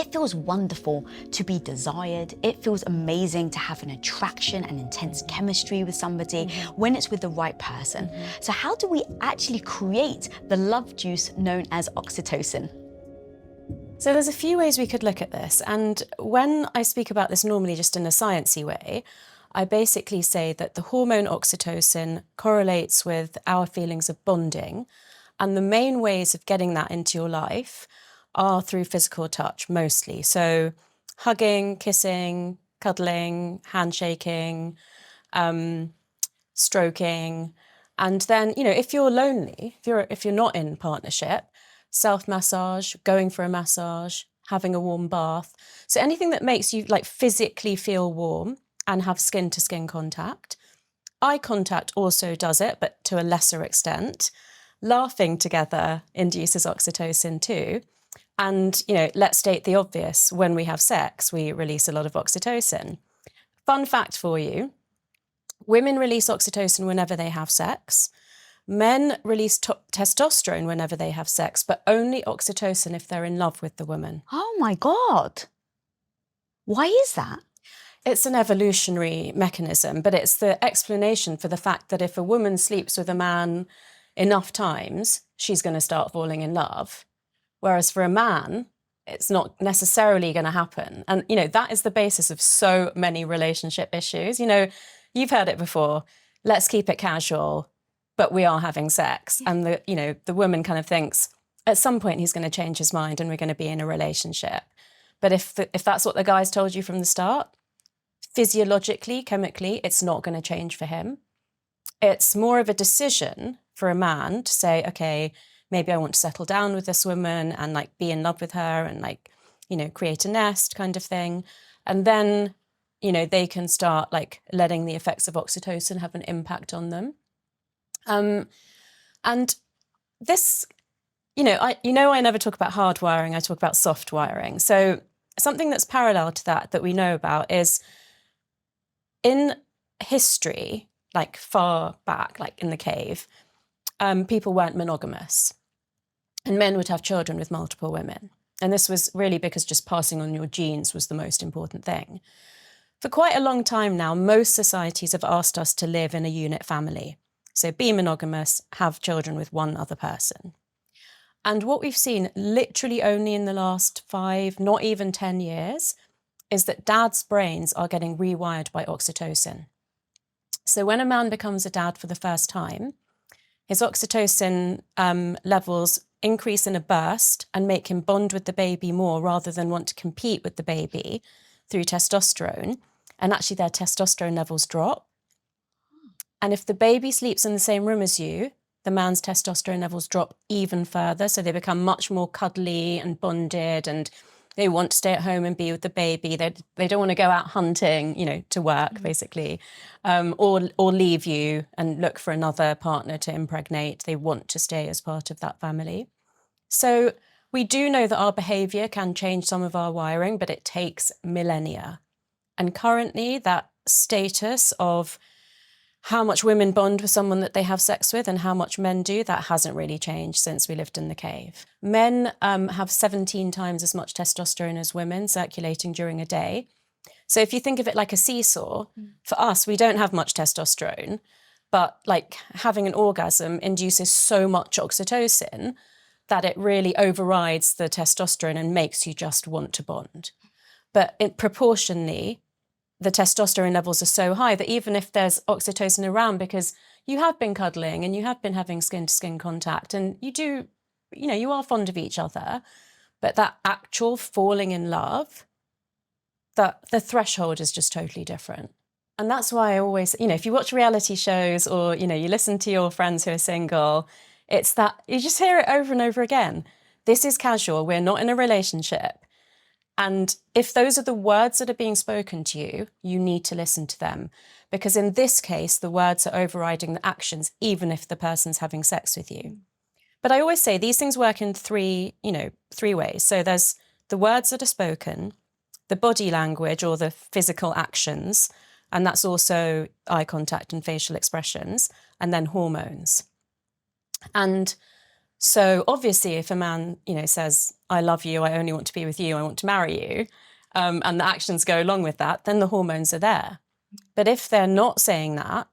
It feels wonderful to be desired. It feels amazing to have an attraction and intense chemistry with somebody when it's with the right person. So how do we actually create the love juice known as oxytocin? So there's a few ways we could look at this. And when I speak about this normally just in a sciencey way, I basically say that the hormone oxytocin correlates with our feelings of bonding. And the main ways of getting that into your life are through physical touch, mostly. So hugging, kissing, cuddling, handshaking, stroking. And then, if you're lonely, if you're not in partnership, self-massage, going for a massage, having a warm bath. So anything that makes you physically feel warm and have skin-to-skin contact. Eye contact also does it, but to a lesser extent. Laughing together induces oxytocin too. And, let's state the obvious. When we have sex, we release a lot of oxytocin. Fun fact for you, women release oxytocin whenever they have sex. Men release testosterone whenever they have sex, but only oxytocin if they're in love with the woman. Oh my God. Why is that? It's an evolutionary mechanism, but it's the explanation for the fact that if a woman sleeps with a man enough times, she's going to start falling in love. Whereas for a man, it's not necessarily going to happen. And, that is the basis of so many relationship issues. You've heard it before, let's keep it casual, but we are having sex. And the woman kind of thinks at some point he's going to change his mind and we're going to be in a relationship. But if that's what the guy's told you from the start, physiologically, chemically, it's not going to change for him. It's more of a decision for a man to say, okay, maybe I want to settle down with this woman and be in love with her and create a nest kind of thing. And then, they can start letting the effects of oxytocin have an impact on them. And this, I never talk about hard wiring, I talk about soft wiring. So something that's parallel to that we know about is in history, far back, in the cave, people weren't monogamous. And men would have children with multiple women. And this was really because just passing on your genes was the most important thing. For quite a long time now, most societies have asked us to live in a unit family. So be monogamous, have children with one other person. And what we've seen literally only in the last 5, not even 10 years, is that dads' brains are getting rewired by oxytocin. So when a man becomes a dad for the first time, his oxytocin levels increase in a burst and make him bond with the baby more rather than want to compete with the baby through testosterone. And actually their testosterone levels drop. And if the baby sleeps in the same room as you, the man's testosterone levels drop even further. So they become much more cuddly and bonded and they want to stay at home and be with the baby. They don't want to go out hunting, to work, basically, or leave you and look for another partner to impregnate. They want to stay as part of that family. So we do know that our behaviour can change some of our wiring, but it takes millennia. And currently, that status of how much women bond with someone that they have sex with and how much men do, that hasn't really changed since we lived in the cave. Men have 17 times as much testosterone as women circulating during a day. So if you think of it like a seesaw, for us, we don't have much testosterone, but having an orgasm induces so much oxytocin that it really overrides the testosterone and makes you just want to bond. But proportionally, the testosterone levels are so high that even if there's oxytocin around, because you have been cuddling and you have been having skin-to-skin contact and you are fond of each other, but that actual falling in love, that the threshold is just totally different. And that's why I always, if you watch reality shows or, you listen to your friends who are single, it's that you just hear it over and over again. This is casual. We're not in a relationship. And if those are the words that are being spoken to you, you need to listen to them. Because in this case, the words are overriding the actions, even if the person's having sex with you. But I always say these things work in three ways. So there's the words that are spoken, the body language or the physical actions, and that's also eye contact and facial expressions, and then hormones. And so obviously if a man, says, I love you, I only want to be with you, I want to marry you, and the actions go along with that, then the hormones are there. But if they're not saying that,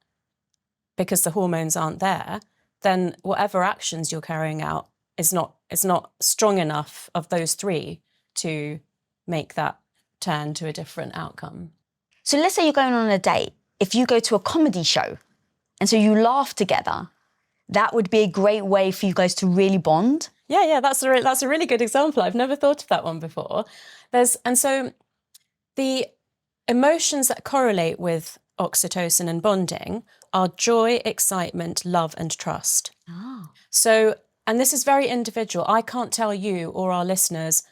because the hormones aren't there, then whatever actions you're carrying out is not strong enough of those three to make that turn to a different outcome. So let's say you're going on a date. If you go to a comedy show and so you laugh together, that would be a great way for you guys to really bond. Yeah, that's a really good example. I've never thought of that one before. And so the emotions that correlate with oxytocin and bonding are joy, excitement, love, and trust. Oh. So, and this is very individual. I can't tell you or our listeners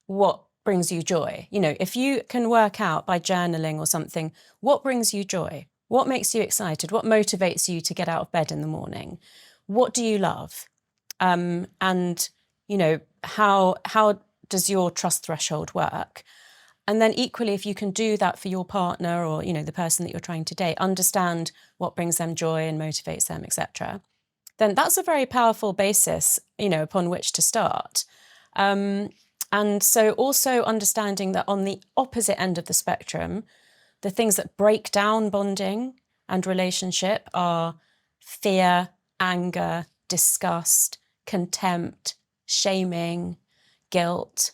what brings you joy. You know, if you can work out by journaling or something, what brings you joy? What makes you excited? What motivates you to get out of bed in the morning? What do you love? And, you know, how does your trust threshold work? And then equally, if you can do that for your partner or, you know, the person that you're trying to date, understand what brings them joy and motivates them, etc., then that's a very powerful basis, you know, upon which to start. And so also understanding that on the opposite end of the spectrum, the things that break down bonding and relationship are fear, anger, disgust, contempt, shaming, guilt.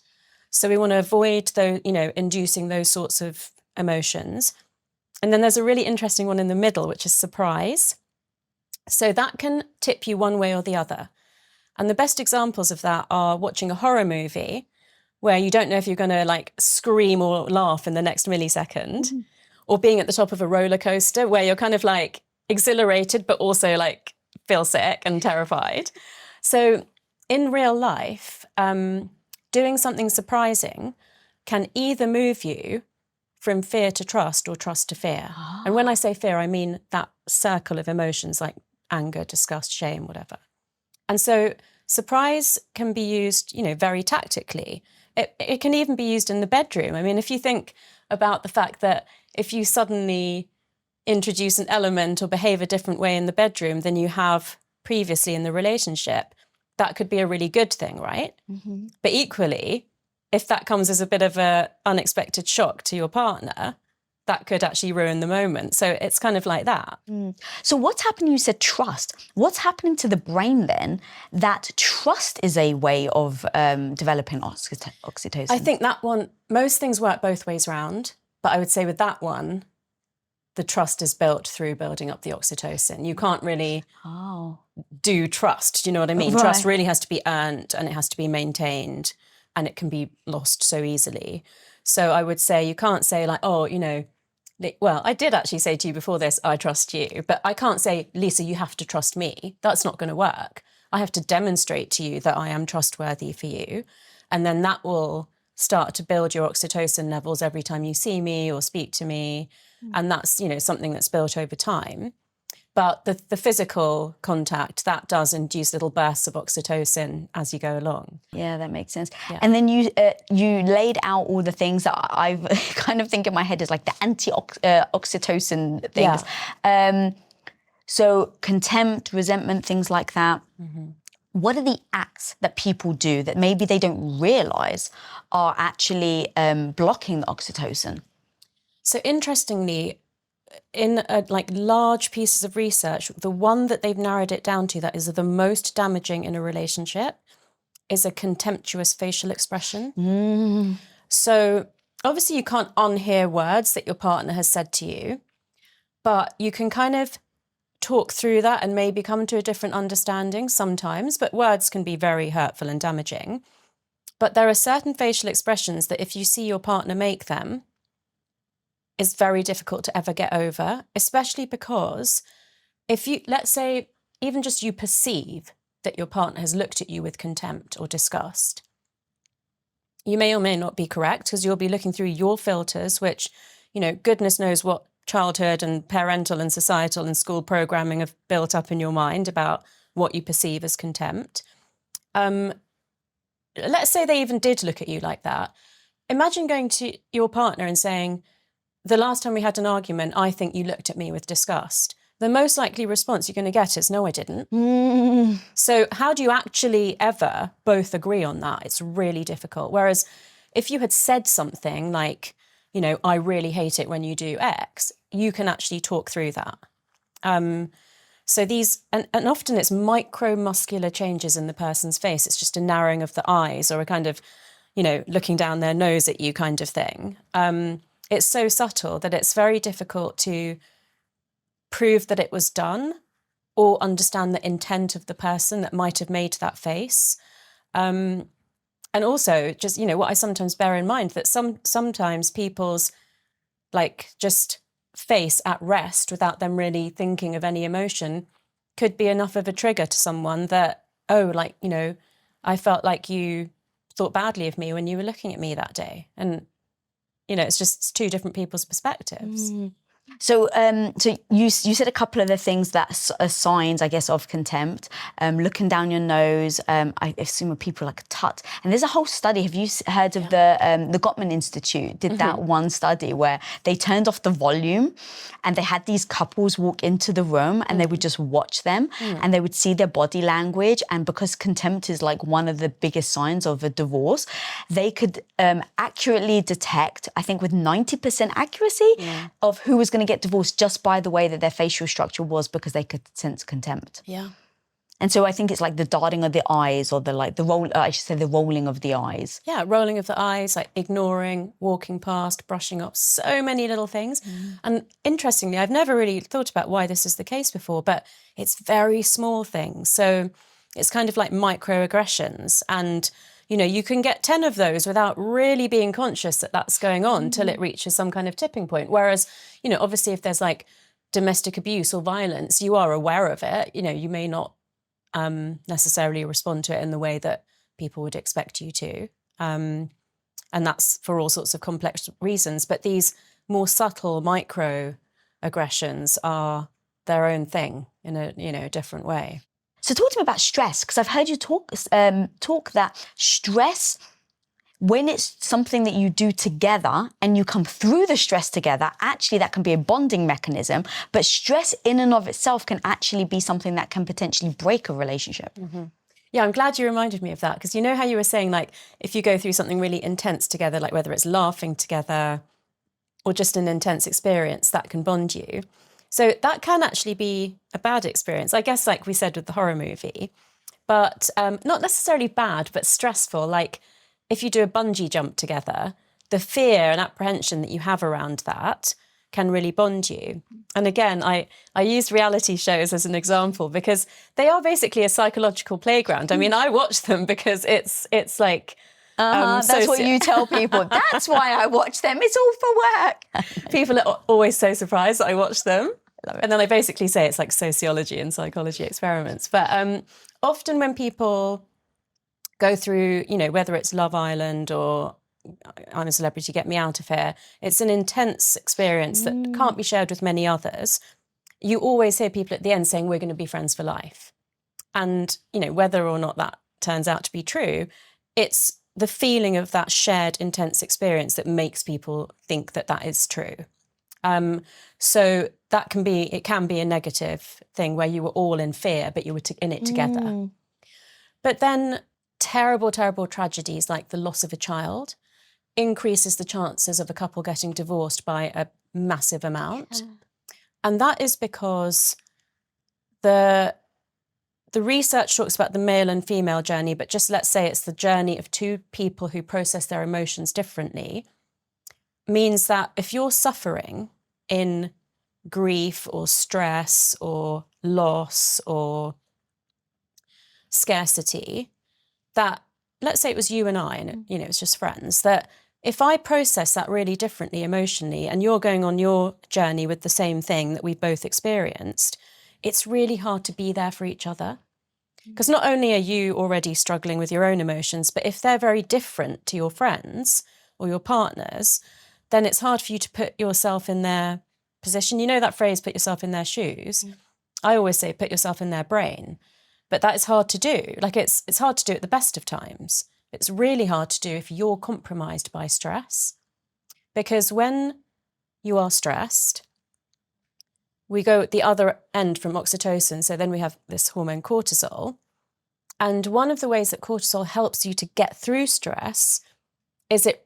So we want to avoid those, you know, inducing those sorts of emotions. And then there's a really interesting one in the middle, which is surprise. So that can tip you one way or the other. And the best examples of that are watching a horror movie where you don't know if you're going to like scream or laugh in the next millisecond, or being at the top of a roller coaster where you're kind of like exhilarated, but also like feel sick and terrified. So in real life, doing something surprising can either move you from fear to trust or trust to fear. Oh. And when I say fear, I mean that circle of emotions like anger, disgust, shame, whatever. And so surprise can be used, you know, very tactically. It can even be used in the bedroom. I mean, if you think about the fact that if you suddenly introduce an element or behave a different way in the bedroom than you have previously in the relationship, that could be a really good thing, right? Mm-hmm. But equally, if that comes as a bit of an unexpected shock to your partner, that could actually ruin the moment. So it's kind of like that. Mm. So what's happening? You said trust. What's happening to the brain then that trust is a way of developing oxytocin? I think that one, most things work both ways round. But I would say with that one, the trust is built through building up the oxytocin. You can't really do trust. Do you know what I mean? Right. Trust really has to be earned and it has to be maintained, and it can be lost so easily. So I would say you can't say like, oh, you know, well, I did actually say to you before this, I trust you, but I can't say, Lisa, you have to trust me. That's not going to work. I have to demonstrate to you that I am trustworthy for you. And then that will start to build your oxytocin levels every time you see me or speak to me. And that's, you know, something that's built over time. But the physical contact, that does induce little bursts of oxytocin as you go along. Yeah, that makes sense. Yeah. And then you laid out all the things that I've kind of think in my head is like the anti-oxytocin things. Yeah. So contempt, resentment, things like that. Mm-hmm. What are the acts that people do that maybe they don't realise are actually blocking the oxytocin? So interestingly, in like large pieces of research, the one that they've narrowed it down to that is the most damaging in a relationship is a contemptuous facial expression. Mm. So obviously you can't unhear words that your partner has said to you, but you can kind of talk through that and maybe come to a different understanding sometimes, but words can be very hurtful and damaging. But there are certain facial expressions that if you see your partner make them, is very difficult to ever get over, especially because if you, let's say, even just you perceive that your partner has looked at you with contempt or disgust, you may or may not be correct because you'll be looking through your filters, which, you know, goodness knows what childhood and parental and societal and school programming have built up in your mind about what you perceive as contempt. Let's say they even did look at you like that. Imagine going to your partner and saying, the last time we had an argument, I think you looked at me with disgust. the most likely response you're going to get is, no, I didn't. Mm. So how do you actually ever both agree on that? It's really difficult. Whereas if you had said something like, you know, I really hate it when you do X, you can actually talk through that. So these, and often it's micromuscular changes in the person's face. It's just a narrowing of the eyes or a kind of, you know, looking down their nose at you kind of thing. It's so subtle that it's very difficult to prove that it was done or understand the intent of the person that might have made that face. And also just, you know, what I sometimes bear in mind that sometimes people's like just face at rest without them really thinking of any emotion could be enough of a trigger to someone that, oh, like, you know, I felt like you thought badly of me when you were looking at me that day. And, you know, it's two different people's perspectives. So, so you said a couple of the things that are signs, I guess, of contempt. Looking down your nose. I assume of people like tut. And there's a whole study. Have you heard of the Gottman Institute? Did that one study where they turned off the volume, and they had these couples walk into the room, and they would just watch them, and they would see their body language. And because contempt is like one of the biggest signs of a divorce, they could accurately detect, I think, with 90% accuracy, of who was going to get divorced just by the way that their facial structure was, because they could sense contempt. Yeah. And so I think it's like the darting of the eyes, or the rolling of the eyes. Yeah, rolling of the eyes, like ignoring, walking past, brushing up, so many little things. And interestingly, I've never really thought about why this is the case before, but it's very small things. So it's kind of like microaggressions. And, you know, you can get 10 of those without really being conscious that that's going on till it reaches some kind of tipping point. Whereas, you know, obviously if there's like domestic abuse or violence, you are aware of it. You know, you may not necessarily respond to it in the way that people would expect you to. And that's for all sorts of complex reasons. But these more subtle micro aggressions are their own thing in a, you know, different way. So talk to me about stress, because I've heard you talk that stress, when it's something that you do together and you come through the stress together, actually that can be a bonding mechanism. But stress in and of itself can actually be something that can potentially break a relationship. Yeah, I'm glad you reminded me of that, because you know how you were saying, like, if you go through something really intense together, like whether it's laughing together or just an intense experience, that can bond you. So that can actually be a bad experience, I guess, like we said with the horror movie, but not necessarily bad, but stressful. Like if you do a bungee jump together, the fear and apprehension that you have around that can really bond you. And again, I use reality shows as an example because they are basically a psychological playground. I mean, I watch them because it's like... that's what you tell people. That's why I watch them. It's all for work. People are always so surprised that I watch them. And then I basically say it's like sociology and psychology experiments. But often when people go through, you know, whether it's Love Island or I'm a Celebrity, Get Me Out of Here, it's an intense experience that can't be shared with many others. You always hear people at the end saying, we're going to be friends for life. And, you know, whether or not that turns out to be true, it's the feeling of that shared intense experience that makes people think that that is true. So that can be a negative thing where you were all in fear, but you were in it together. But then terrible, terrible tragedies like the loss of a child increases the chances of a couple getting divorced by a massive amount. And that is because the research talks about the male and female journey, but just let's say it's the journey of two people who process their emotions differently, means that if you're suffering in grief or stress or loss or scarcity, that let's say it was you and I, and you know, it's just friends, that if I process that really differently emotionally and you're going on your journey with the same thing that we both experienced, it's really hard to be there for each other. Because not only are you already struggling with your own emotions, but if they're very different to your friends or your partners, then it's hard for you to put yourself in their position. You know that phrase, put yourself in their shoes? I always say put yourself in their brain. But that is hard to do. Like it's hard to do at the best of times. It's really hard to do if you're compromised by stress. Because when you are stressed, we go at the other end from oxytocin. So then we have this hormone cortisol. And one of the ways that cortisol helps you to get through stress is it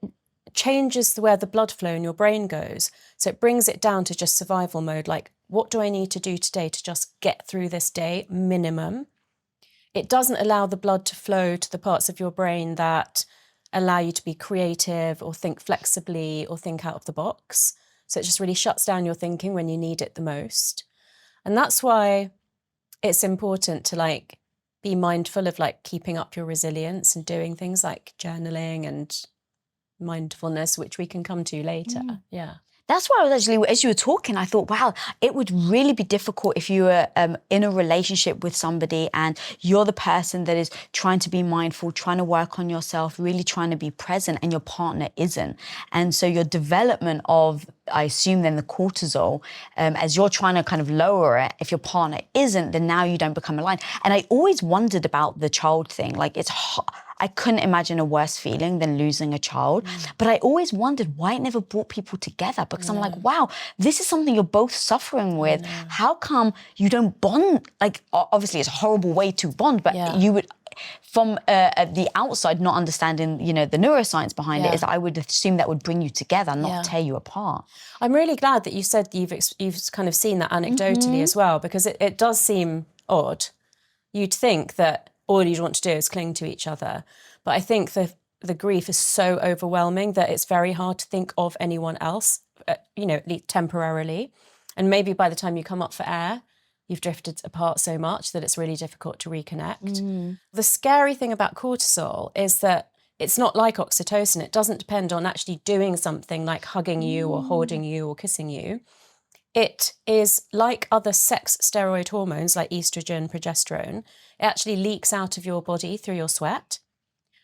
changes where the blood flow in your brain goes. So it brings it down to just survival mode, like, what do I need to do today to just get through this day, minimum? It doesn't allow the blood to flow to the parts of your brain that allow you to be creative or think flexibly or think out of the box. So it just really shuts down your thinking when you need it the most. And that's why it's important to like be mindful of like keeping up your resilience and doing things like journaling and mindfulness, which we can come to later. Yeah. That's why I was actually, as you were talking, I thought, wow, it would really be difficult if you were in a relationship with somebody and you're the person that is trying to be mindful, trying to work on yourself, really trying to be present, and your partner isn't. And so your development of, I assume then, the cortisol, as you're trying to kind of lower it, if your partner isn't, then now you don't become aligned. And I always wondered about the child thing. Like, it's hard. I couldn't imagine a worse feeling than losing a child. But I always wondered why it never brought people together, because I'm like, wow, this is something you're both suffering with. How come you don't bond? Like, obviously it's a horrible way to bond, but you would, from the outside, not understanding, you know, the neuroscience behind it, is I would assume that would bring you together, not tear you apart. I'm really glad that you said you've kind of seen that anecdotally as well, because it does seem odd. You'd think that all you'd want to do is cling to each other. But I think the grief is so overwhelming that it's very hard to think of anyone else, you know, at least temporarily. And maybe by the time you come up for air, you've drifted apart so much that it's really difficult to reconnect. The scary thing about cortisol is that it's not like oxytocin. It doesn't depend on actually doing something like hugging you or holding you or kissing you. It is like other sex steroid hormones like estrogen, progesterone. It actually leaks out of your body through your sweat.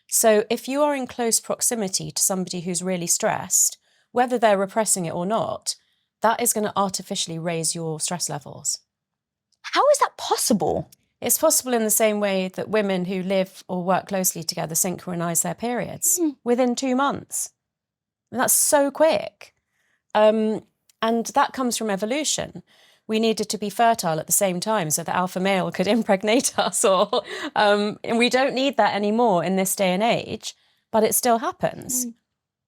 So if you are in close proximity to somebody who's really stressed, whether they're repressing it or not, that is going to artificially raise your stress levels. How is that possible? It's possible in the same way that women who live or work closely together synchronize their periods within 2 months. And that's so quick. And that comes from evolution. We needed to be fertile at the same time so the alpha male could impregnate us, and we don't need that anymore in this day and age, but it still happens.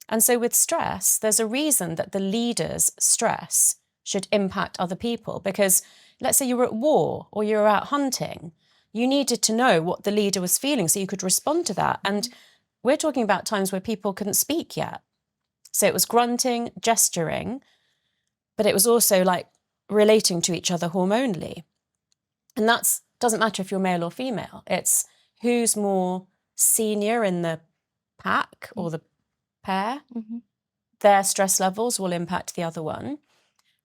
And so with stress, there's a reason that the leader's stress should impact other people, because let's say you were at war or you were out hunting, you needed to know what the leader was feeling so you could respond to that. And we're talking about times where people couldn't speak yet. So it was grunting, gesturing, but it was also like relating to each other hormonally. And that doesn't matter if you're male or female. It's who's more senior in the pack or the pair. Their stress levels will impact the other one.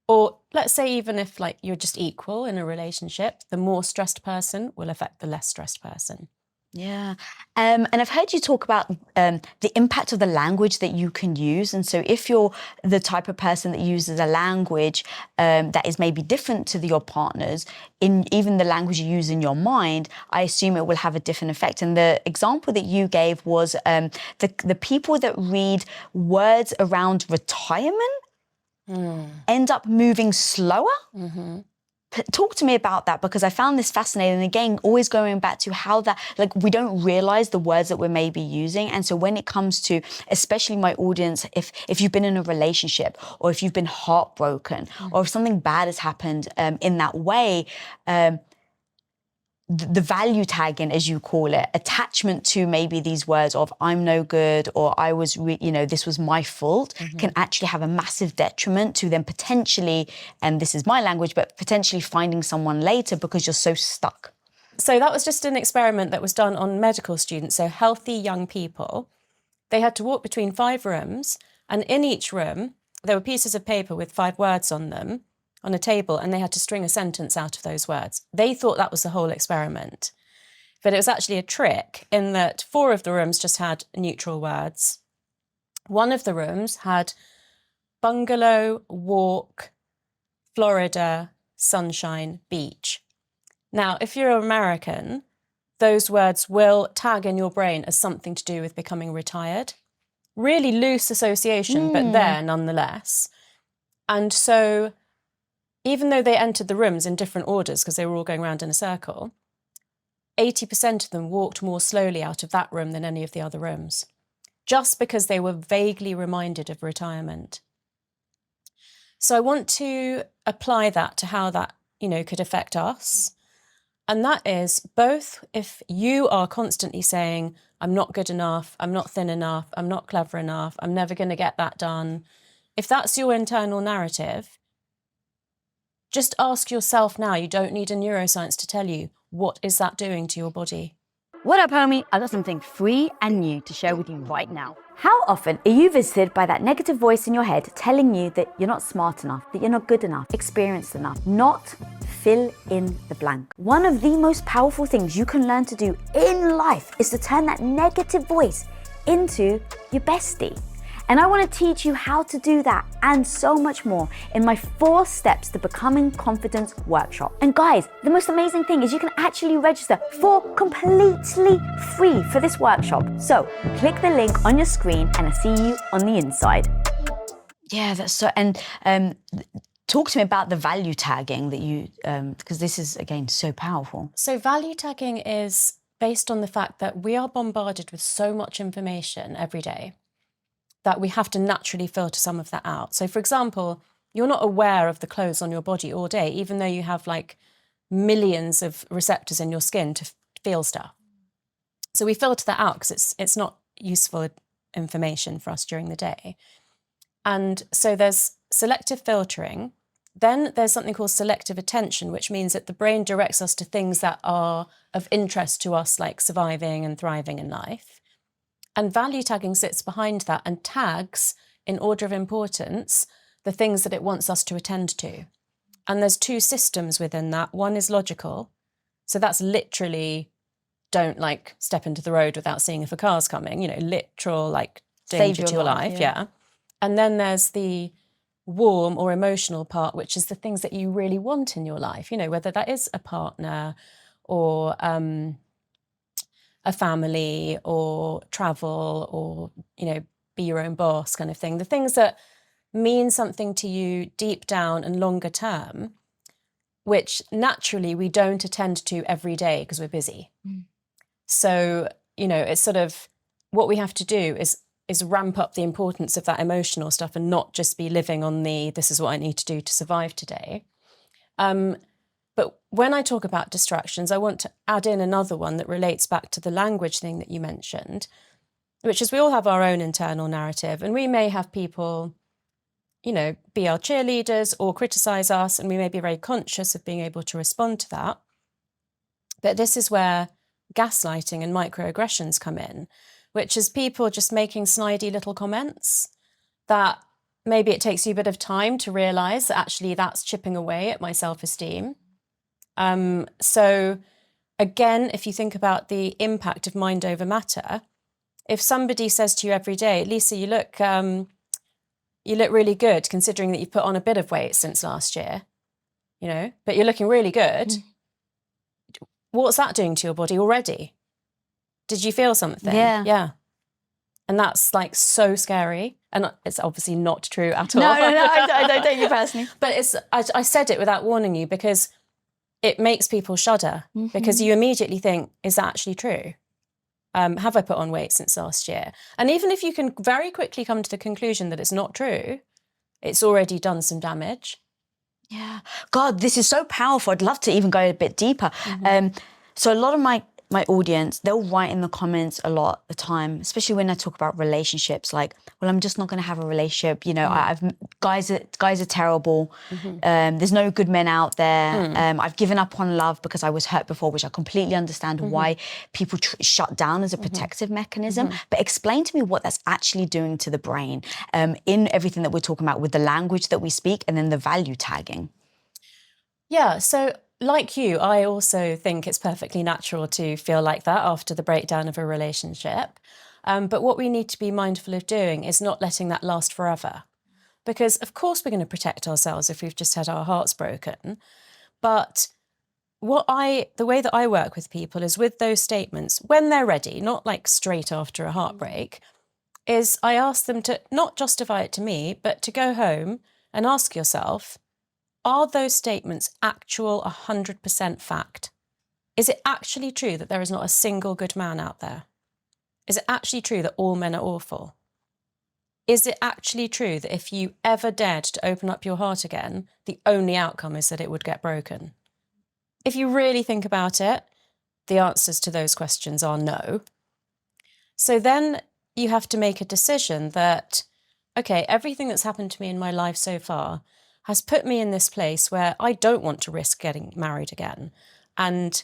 Or let's say even if like you're just equal in a relationship, the more stressed person will affect the less stressed person. Yeah. And I've heard you talk about the impact of the language that you can use. And so if you're the type of person that uses a language that is maybe different to your partner's, in even the language you use in your mind, I assume it will have a different effect. And the example that you gave was the people that read words around retirement end up moving slower. Talk to me about that, because I found this fascinating. And again, always going back to how that, like, we don't realize the words that we're maybe using. And so when it comes to, especially my audience, if you've been in a relationship or if you've been heartbroken or if something bad has happened in that way, the value tagging, as you call it, attachment to maybe these words of I'm no good or I was, this was my fault, can actually have a massive detriment to them potentially, and this is my language, but potentially finding someone later because you're so stuck. So that was just an experiment that was done on medical students, so healthy young people. They had to walk between 5 rooms, and in each room, there were pieces of paper with 5 words on them, on a table, and they had to string a sentence out of those words. They thought that was the whole experiment. But it was actually a trick in that 4 of the rooms just had neutral words. 1 of the rooms had bungalow, walk, Florida, sunshine, beach. Now, if you're American, those words will tag in your brain as something to do with becoming retired. Really loose association, but there nonetheless. And so even though they entered the rooms in different orders because they were all going around in a circle, 80% of them walked more slowly out of that room than any of the other rooms, just because they were vaguely reminded of retirement. So I want to apply that to how that, could affect us. And that is both if you are constantly saying, I'm not good enough, I'm not thin enough, I'm not clever enough, I'm never going to get that done. If that's your internal narrative, just ask yourself now, you don't need a neuroscience to tell you, what is that doing to your body? What up, homie? I got something free and new to share with you right now. How often are you visited by that negative voice in your head telling you that you're not smart enough, that you're not good enough, experienced enough, not fill in the blank? One of the most powerful things you can learn to do in life is to turn that negative voice into your bestie. And I want to teach you how to do that and so much more in my 4 Steps to Becoming Confident workshop. And guys, the most amazing thing is you can actually register for completely free for this workshop. So click the link on your screen and I'll see you on the inside. Yeah, that's so, and talk to me about the value tagging that you, because this is, again, so powerful. So value tagging is based on the fact that we are bombarded with so much information every day that we have to naturally filter some of that out. So for example, you're not aware of the clothes on your body all day, even though you have like millions of receptors in your skin to feel stuff. So we filter that out because it's not useful information for us during the day. And so there's selective filtering. Then there's something called selective attention, which means that the brain directs us to things that are of interest to us, like surviving and thriving in life. And value tagging sits behind that and tags, in order of importance, the things that it wants us to attend to. And there's 2 systems within that. One is logical. So that's literally, don't like step into the road without seeing if a car's coming, literal like danger to your life. Yeah. And then there's the warm or emotional part, which is the things that you really want in your life, whether that is a partner or a family or travel or, be your own boss kind of thing. The things that mean something to you deep down and longer term, which naturally we don't attend to every day because we're busy. So, it's sort of what we have to do is ramp up the importance of that emotional stuff and not just be living on this is what I need to do to survive today. But when I talk about distractions, I want to add in another one that relates back to the language thing that you mentioned, which is we all have our own internal narrative, and we may have people, be our cheerleaders or criticize us, and we may be very conscious of being able to respond to that. But this is where gaslighting and microaggressions come in, which is people just making snidey little comments that maybe it takes you a bit of time to realize that actually that's chipping away at my self-esteem. So again, if you think about the impact of mind over matter, if somebody says to you every day, Lisa, you look really good considering that you've put on a bit of weight since last year, but you're looking really good. What's that doing to your body already? Did you feel something? Yeah. And that's like so scary. And it's obviously not true at all. No, I don't take you personally. But I said it without warning you because it makes people shudder because you immediately think, is that actually true? Have I put on weight since last year? And even if you can very quickly come to the conclusion that it's not true, it's already done some damage. Yeah. God, this is so powerful. I'd love to even go a bit deeper. So a lot of my audience, they'll write in the comments a lot of the time, especially when I talk about relationships, like, well, I'm just not going to have a relationship. Guys are terrible. There's no good men out there. I've given up on love because I was hurt before, which I completely understand why people shut down as a protective mechanism. But explain to me what that's actually doing to the brain in everything that we're talking about with the language that we speak and then the value tagging. Yeah, so like you, I also think it's perfectly natural to feel like that after the breakdown of a relationship. But what we need to be mindful of doing is not letting that last forever. Because of course we're going to protect ourselves if we've just had our hearts broken. But the way that I work with people is with those statements, when they're ready, not like straight after a heartbreak, is I ask them to not justify it to me, but to go home and ask yourself, are those statements actual 100% fact? Is it actually true that there is not a single good man out there? Is it actually true that all men are awful? Is it actually true that if you ever dared to open up your heart again, the only outcome is that it would get broken? If you really think about it, the answers to those questions are no. So then you have to make a decision that, okay, everything that's happened to me in my life so far has put me in this place where I don't want to risk getting married again, and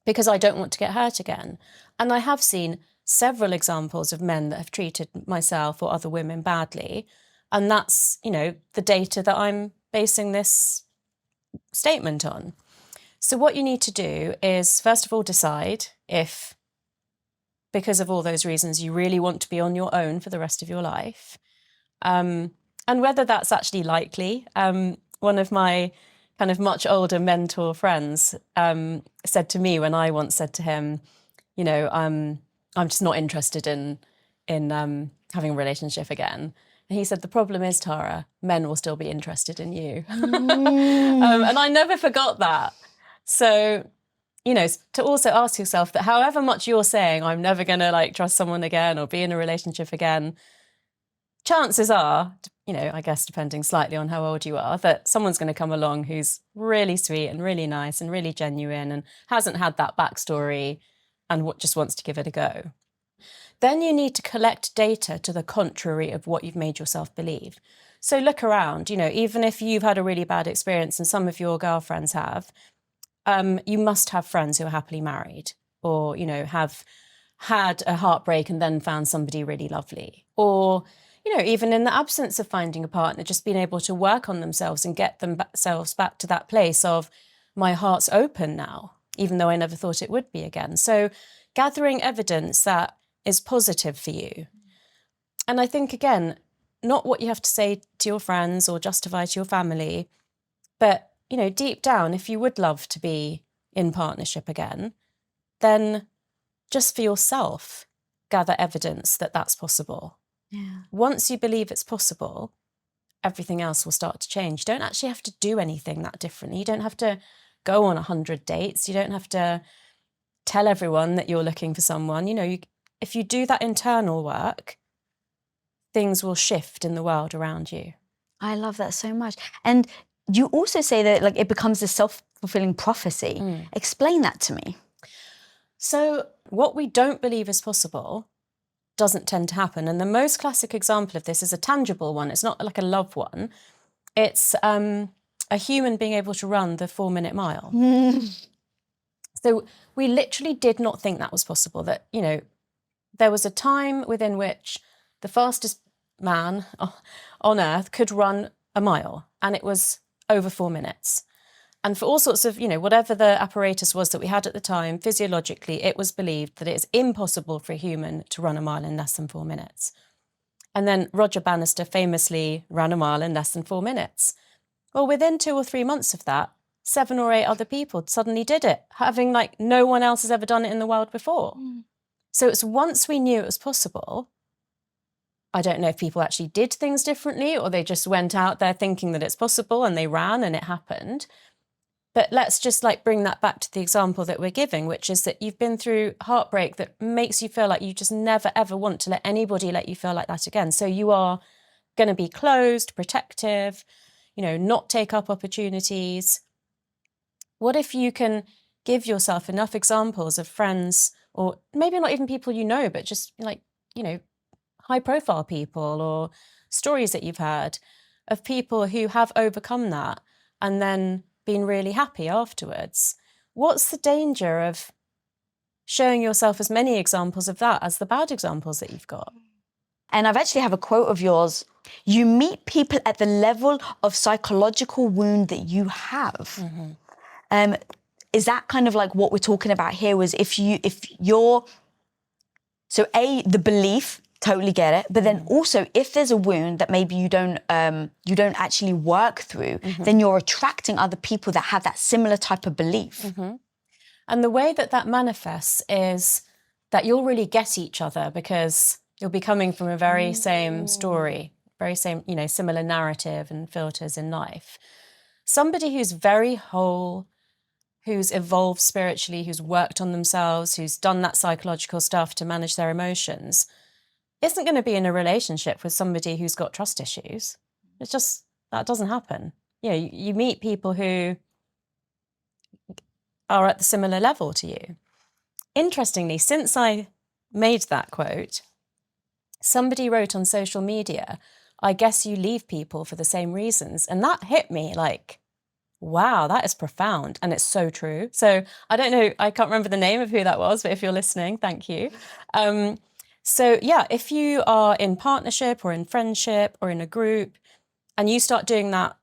because I don't want to get hurt again. And I have seen several examples of men that have treated myself or other women badly. And that's, the data that I'm basing this statement on. So what you need to do is, first of all, decide if, because of all those reasons, you really want to be on your own for the rest of your life. And whether that's actually likely. One of my kind of much older mentor friends said to me when I once said to him, I'm just not interested in having a relationship again. And he said, the problem is, Tara, men will still be interested in you. And I never forgot that. So, to also ask yourself that however much you're saying, I'm never going to trust someone again or be in a relationship again, chances are, I guess depending slightly on how old you are, that someone's going to come along who's really sweet and really nice and really genuine and hasn't had that backstory and just wants to give it a go. Then you need to collect data to the contrary of what you've made yourself believe. So look around, even if you've had a really bad experience and some of your girlfriends have, you must have friends who are happily married or, have had a heartbreak and then found somebody really lovely. Or, even in the absence of finding a partner, just being able to work on themselves and get themselves back to that place of my heart's open now, even though I never thought it would be again. So gathering evidence that is positive for you. And I think, again, not what you have to say to your friends or justify to your family, but, deep down, if you would love to be in partnership again, then just for yourself, gather evidence that that's possible. Yeah. Once you believe it's possible, everything else will start to change. You don't actually have to do anything that differently. You don't have to go on 100 dates. You don't have to tell everyone that you're looking for someone. If you do that internal work, things will shift in the world around you. I love that so much. And you also say that it becomes a self-fulfilling prophecy. Explain that to me. So what we don't believe is possible doesn't tend to happen. And the most classic example of this is a tangible one. It's not like a love one. It's a human being able to run the 4-minute mile. So we literally did not think that was possible, that, there was a time within which the fastest man on earth could run a mile, and it was over 4 minutes. And for all sorts of, whatever the apparatus was that we had at the time, physiologically, it was believed that it is impossible for a human to run a mile in less than 4 minutes. And then Roger Bannister famously ran a mile in less than 4 minutes. Well, within 2 or 3 months of that, 7 or 8 other people suddenly did it, having no one else has ever done it in the world before. So it's once we knew it was possible, I don't know if people actually did things differently or they just went out there thinking that it's possible and they ran and it happened. But let's just bring that back to the example that we're giving, which is that you've been through heartbreak that makes you feel like you just never, ever want to let anybody let you feel like that again. So you are going to be closed, protective, not take up opportunities. What if you can give yourself enough examples of friends, or maybe not even people but just high profile people or stories that you've heard of people who have overcome that and then been really happy afterwards? What's the danger of showing yourself as many examples of that as the bad examples that you've got? And I've actually have a quote of yours. You meet people at the level of psychological wound that you have. Is that kind of what we're talking about here? Was if you're, so the belief, totally get it. But then also, if there's a wound that maybe you don't actually work through, then you're attracting other people that have that similar type of belief. And the way that manifests is that you'll really get each other because you'll be coming from a very same story, very same, similar narrative and filters in life. Somebody who's very whole, who's evolved spiritually, who's worked on themselves, who's done that psychological stuff to manage their emotions, isn't going to be in a relationship with somebody who's got trust issues. It's just, that doesn't happen. You know, you meet people who are at the similar level to you. Interestingly, since I made that quote, somebody wrote on social media, I guess you leave people for the same reasons. And that hit me like, wow, that is profound. And it's so true. So I don't know, I can't remember the name of who that was, but if you're listening, thank you. So yeah, if you are in partnership or in friendship or in a group and you start doing that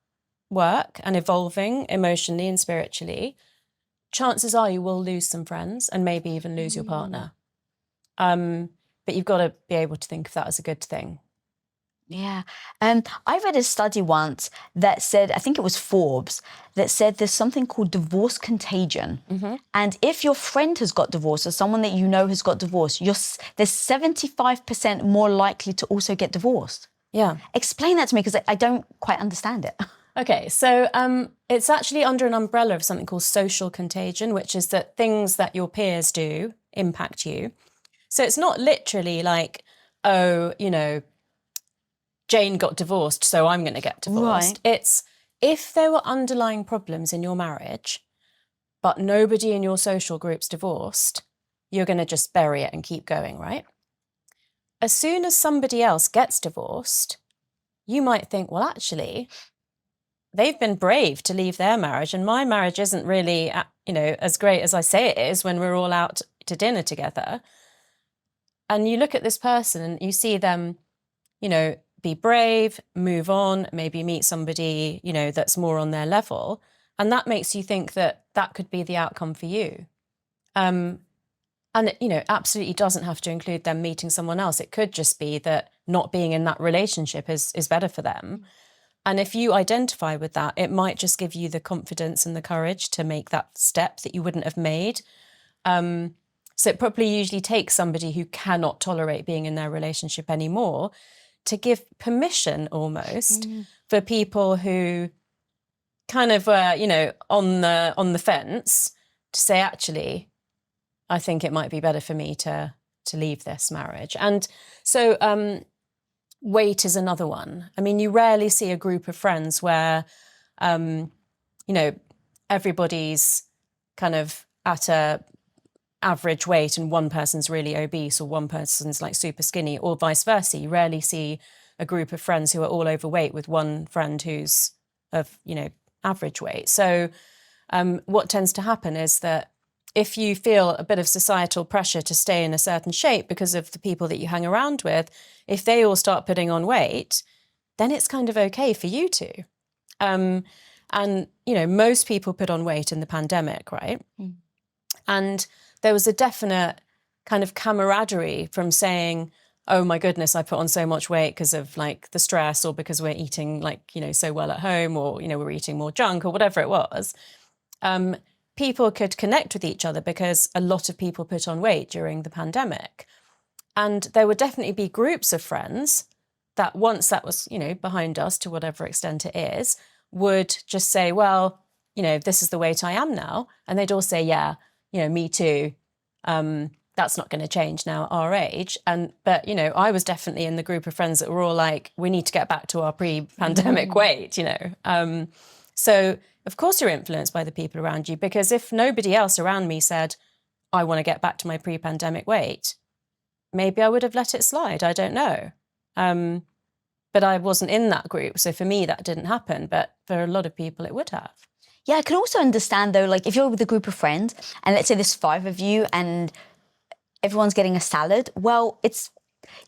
work and evolving emotionally and spiritually, chances are you will lose some friends and maybe even lose your partner. But you've got to be able to think of that as a good thing. Yeah. I read a study once that said, I think it was Forbes, that said there's something called divorce contagion. And if your friend has got divorced or someone that you know has got divorced, there's 75% more likely to also get divorced. Yeah. Explain that to me, because I don't quite understand it. Okay, so it's actually under an umbrella of something called social contagion, which is that things that your peers do impact you. So it's not literally like, oh, you know, Jane got divorced, so I'm going to get divorced. Right. It's if there were underlying problems in your marriage, but nobody in your social group's divorced, you're going to just bury it and keep going, right? As soon as somebody else gets divorced, you might think, well, actually, they've been brave to leave their marriage, and my marriage isn't really, you know, as great as I say it is when we're all out to dinner together. And you look at this person and you see them, you know, be brave, move on, maybe meet somebody, you know, that's more on their level. And that makes you think that that could be the outcome for you. And, you know, absolutely doesn't have to include them meeting someone else. It could just be that not being in that relationship is better for them. And if you identify with that, it might just give you the confidence and the courage to make that step that you wouldn't have made. So it probably usually takes somebody who cannot tolerate being in their relationship anymore to give permission almost for people who kind of were, you know, on the fence to say, actually, I think it might be better for me to leave this marriage. And so weight is another one. I mean, you rarely see a group of friends where, you know, everybody's kind of at a average weight and one person's really obese or one person's like super skinny, or vice versa. You rarely see a group of friends who are all overweight with one friend who's of, you know, average weight. So what tends to happen is that if you feel a bit of societal pressure to stay in a certain shape because of the people that you hang around with, if they all start putting on weight, then it's kind of okay for you to. And, you know, most people put on weight in the pandemic, right? And there was a definite kind of camaraderie from saying, oh my goodness, I put on so much weight because of like the stress, or because we're eating like, you know, so well at home, or, you know, we're eating more junk or whatever it was. People could connect with each other because a lot of people put on weight during the pandemic. And there would definitely be groups of friends that once that was, you know, behind us to whatever extent it is, would just say, well, you know, this is the weight I am now. And they'd all say, yeah, you know, me too. That's not going to change now at our age. But, you know, I was definitely in the group of friends that were all like, we need to get back to our pre-pandemic weight, you know. So, of course, you're influenced by the people around you, because if nobody else around me said, I want to get back to my pre-pandemic weight, maybe I would have let it slide. I don't know. But I wasn't in that group. So for me, that didn't happen. But for a lot of people, it would have. Yeah, I can also understand though, like if you're with a group of friends and let's say there's 5 of you and everyone's getting a salad, well,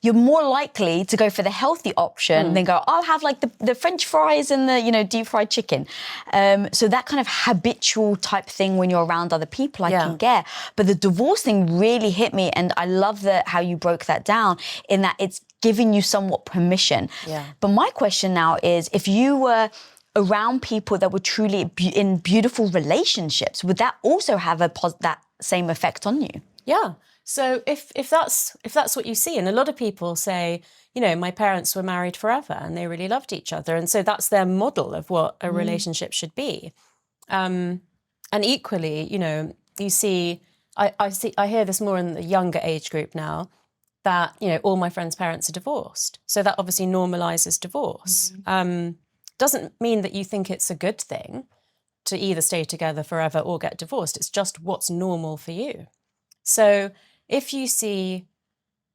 you're more likely to go for the healthy option than go, I'll have like the French fries and the, you know, deep fried chicken. So that kind of habitual type thing when you're around other people, I can get. But the divorce thing really hit me. And I love how you broke that down in that it's giving you somewhat permission. Yeah. But my question now is, if you were around people that were truly in beautiful relationships, would that also have that same effect on you? Yeah. So if that's what you see, and a lot of people say, you know, my parents were married forever and they really loved each other, and so that's their model of what a relationship should be. And equally, you know, you see, I hear this more in the younger age group now, that, you know, all my friends' parents are divorced. So that obviously normalizes divorce. Doesn't mean that you think it's a good thing to either stay together forever or get divorced. It's just what's normal for you. So if you see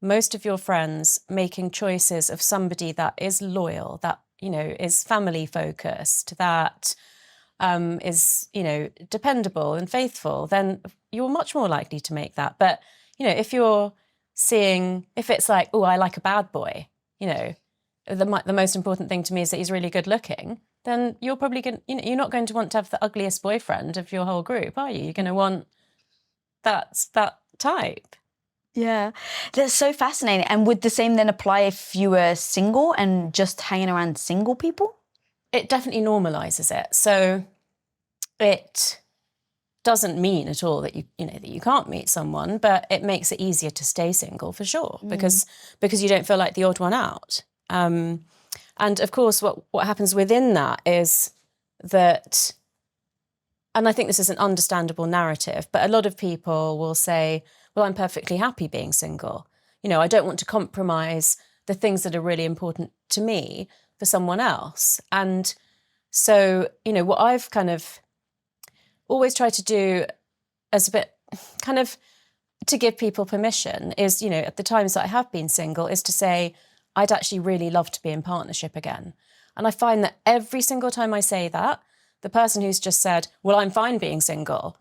most of your friends making choices of somebody that is loyal, that, you know, is family focused, that is, you know, dependable and faithful, then you're much more likely to make that. But, you know, if you're seeing, if it's like, oh, I like a bad boy, you know, the most important thing to me is that he's really good looking, then you're probably going, you know, you're not going to want to have the ugliest boyfriend of your whole group, are you? You're going to want that type. Yeah, that's so fascinating. And would the same then apply if you were single and just hanging around single people? It definitely normalizes it. So it doesn't mean at all that you know that you can't meet someone, but it makes it easier to stay single for sure, because you don't feel like the odd one out. And of course, what happens within that is that, and I think this is an understandable narrative, but a lot of people will say, well, I'm perfectly happy being single. You know, I don't want to compromise the things that are really important to me for someone else. And so, you know, what I've kind of always tried to do as a bit kind of to give people permission is, you know, at the times that I have been single, is to say, I'd actually really love to be in partnership again. And I find that every single time I say that, the person who's just said, well, I'm fine being single,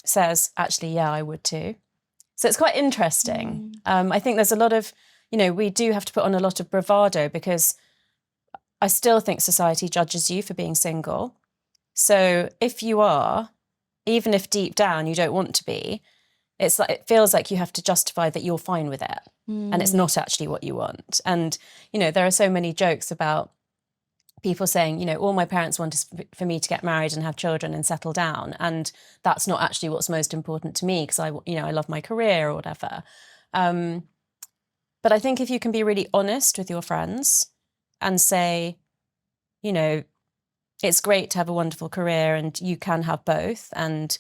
says, actually, yeah, I would too. So it's quite interesting. I think there's a lot of, you know, we do have to put on a lot of bravado, because I still think society judges you for being single. So if you are, even if deep down you don't want to be, it's like, it feels like you have to justify that you're fine with it. And it's not actually what you want. And, you know, there are so many jokes about people saying, you know, all my parents want is for me to get married and have children and settle down. And that's not actually what's most important to me, because I love my career or whatever. But I think if you can be really honest with your friends and say, you know, it's great to have a wonderful career and you can have both, and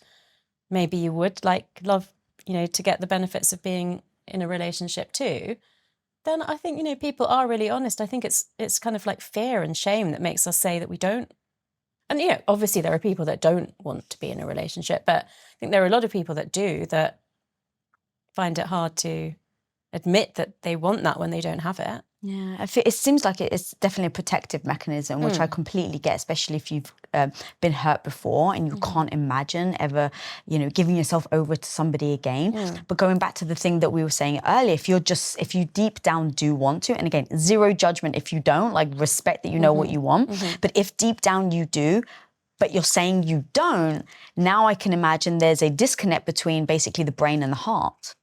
maybe you would love, you know, to get the benefits of being in a relationship too, then I think, you know, people are really honest. I think it's kind of like fear and shame that makes us say that we don't. And, you know, obviously there are people that don't want to be in a relationship, but I think there are a lot of people that do, that find it hard to admit that they want that when they don't have it. Yeah, it seems like it's definitely a protective mechanism, which I completely get, especially if you've been hurt before and you can't imagine ever, you know, giving yourself over to somebody again. But going back to the thing that we were saying earlier, if you deep down do want to, and again, zero judgment if you don't, like respect that you know what you want, but if deep down you do, but you're saying you don't, now I can imagine there's a disconnect between basically the brain and the heart.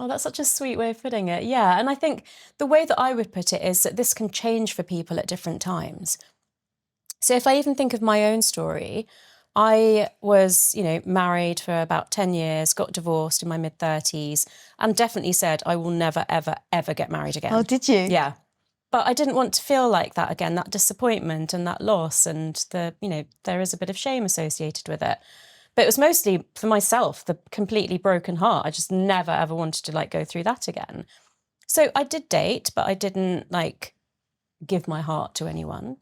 Oh, that's such a sweet way of putting it. Yeah. And I think the way that I would put it is that this can change for people at different times. So if I even think of my own story, I was, you know, married for about 10 years, got divorced in my mid-30s, and definitely said, I will never, ever, ever get married again. Oh, did you? Yeah. But I didn't want to feel like that again, that disappointment and that loss, and the, you know, there is a bit of shame associated with it. But it was mostly for myself, the completely broken heart. I just never, ever wanted to go through that again. So I did date, but I didn't give my heart to anyone.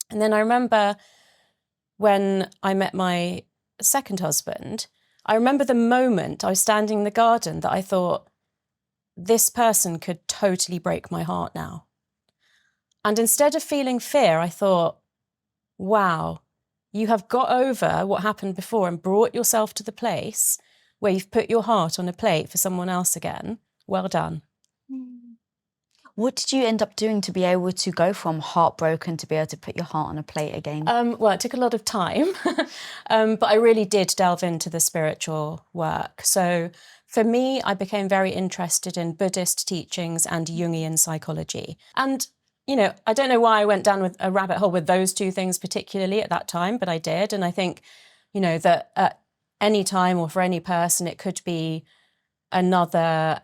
And then I remember when I met my second husband, I remember the moment I was standing in the garden that I thought, this person could totally break my heart now. And instead of feeling fear, I thought, wow, you have got over what happened before and brought yourself to the place where you've put your heart on a plate for someone else again. Well done. What did you end up doing to be able to go from heartbroken to be able to put your heart on a plate again? Well, it took a lot of time, but I really did delve into the spiritual work. So for me, I became very interested in Buddhist teachings and Jungian psychology. And you know, I don't know why I went down with a rabbit hole with those two things particularly at that time, but I did. And I think, you know, that at any time or for any person, it could be another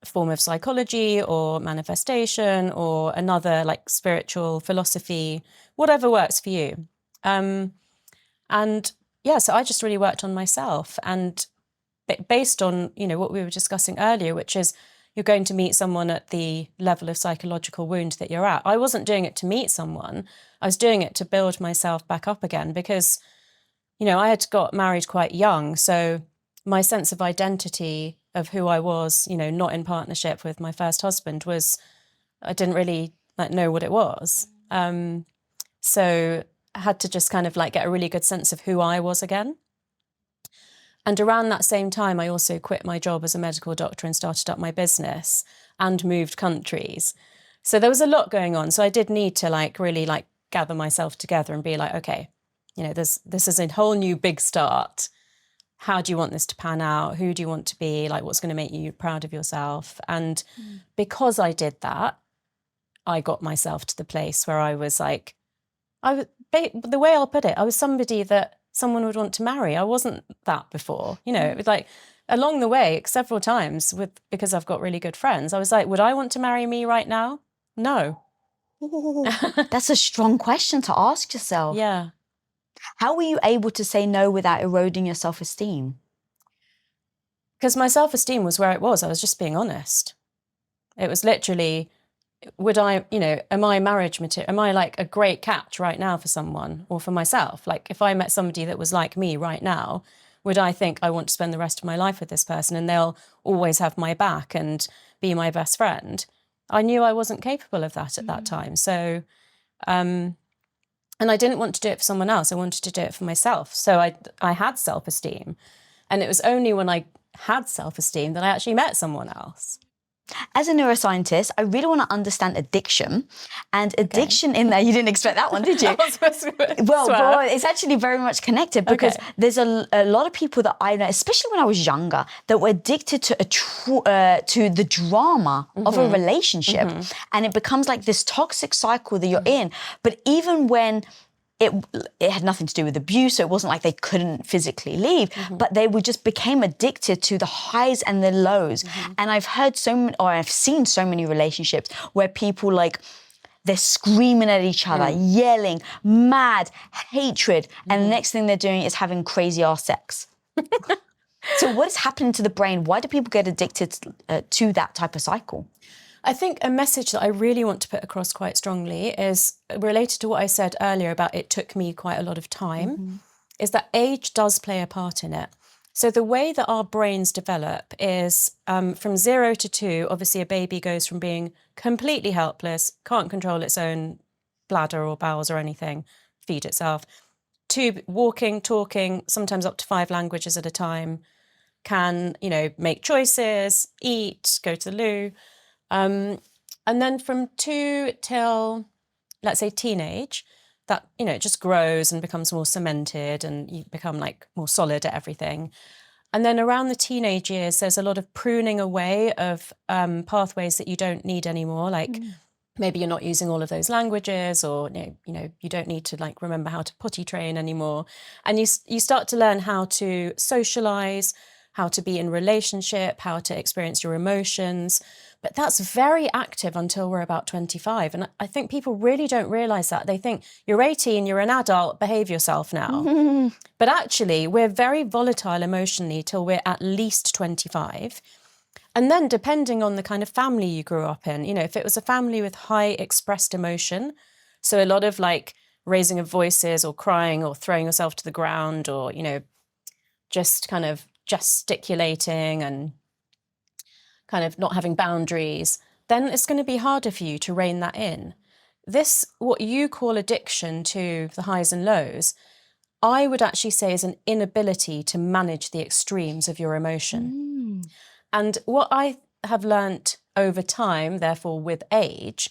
form of psychology or manifestation or another like spiritual philosophy, whatever works for you. And yeah, so I just really worked on myself, and based on, you know, what we were discussing earlier, which is you're going to meet someone at the level of psychological wound that you're at. I wasn't doing it to meet someone. I was doing it to build myself back up again because, you know, I had got married quite young. So my sense of identity of who I was, you know, not in partnership with my first husband was, I didn't really like know what it was. So I had to just kind of like get a really good sense of who I was again. And around that same time, I also quit my job as a medical doctor and started up my business and moved countries. So there was a lot going on. So I did need to like really like gather myself together and be like, okay, you know, this is a whole new big start. How do you want this to pan out? Who do you want to be? Like, what's going to make you proud of yourself? And because I did that, I got myself to the place where I was like, the way I'll put it, I was somebody that someone would want to marry. I wasn't that before, you know. It was like along the way, several times, because I've got really good friends, I was like, would I want to marry me right now? No. Ooh, that's a strong question to ask yourself. Yeah. How were you able to say no without eroding your self-esteem? Because my self-esteem was where it was. I was just being honest. It was literally, would I, you know, am I marriage material? Am I like a great catch right now for someone or for myself? Like if I met somebody that was like me right now, would I think I want to spend the rest of my life with this person and they'll always have my back and be my best friend? I knew I wasn't capable of that at that time. So, and I didn't want to do it for someone else. I wanted to do it for myself. So I had self-esteem. And it was only when I had self-esteem that I actually met someone else. As a neuroscientist, I really want to understand addiction. And addiction in there, you didn't expect that one, did you? Well, it's actually very much connected because there's a lot of people that I know, especially when I was younger, that were addicted to the drama of a relationship. And it becomes like this toxic cycle that you're in. But even when it had nothing to do with abuse, so it wasn't like they couldn't physically leave, but they just became addicted to the highs and the lows. And I've heard I've seen so many relationships where people like, they're screaming at each other, yelling, mad, hatred, and the next thing they're doing is having crazy ass sex. So what is happening to the brain? Why do people get addicted to that type of cycle? I think a message that I really want to put across quite strongly is related to what I said earlier about it took me quite a lot of time, is that age does play a part in it. So the way that our brains develop is from 0 to 2, obviously a baby goes from being completely helpless, can't control its own bladder or bowels or anything, feed itself, to walking, talking, sometimes up to 5 languages at a time, can, you know, make choices, eat, go to the loo. And then from 2 till, let's say, teenage, that, you know, it just grows and becomes more cemented and you become like more solid at everything. And then around the teenage years, there's a lot of pruning away of pathways that you don't need anymore. Like maybe you're not using all of those languages, or, you know, you don't need to like remember how to potty train anymore. And you start to learn how to socialize, how to be in relationship, how to experience your emotions. But that's very active until we're about 25. And I think people really don't realize that. They think you're 18, you're an adult, behave yourself now. But actually, we're very volatile emotionally till we're at least 25. And then depending on the kind of family you grew up in, you know, if it was a family with high expressed emotion, so a lot of like raising of voices or crying or throwing yourself to the ground or, you know, just kind of gesticulating and kind of not having boundaries, then it's going to be harder for you to rein that in. This, what you call addiction to the highs and lows, I would actually say is an inability to manage the extremes of your emotion. And what I have learnt over time, therefore with age,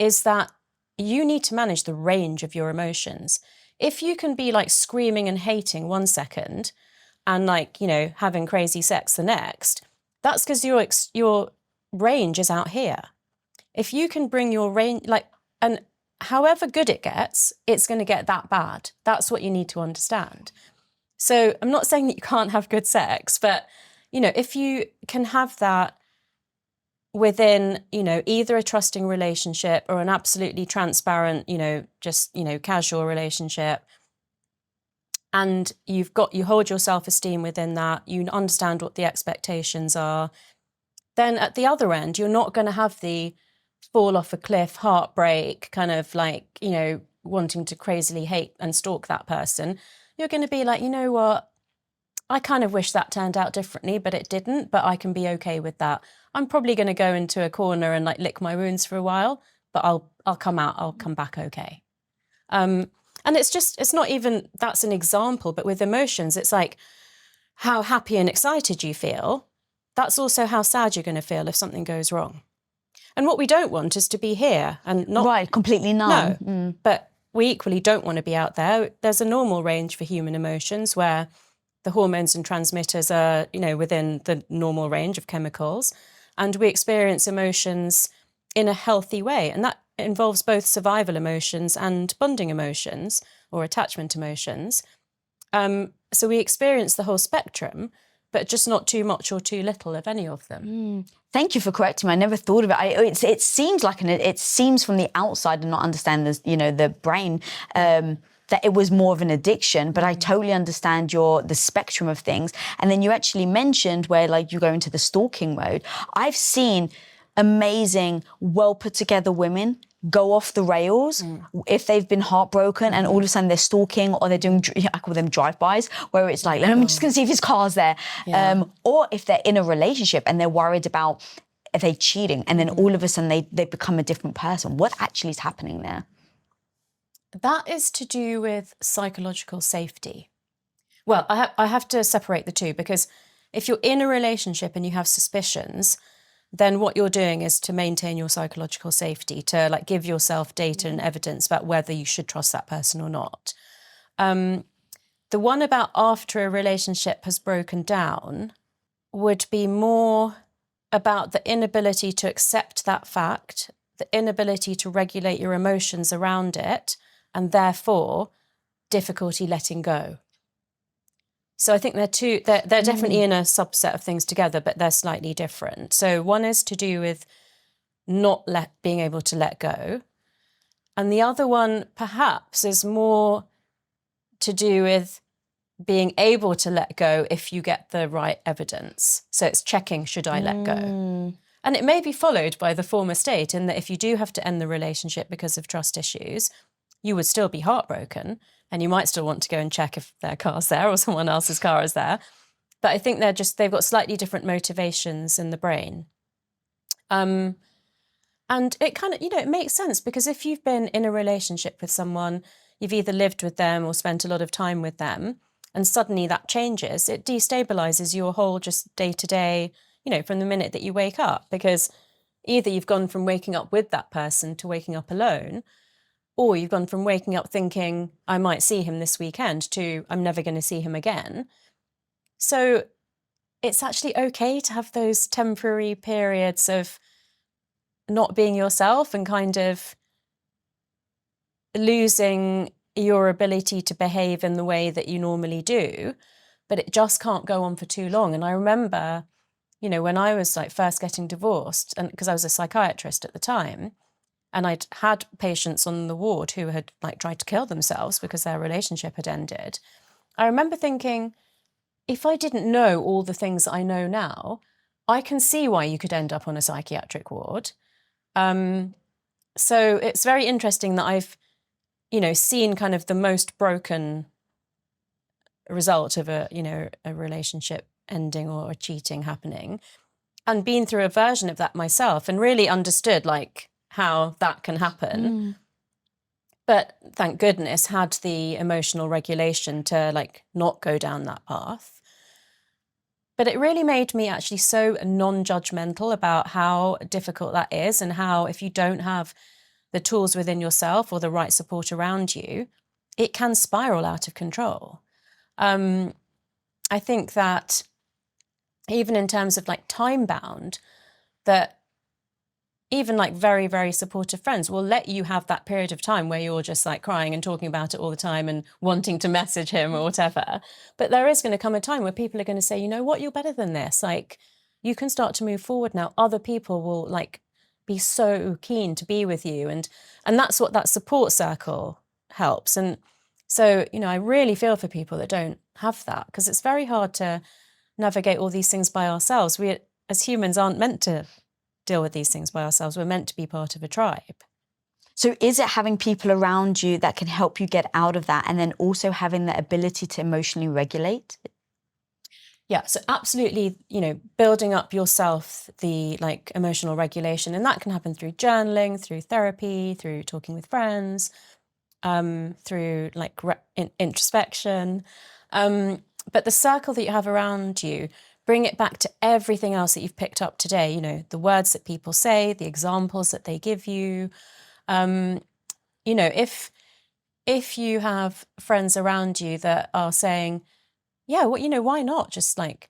is that you need to manage the range of your emotions. If you can be like screaming and hating 1 second and like, you know, having crazy sex the next, that's because your range is out here. If you can bring your range, like, and however good it gets, it's going to get that bad. That's what you need to understand. So I'm not saying that you can't have good sex, but, you know, if you can have that within, you know, either a trusting relationship or an absolutely transparent, you know, just, you know, casual relationship, and you hold your self-esteem within that, you understand what the expectations are, then at the other end, you're not going to have the fall off a cliff, heartbreak, kind of like, you know, wanting to crazily hate and stalk that person. You're going to be like, you know what? I kind of wish that turned out differently, but it didn't, but I can be okay with that. I'm probably going to go into a corner and like lick my wounds for a while, but I'll come back okay. And it's not even, that's an example, but with emotions, it's like how happy and excited you feel. That's also how sad you're going to feel if something goes wrong. And what we don't want is to be here and not... Right, completely numb. No, but we equally don't want to be out there. There's a normal range for human emotions where the hormones and transmitters are, you know, within the normal range of chemicals. And we experience emotions in a healthy way. And that involves both survival emotions and bonding emotions or attachment emotions. So we experience the whole spectrum, but just not too much or too little of any of them. Thank you for correcting me. I never thought of it. It seems like it seems from the outside and not understand this, you know, the brain, that it was more of an addiction, but I totally understand the spectrum of things. And then you actually mentioned where like you go into the stalking mode. I've seen amazing, well put together women go off the rails if they've been heartbroken and all of a sudden they're stalking or they're doing, I call them drive-bys, where it's like, I'm just going to see if his car's there. Yeah. Or if they're in a relationship and they're worried about, are they cheating? And then all of a sudden they become a different person. What actually is happening there? That is to do with psychological safety. Well, I have to separate the two, because if you're in a relationship and you have suspicions, then what you're doing is to maintain your psychological safety, to like give yourself data and evidence about whether you should trust that person or not. The one about after a relationship has broken down would be more about the inability to accept that fact, the inability to regulate your emotions around it, and therefore difficulty letting go. So I think they're definitely in a subset of things together, but they're slightly different. So one is to do with being able to let go. And the other one perhaps is more to do with being able to let go if you get the right evidence. So it's checking, should I let go? And it may be followed by the former state, in that if you do have to end the relationship because of trust issues, you would still be heartbroken and you might still want to go and check if their car's there or someone else's car is there. But I think they've got slightly different motivations in the brain. And it kind of, it makes sense, because if you've been in a relationship with someone, you've either lived with them or spent a lot of time with them, and suddenly that changes, it destabilizes your whole just day-to-day, from the minute that you wake up, because either you've gone from waking up with that person to waking up alone, or you've gone from waking up thinking, I might see him this weekend, to I'm never going to see him again. So it's actually okay to have those temporary periods of not being yourself and kind of losing your ability to behave in the way that you normally do, but it just can't go on for too long. And I remember, when I was like first getting divorced, and because I was a psychiatrist at the time, and I'd had patients on the ward who had like tried to kill themselves because their relationship had ended. I remember thinking, if I didn't know all the things that I know now, I can see why you could end up on a psychiatric ward. So it's very interesting that I've, seen kind of the most broken result of a relationship ending or a cheating happening, and been through a version of that myself and really understood like how that can happen. But thank goodness had the emotional regulation to like not go down that path. But it really made me actually so non-judgmental about how difficult that is, and how if you don't have the tools within yourself or the right support around you, it can spiral out of control. I think that even in terms of like time bound, that even like very, very supportive friends will let you have that period of time where you're just like crying and talking about it all the time and wanting to message him or whatever. But there is going to come a time where people are going to say, you know what, you're better than this. Like, you can start to move forward now. Other people will like be so keen to be with you. And that's what that support circle helps. And so, you know, I really feel for people that don't have that, because it's very hard to navigate all these things by ourselves. We as humans aren't meant to deal with these things by ourselves. We're meant to be part of a tribe. So is it having people around you that can help you get out of that, and then also having the ability to emotionally regulate? Yeah, so absolutely, you know, building up yourself, the like emotional regulation, and that can happen through journaling, through therapy, through talking with friends, through like introspection. But the circle that you have around you, bring it back to everything else that you've picked up today, you know, the words that people say, the examples that they give you. You know, if you have friends around you that are saying, yeah, well, you know, why not just like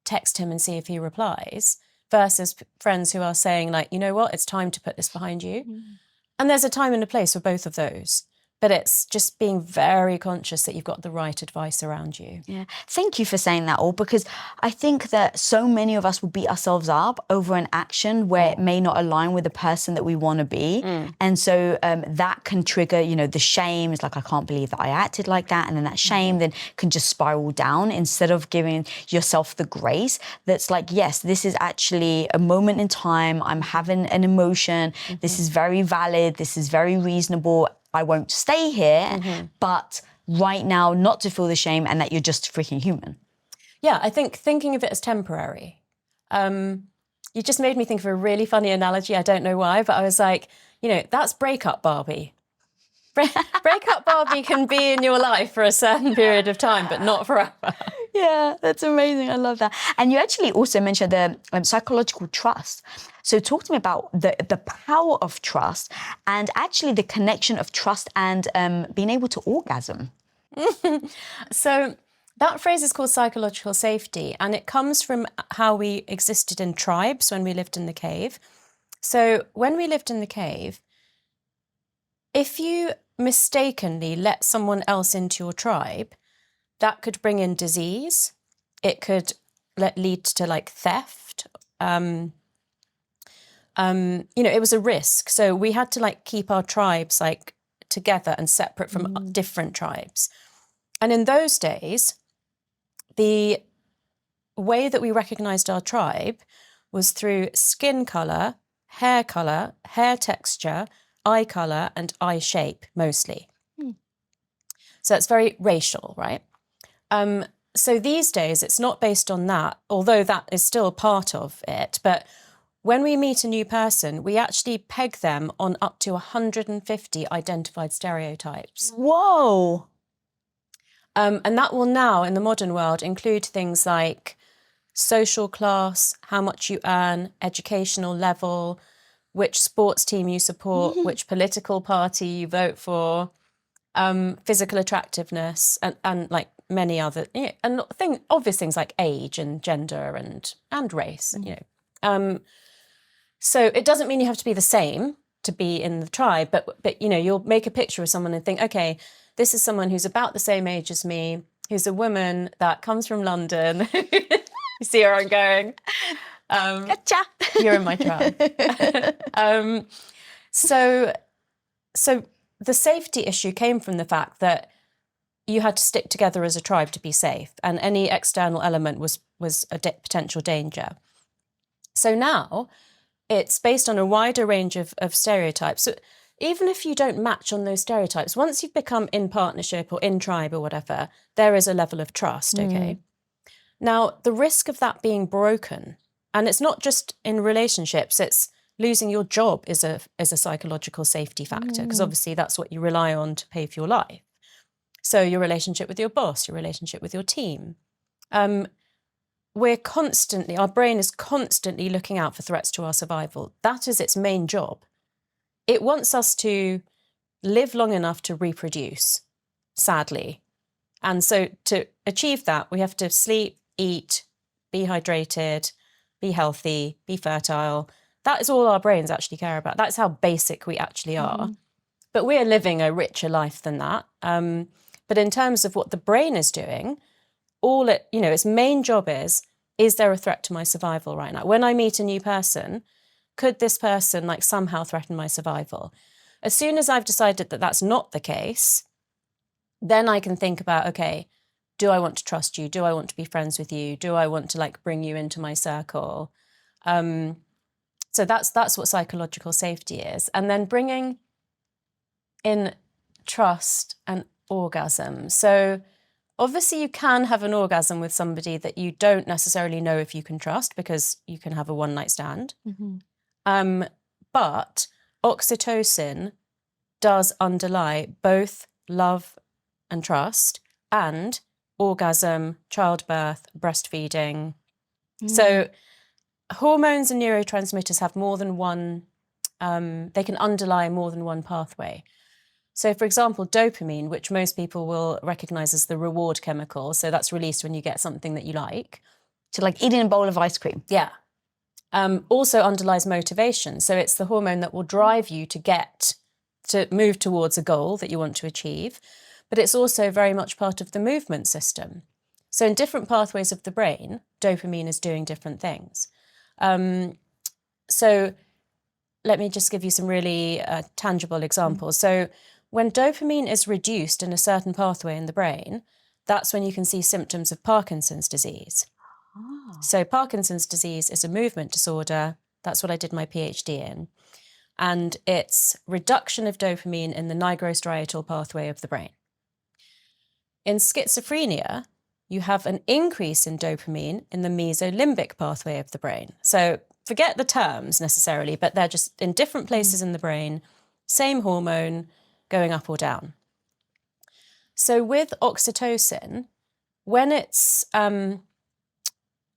text him and see if he replies, versus friends who are saying like, you know what, it's time to put this behind you. And there's a time and a place for both of those. But it's just being very conscious that you've got the right advice around you. Yeah. Thank you for saying that all, because I think that so many of us will beat ourselves up over an action where it may not align with the person that we want to be. And so that can trigger, you know, the shame. It's like, I can't believe that I acted like that. And then that shame then can just spiral down, instead of giving yourself the grace that's like, yes, this is actually a moment in time. I'm having an emotion. This is very valid. This is very reasonable. I won't stay here, but right now not to feel the shame, and that you're just freaking human. Yeah, I think thinking of it as temporary. You just made me think of a really funny analogy. I don't know why, but I was like, you know, that's breakup Barbie. Breakup Barbie can be in your life for a certain period of time, but not forever. Yeah, that's amazing. I love that. And you actually also mentioned the psychological trust. So talk to me about the power of trust, and actually the connection of trust and being able to orgasm. So that phrase is called psychological safety, and it comes from how we existed in tribes when we lived in the cave. So when we lived in the cave, if you mistakenly let someone else into your tribe, that could bring in disease. It could lead to like theft. You know, it was a risk. So we had to like keep our tribes like together and separate from different tribes. And in those days, the way that we recognized our tribe was through skin color, hair texture, eye color, and eye shape mostly. So it's very racial, right? So these days, it's not based on that, although that is still a part of it. But when we meet a new person, we actually peg them on up to 150 identified stereotypes. Whoa. And that will now, in the modern world, include things like social class, how much you earn, educational level, which sports team you support, which political party you vote for, physical attractiveness, and like many other, you know, and obvious things like age and gender and race, you know. So it doesn't mean you have to be the same to be in the tribe, but you know, you'll make a picture of someone and think, okay, this is someone who's about the same age as me, who's a woman that comes from London. You see where I'm going? Gotcha. You're in my tribe. So the safety issue came from the fact that you had to stick together as a tribe to be safe, and any external element was a potential danger. So now it's based on a wider range of stereotypes. So even if you don't match on those stereotypes, once you've become in partnership or in tribe or whatever, there is a level of trust, okay? Now, the risk of that being broken, and it's not just in relationships, it's losing your job is a psychological safety factor, because obviously that's what you rely on to pay for your life. So your relationship with your boss, your relationship with your team. Our brain is constantly looking out for threats to our survival. That is its main job. It wants us to live long enough to reproduce, sadly. And so to achieve that, we have to sleep, eat, be hydrated, be healthy, be fertile, that is all our brains actually care about. That's how basic we actually are. But we're living a richer life than that. But in terms of what the brain is doing, its main job is there a threat to my survival right now? When I meet a new person, could this person like somehow threaten my survival? As soon as I've decided that that's not the case, then I can think about, okay, do I want to trust you? Do I want to be friends with you? Do I want to like bring you into my circle? So that's what psychological safety is. And then bringing in trust and orgasm. So obviously you can have an orgasm with somebody that you don't necessarily know if you can trust, because you can have a one-night stand. But oxytocin does underlie both love and trust and orgasm, childbirth, breastfeeding. So hormones and neurotransmitters have more than one, they can underlie more than one pathway. So for example, dopamine, which most people will recognize as the reward chemical, so that's released when you get something that you like. So like eating a bowl of ice cream. Yeah. Also underlies motivation. So it's the hormone that will drive you to move towards a goal that you want to achieve. But it's also very much part of the movement system. So in different pathways of the brain, dopamine is doing different things. So let me just give you some really tangible examples. So when dopamine is reduced in a certain pathway in the brain, that's when you can see symptoms of Parkinson's disease. So Parkinson's disease is a movement disorder. That's what I did my PhD in. And it's reduction of dopamine in the nigrostriatal pathway of the brain. In schizophrenia, you have an increase in dopamine in the mesolimbic pathway of the brain. So forget the terms necessarily, but they're just in different places in the brain, same hormone going up or down. So with oxytocin, when it's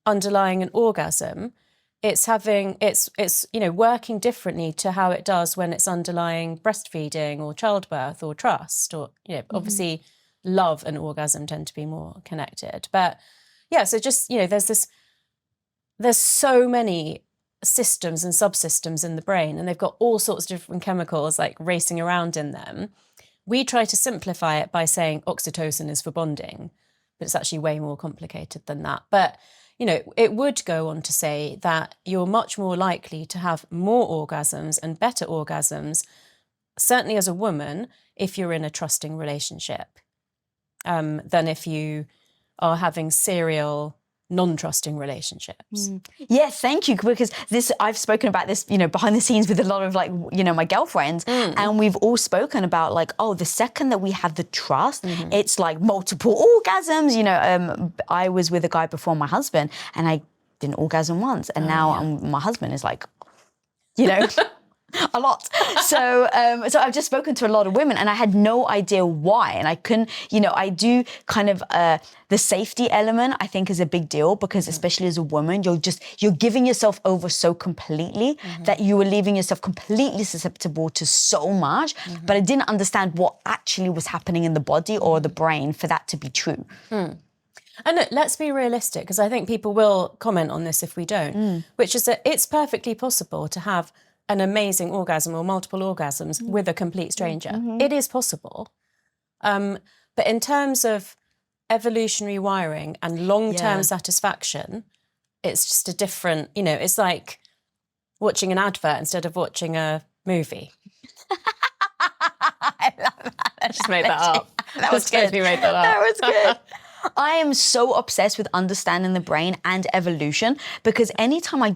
underlying an orgasm, it's working differently to how it does when it's underlying breastfeeding or childbirth or trust, or obviously love and orgasm tend to be more connected. But yeah, so just there's so many systems and subsystems in the brain, and they've got all sorts of different chemicals like racing around in them. We try to simplify it by saying oxytocin is for bonding, but it's actually way more complicated than that. But it would go on to say that you're much more likely to have more orgasms and better orgasms, certainly as a woman, if you're in a trusting relationship, than if you are having serial non-trusting relationships. Yes, thank you, because I've spoken about this, behind the scenes with a lot of my girlfriends, and we've all spoken about the second that we have the trust, it's like multiple orgasms. I was with a guy before my husband, and I didn't orgasm once, and now my husband is like, a lot. So I've just spoken to a lot of women, and I had no idea why. And I couldn't, I do kind of, the safety element, I think, is a big deal, because especially as a woman, you're giving yourself over so completely that you are leaving yourself completely susceptible to so much. But I didn't understand what actually was happening in the body or the brain for that to be true. And look, let's be realistic, because I think people will comment on this if we don't, which is that it's perfectly possible to have an amazing orgasm or multiple orgasms with a complete stranger. It is possible. But in terms of evolutionary wiring and long-term satisfaction, it's just a different, it's like watching an advert instead of watching a movie. I love that. I just made that up. That was good. Made that up. That was good. I am so obsessed with understanding the brain and evolution, because anytime I'm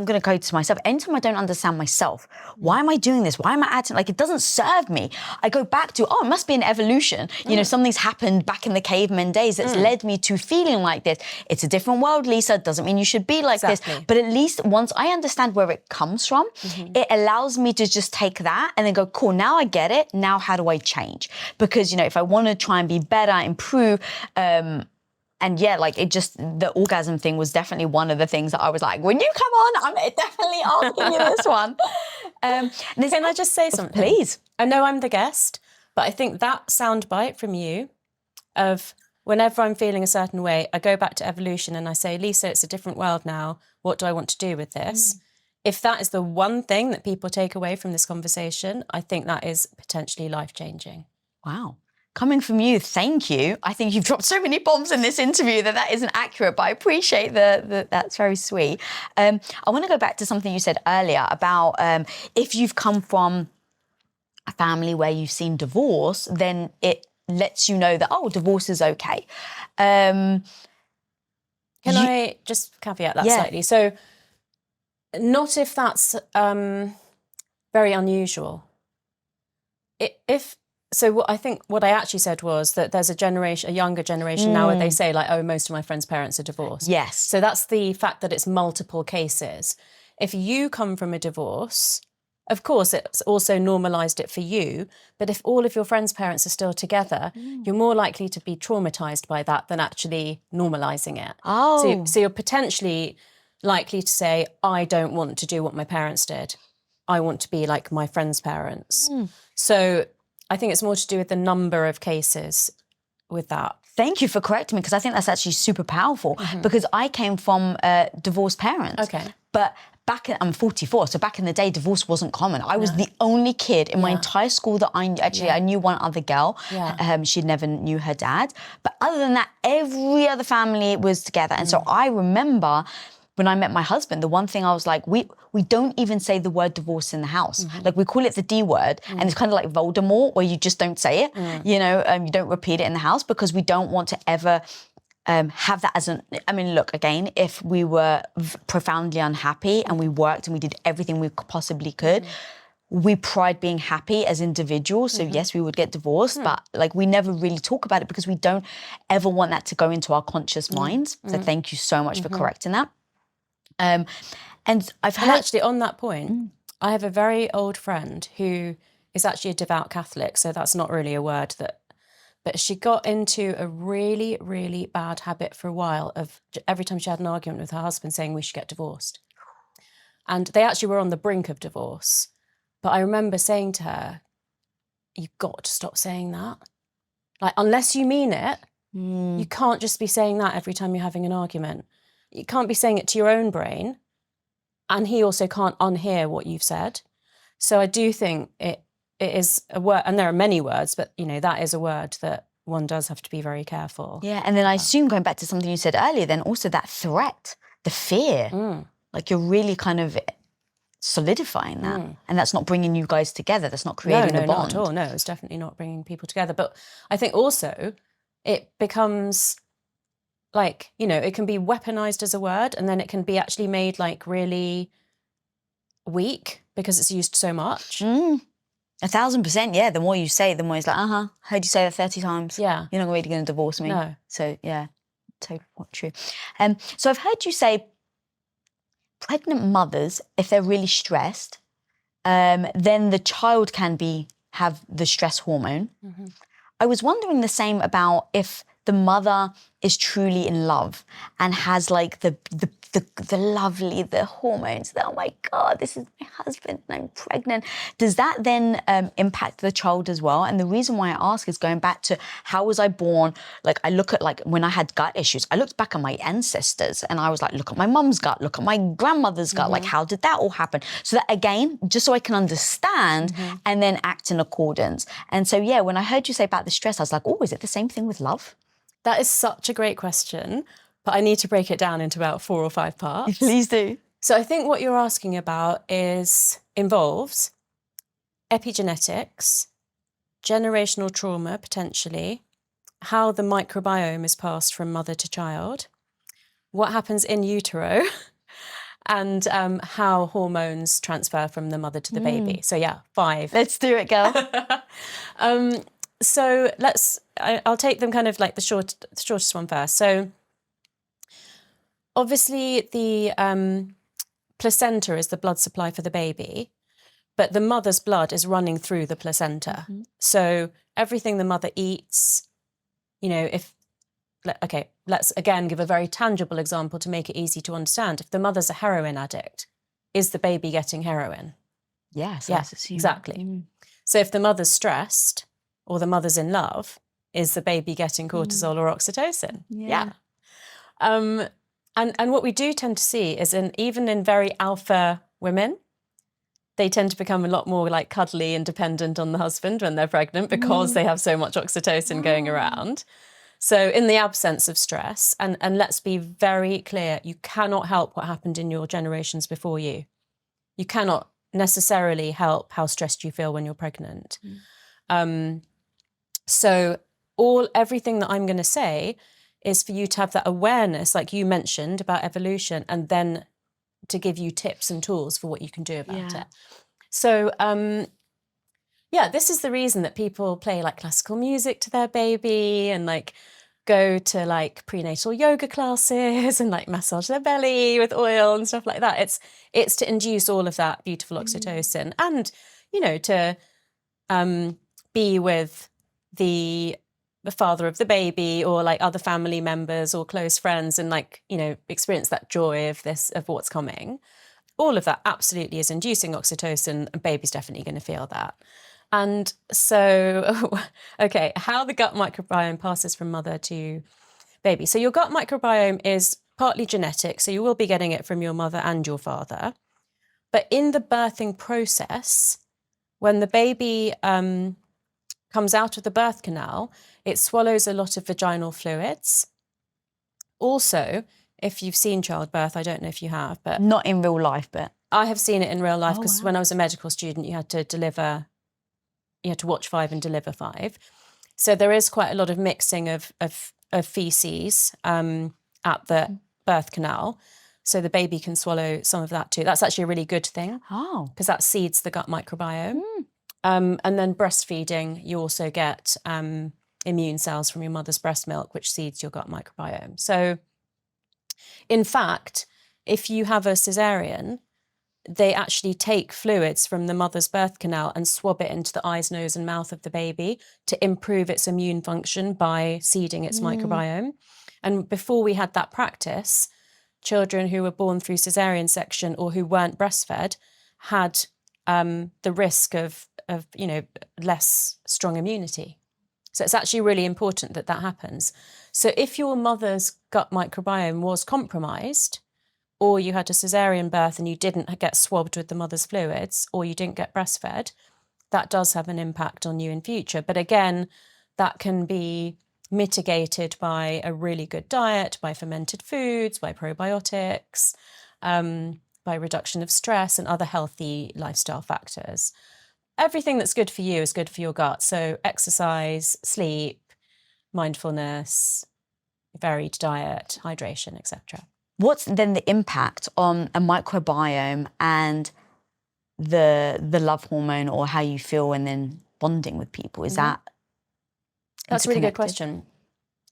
going to go to myself, anytime I don't understand myself, why am I doing this? Why am I acting like it doesn't serve me? I go back to, it must be an evolution. Something's happened back in the caveman days that's led me to feeling like this. It's a different world, Lisa. It doesn't mean you should be like this. But at least once I understand where it comes from, it allows me to just take that and then go, cool, now I get it. Now how do I change? Because, if I want to try and be better, improve, and the orgasm thing was definitely one of the things that I was like, when you come on, I'm definitely asking you this one. Can I just say something? Please. I know I'm the guest, but I think that soundbite from you of whenever I'm feeling a certain way, I go back to evolution and I say, Lisa, it's a different world now. What do I want to do with this? if that is the one thing that people take away from this conversation, I think that is potentially life-changing. Wow. Coming from you, thank you. I think you've dropped so many bombs in this interview that isn't accurate, but I appreciate that's very sweet. I want to go back to something you said earlier about if you've come from a family where you've seen divorce, then it lets you know that, oh, divorce is okay. Can I just caveat that slightly? So not if that's very unusual. So what I actually said was that there's a younger generation now where they say like, oh, most of my friends' parents are divorced. Yes. So that's the fact that it's multiple cases. If you come from a divorce, of course, it's also normalised it for you. But if all of your friends' parents are still together, you're more likely to be traumatised by that than actually normalising it. Oh. So you're potentially likely to say, I don't want to do what my parents did. I want to be like my friends' parents. So I think it's more to do with the number of cases with that. Thank you for correcting me, because I think that's actually super powerful, because I came from divorced parents. Okay. But I'm 44, so back in the day, divorce wasn't common. I was the only kid in my entire school that I knew one other girl. Yeah. She never knew her dad. But other than that, every other family was together. And so I remember when I met my husband, the one thing I was like, we don't even say the word divorce in the house. Like, we call it the D word, and it's kind of like Voldemort, where you just don't say it, you know, you don't repeat it in the house, because we don't want to ever have that as look, again, if we were profoundly unhappy and we worked and we did everything we possibly could, we pride being happy as individuals. So yes, we would get divorced, but like, we never really talk about it because we don't ever want that to go into our conscious minds. So thank you so much for correcting that. And I've heard... And actually, on that point, I have a very old friend who is actually a devout Catholic, so that's not really a word that... But she got into a really, really bad habit for a while of every time she had an argument with her husband saying we should get divorced. And they actually were on the brink of divorce. But I remember saying to her, you've got to stop saying that. Like, unless you mean it, you can't just be saying that every time you're having an argument. You can't be saying it to your own brain, and he also can't unhear what you've said. So I do think it is a word, and there are many words, but, you know, that is a word that one does have to be very careful. Yeah, and then I assume, going back to something you said earlier, then also that threat, the fear, like, you're really kind of solidifying that, and that's not bringing you guys together. That's not creating a bond. No, not at all. No, it's definitely not bringing people together. But I think also it becomes... like, you know, it can be weaponized as a word, and then it can be actually made like really weak because it's used so much. 1,000%, yeah. The more you say it, the more it's like, heard you say that 30 times. Yeah. You're not really going to divorce me. No. So, yeah, totally true. So I've heard you say pregnant mothers, if they're really stressed, then the child can have the stress hormone. I was wondering the same about if the mother is truly in love and has like the hormones that, oh my God, this is my husband and I'm pregnant. Does that then impact the child as well? And the reason why I ask is going back to how was I born? Like, I look at, like, when I had gut issues, I looked back at my ancestors and I was like, look at my mum's gut, look at my grandmother's gut, like, how did that all happen? So that, again, just so I can understand and then act in accordance. And so, yeah, when I heard you say about the stress, I was like, oh, is it the same thing with love? That is such a great question, but I need to break it down into about 4 or 5 parts. Please do. So I think what you're asking about involves epigenetics, generational trauma, potentially, how the microbiome is passed from mother to child, what happens in utero, and how hormones transfer from the mother to the baby. So yeah, 5. Let's do it, girl. So I'll take them kind of like the shortest one first. So obviously the placenta is the blood supply for the baby, but the mother's blood is running through the placenta. So everything the mother eats, you know, let's again give a very tangible example to make it easy to understand. If the mother's a heroin addict, is the baby getting heroin? Yes, exactly. So if the mother's stressed, or the mother's in love, is the baby getting cortisol or oxytocin? Yeah. And what we do tend to see is even in very alpha women. They tend to become a lot more like cuddly and dependent on the husband when they're pregnant because they have so much oxytocin going around. So in the absence of stress, and let's be very clear, you cannot help what happened in your generations before you. You cannot necessarily help how stressed you feel when you're pregnant. So everything that I'm going to say is for you to have that awareness, like you mentioned, about evolution, and then to give you tips and tools for what you can do about it. So, this is the reason that people play like classical music to their baby and like go to like prenatal yoga classes and like massage their belly with oil and stuff like that. It's to induce all of that beautiful oxytocin and, you know, to be with the father of the baby or like other family members or close friends and like, you know, experience that joy of what's coming. All of that absolutely is inducing oxytocin, and baby's definitely going to feel that. And so, okay, how the gut microbiome passes from mother to baby. So your gut microbiome is partly genetic, so you will be getting it from your mother and your father. But in the birthing process, when the baby comes out of the birth canal, it swallows a lot of vaginal fluids. Also, if you've seen childbirth, I don't know if you have, but... Not in real life, but... I have seen it in real life because when I was a medical student, you had to watch 5 and deliver 5. So there is quite a lot of mixing of feces at the birth canal. So the baby can swallow some of that too. That's actually a really good thing. Oh. Because that seeds the gut microbiome. And then breastfeeding, you also get immune cells from your mother's breast milk, which seeds your gut microbiome. So in fact, if you have a cesarean, they actually take fluids from the mother's birth canal and swab it into the eyes, nose and mouth of the baby to improve its immune function by seeding its microbiome. And before we had that practice, children who were born through cesarean section or who weren't breastfed had the risk of less strong immunity. So it's actually really important that happens. So if your mother's gut microbiome was compromised, or you had a cesarean birth and you didn't get swabbed with the mother's fluids, or you didn't get breastfed, that does have an impact on you in future. But again, that can be mitigated by a really good diet, by fermented foods, by probiotics, by reduction of stress and other healthy lifestyle factors. Everything that's good for you is good for your gut. So exercise, sleep, mindfulness, varied diet, hydration, etc. What's then the impact on a microbiome and the love hormone or how you feel and then bonding with people? Is that That's a really good question.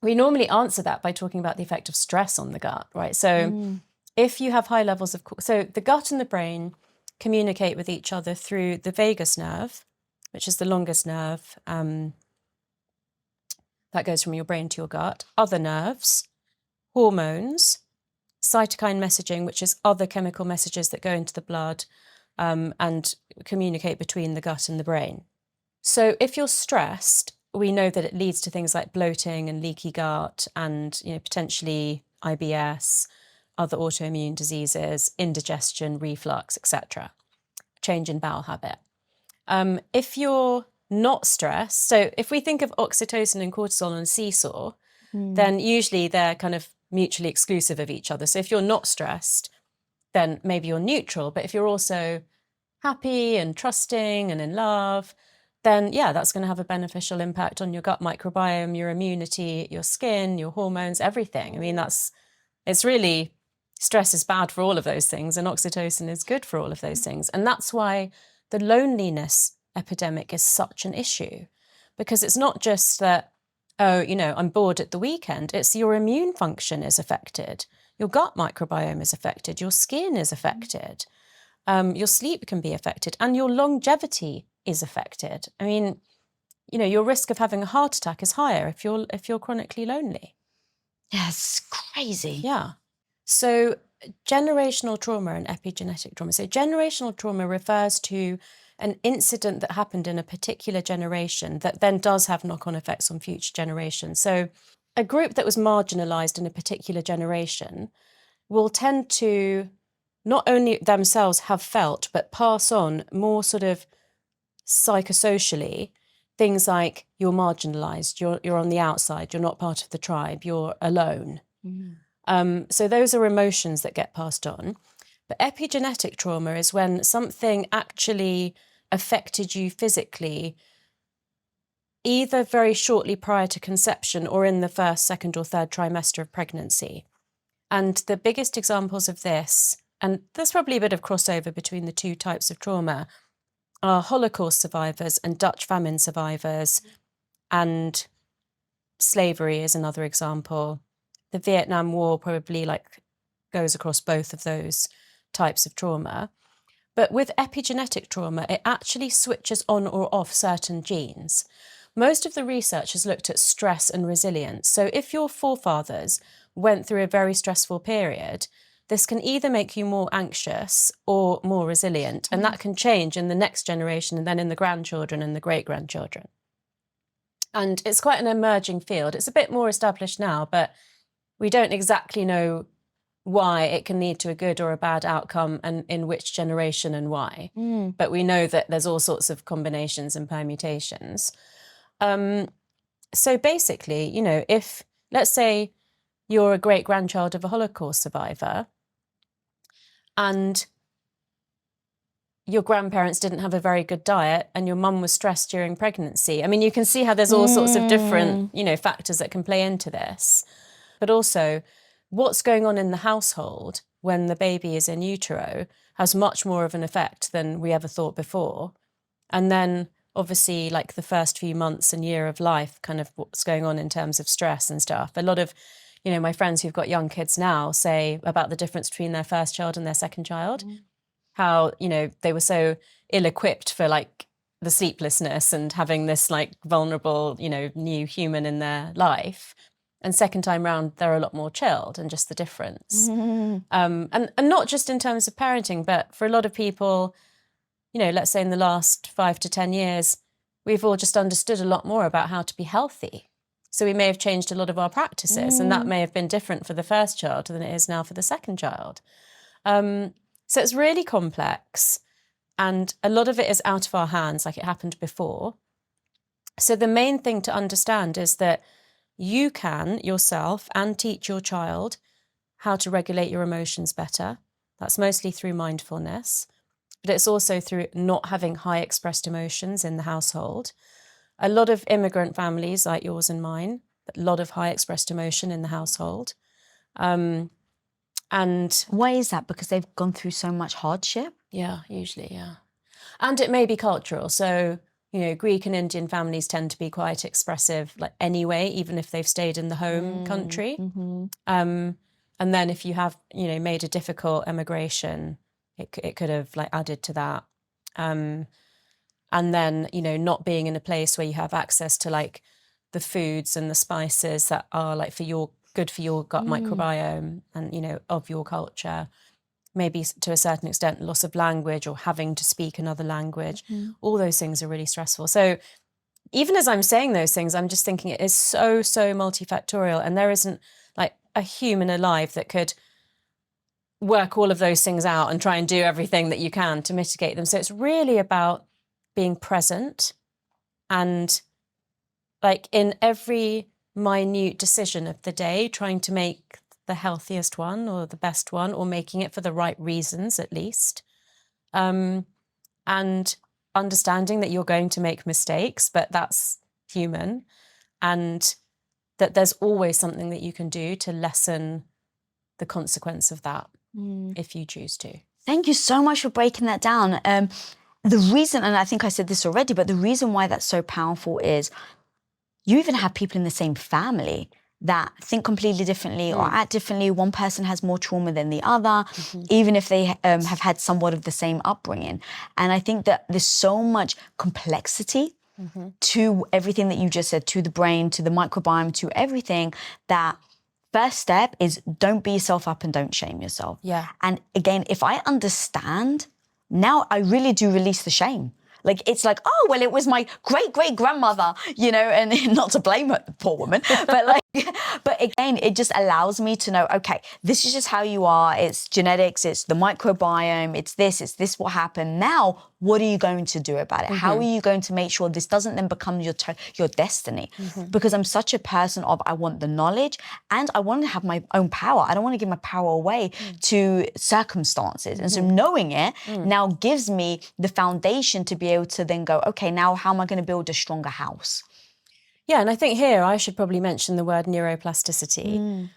We normally answer that by talking about the effect of stress on the gut, right? So if you have high levels of... So the gut and the brain communicate with each other through the vagus nerve, which is the longest nerve that goes from your brain to your gut, other nerves, hormones, cytokine messaging, which is other chemical messages that go into the blood and communicate between the gut and the brain. So if you're stressed, we know that it leads to things like bloating and leaky gut and potentially IBS, other autoimmune diseases, indigestion, reflux, etc. Change in bowel habit. If you're not stressed, so if we think of oxytocin and cortisol on a seesaw, then usually they're kind of mutually exclusive of each other. So if you're not stressed, then maybe you're neutral. But if you're also happy and trusting and in love, then that's going to have a beneficial impact on your gut microbiome, your immunity, your skin, your hormones, everything. I mean, it's really, stress is bad for all of those things and oxytocin is good for all of those things. And that's why the loneliness epidemic is such an issue, because it's not just that, I'm bored at the weekend. It's your immune function is affected. Your gut microbiome is affected. Your skin is affected. Your sleep can be affected and your longevity is affected. I mean, your risk of having a heart attack is higher if you're chronically lonely. Yes, crazy. Yeah. So generational trauma and epigenetic trauma. So generational trauma refers to an incident that happened in a particular generation that then does have knock-on effects on future generations. So a group that was marginalised in a particular generation will tend to not only themselves have felt, but pass on more sort of psychosocially things like you're marginalized, you're on the outside, you're not part of the tribe, you're alone. So those are emotions that get passed on. But epigenetic trauma is when something actually affected you physically, either very shortly prior to conception or in the first, second, or third trimester of pregnancy. And the biggest examples of this, and there's probably a bit of crossover between the two types of trauma, are Holocaust survivors and Dutch famine survivors, and slavery is another example. The Vietnam War probably goes across both of those types of trauma. But with epigenetic trauma, it actually switches on or off certain genes. Most of the research has looked at stress and resilience. So if your forefathers went through a very stressful period, this can either make you more anxious or more resilient. And that can change in the next generation and then in the grandchildren and the great-grandchildren. And it's quite an emerging field. It's a bit more established now, but we don't exactly know why it can lead to a good or a bad outcome and in which generation and why. But we know that there's all sorts of combinations and permutations. So basically, you know, if, let's say, you're a great-grandchild of a Holocaust survivor and your grandparents didn't have a very good diet and your mum was stressed during pregnancy. I mean, you can see how there's all sorts of different, you know, factors that can play into this. But also, what's going on in the household when the baby is in utero has much more of an effect than we ever thought before. And then obviously like the first few months and year of life, kind of what's going on in terms of stress and stuff. A lot of, you know, my friends who've got young kids now say about the difference between their first child and their second child, how, you know, they were so ill-equipped for like the sleeplessness and having this like vulnerable, you know, new human in their life. And second time round, they're a lot more chilled, and just the difference. And not just in terms of parenting, but for a lot of people, you know, let's say in the last 5 to 10 years, we've all just understood a lot more about how to be healthy. So we may have changed a lot of our practices, and that may have been different for the first child than it is now for the second child. So it's really complex, and a lot of it is out of our hands, like it happened before. So the main thing to understand is that you can yourself and teach your child how to regulate your emotions better. That's mostly through mindfulness, but it's also through not having high expressed emotions in the household. A lot of immigrant families like yours and mine, a lot of high expressed emotion in the household. And why is that? Because they've gone through so much hardship? Yeah, usually, yeah. And it may be cultural. So, you know, Greek and Indian families tend to be quite expressive, like anyway, even if they've stayed in the home country. And then if you have, you know, made a difficult emigration, it could have like added to that. And then, you know, not being in a place where you have access to like the foods and the spices that are like good for your gut microbiome and, you know, of your culture. Maybe to a certain extent, loss of language or having to speak another language. All those things are really stressful. So even as I'm saying those things, I'm just thinking it is so, so multifactorial, and there isn't like a human alive that could work all of those things out and try and do everything that you can to mitigate them. So it's really about being present and like in every minute decision of the day, trying to make the healthiest one or the best one, or making it for the right reasons at least. And understanding that you're going to make mistakes, but that's human, and that there's always something that you can do to lessen the consequence of that if you choose to. Thank you so much for breaking that down. The reason, and I think I said this already, but the reason why that's so powerful is you even have people in the same family that think completely differently or act differently. One person has more trauma than the other, even if they have had somewhat of the same upbringing. And I think that there's so much complexity to everything that you just said, to the brain, to the microbiome, to everything, that first step is don't beat yourself up and don't shame yourself. Yeah. And again, if I understand, now I really do release the shame. Like, it's like, oh, well, it was my great-great-grandmother, you know, and not to blame her, poor woman, but like, But again, it just allows me to know, okay, this is just how you are. It's genetics, it's the microbiome, it's this what happened. Now, what are you going to do about it? How are you going to make sure this doesn't then become your destiny? Because I'm such a person of, I want the knowledge and I want to have my own power. I don't want to give my power away to circumstances. And so knowing it now gives me the foundation to be able to then go, okay, now how am I going to build a stronger house? Yeah, and I think here I should probably mention the word neuroplasticity.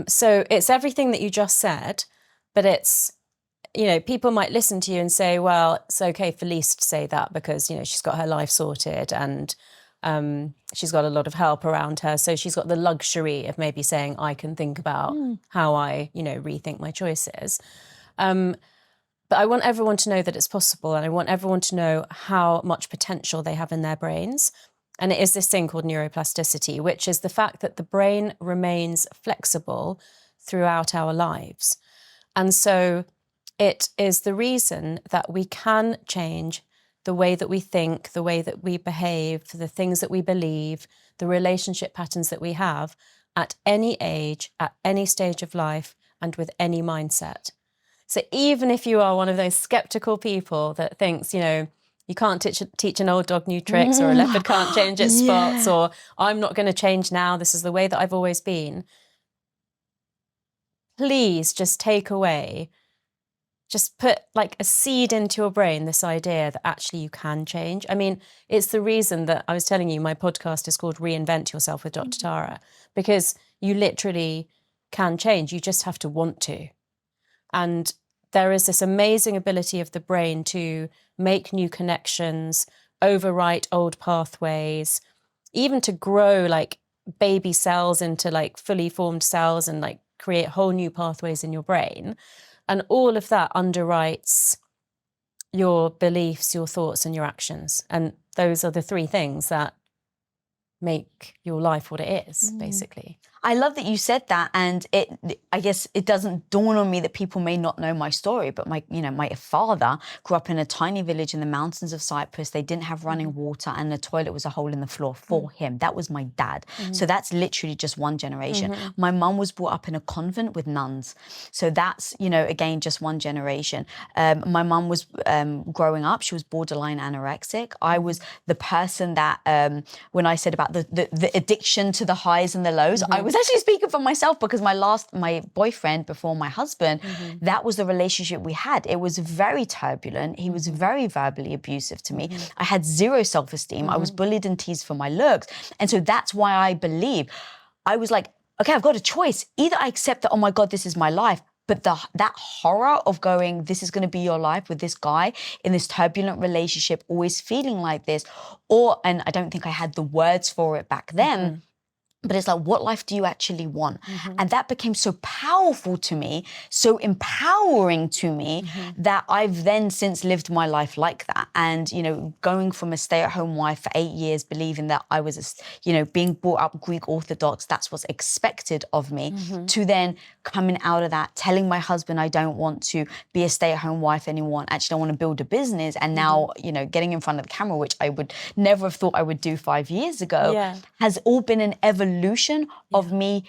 So it's everything that you just said, but it's, you know, people might listen to you and say, well, it's okay for Lise to say that because, you know, she's got her life sorted and she's got a lot of help around her. So she's got the luxury of maybe saying, I can think about how I, you know, rethink my choices. But I want everyone to know that it's possible, and I want everyone to know how much potential they have in their brains. And it is this thing called neuroplasticity, which is the fact that the brain remains flexible throughout our lives. And so it is the reason that we can change the way that we think, the way that we behave, the things that we believe, the relationship patterns that we have at any age, at any stage of life, and with any mindset. So even if you are one of those skeptical people that thinks, you know, you can't teach an old dog new tricks, or a leopard can't change its spots, or I'm not going to change now, this is the way that I've always been. Please just take away, just put like a seed into your brain, this idea that actually you can change. I mean, it's the reason that I was telling you my podcast is called Reinvent Yourself with Dr. Tara, because you literally can change. You just have to want to. And there is this amazing ability of the brain to make new connections, overwrite old pathways, even to grow like baby cells into like fully formed cells and like create whole new pathways in your brain. And all of that underwrites your beliefs, your thoughts, and your actions. And those are the three things that make your life what it is, basically. I love that you said that, and I guess it doesn't dawn on me that people may not know my story, but my father grew up in a tiny village in the mountains of Cyprus. They didn't have running water, and the toilet was a hole in the floor for him. That was my dad. So that's literally just one generation. My mum was brought up in a convent with nuns. So that's, again, just one generation. My mum was growing up, she was borderline anorexic. I was the person that, when I said about the addiction to the highs and the lows, I was actually speaking for myself, because my boyfriend before my husband, that was the relationship we had. It was very turbulent. He was very verbally abusive to me. I had zero self-esteem. I was bullied and teased for my looks. And so that's why I believe, I was like, okay, I've got a choice. Either I accept that, oh my God, this is my life. But that horror of going, this is going to be your life with this guy in this turbulent relationship, always feeling like this, and I don't think I had the words for it back then, but it's like, what life do you actually want? And that became so powerful to me, so empowering to me, that I've then since lived my life like that. And, going from a stay-at-home wife for 8 years, believing that I was, being brought up Greek Orthodox, that's what's expected of me, to then coming out of that, telling my husband I don't want to be a stay-at-home wife anymore, actually I want to build a business. And now, getting in front of the camera, which I would never have thought I would do 5 years ago, has all been an evolution of me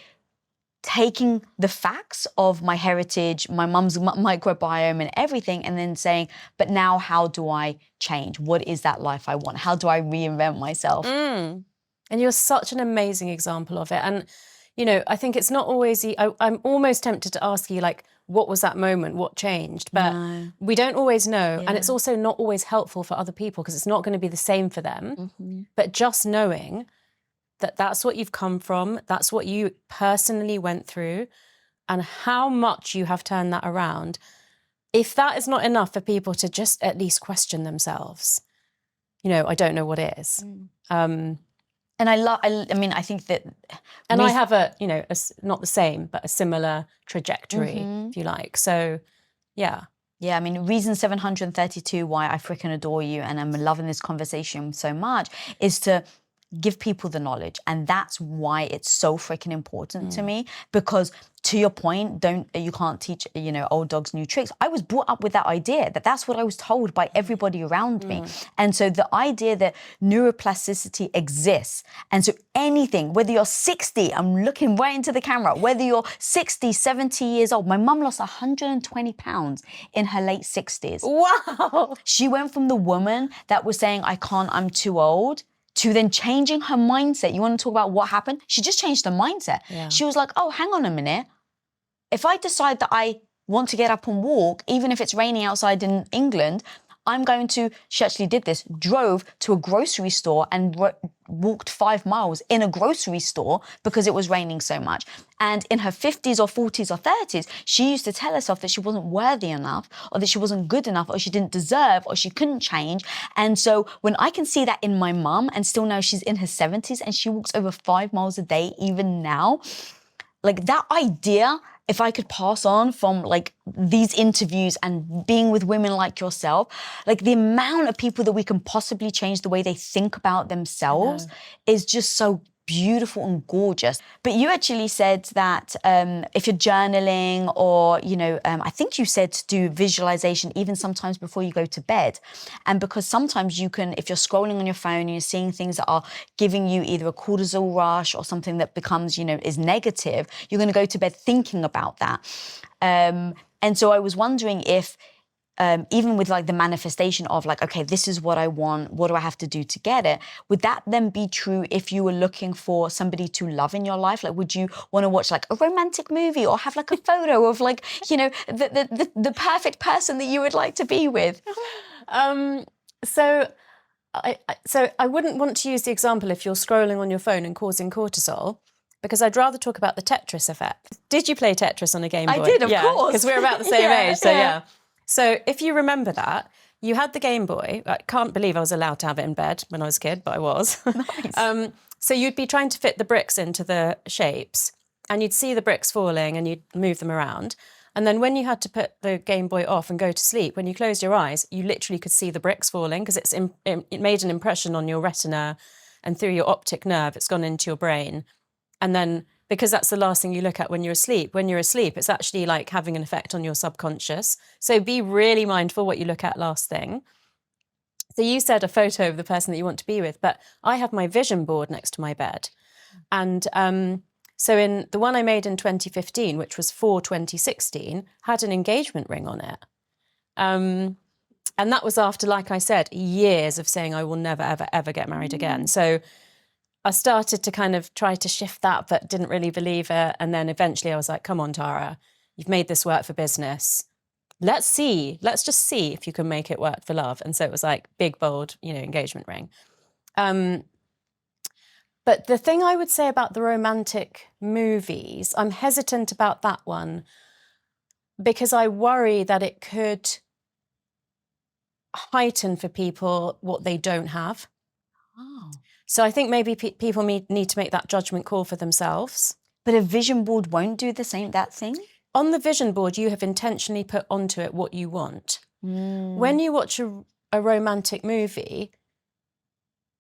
taking the facts of my heritage, my mum's microbiome and everything, and then saying, but now how do I change? What is that life I want? How do I reinvent myself? And you're such an amazing example of it. And, I think it's not always, I'm almost tempted to ask you, like, what was that moment? What changed? But we don't always know. And it's also not always helpful for other people, because it's not going to be the same for them. But just knowing that that's what you've come from, that's what you personally went through, and how much you have turned that around. If that is not enough for people to just at least question themselves, I don't know what is. And I think that... And I have not the same, but a similar trajectory, if you like. So, yeah. Yeah, reason 732 why I freaking adore you and I'm loving this conversation so much is to give people the knowledge. And that's why it's so freaking important to me, because to your point, you can't teach, old dogs new tricks. I was brought up with that idea that that's what I was told by everybody around me. And so the idea that neuroplasticity exists, and so anything, whether you're 60, I'm looking right into the camera, whether you're 60, 70 years old, my mum lost 120 pounds in her late 60s. Wow. She went from the woman that was saying, I can't, I'm too old, to then changing her mindset. You want to talk about what happened? She just changed her mindset. Yeah. She was like, oh, hang on a minute. If I decide that I want to get up and walk, even if it's raining outside in England, I'm going to, she actually did this, drove to a grocery store and walked 5 miles in a grocery store because it was raining so much. And in her 50s or 40s or 30s, she used to tell herself that she wasn't worthy enough, or that she wasn't good enough, or she didn't deserve, or she couldn't change. And so when I can see that in my mum, and still now she's in her 70s and she walks over 5 miles a day even now, like that idea, if I could pass on from like these interviews and being with women like yourself, like the amount of people that we can possibly change the way they think about themselves is just so beautiful and gorgeous. But you actually said that if you're journaling or, I think you said to do visualization even sometimes before you go to bed. And because sometimes you can, if you're scrolling on your phone and you're seeing things that are giving you either a cortisol rush or something that becomes, is negative, you're going to go to bed thinking about that. And so I was wondering if, even with like the manifestation of like, okay, this is what I want, what do I have to do to get it? Would that then be true if you were looking for somebody to love in your life? Like, would you want to watch like a romantic movie or have like a photo of like, the perfect person that you would like to be with? So I wouldn't want to use the example if you're scrolling on your phone and causing cortisol, because I'd rather talk about the Tetris effect. Did you play Tetris on a Game Boy? I did, of course. Because we're about the same age, so yeah. So if you remember that, you had the Game Boy. I can't believe I was allowed to have it in bed when I was a kid, but I was. Nice. So you'd be trying to fit the bricks into the shapes, and you'd see the bricks falling and you'd move them around. And then when you had to put the Game Boy off and go to sleep, when you closed your eyes, you literally could see the bricks falling because it made an impression on your retina, and through your optic nerve, it's gone into your brain. And then, because that's the last thing you look at when you're asleep, it's actually like having an effect on your subconscious. So be really mindful what you look at last thing. So you said a photo of the person that you want to be with, but I have my vision board next to my bed. And so in the one I made in 2015, which was for 2016, had an engagement ring on it. And that was after, like I said, years of saying I will never, ever, ever get married again. So I started to kind of try to shift that, but didn't really believe it. And then eventually I was like, come on, Tara, you've made this work for business. Let's just see if you can make it work for love. And so it was like big, bold, engagement ring. But the thing I would say about the romantic movies, I'm hesitant about that one because I worry that it could heighten for people what they don't have. Oh. So I think maybe people need to make that judgment call for themselves. But a vision board won't do that thing? On the vision board, you have intentionally put onto it what you want. When you watch a romantic movie,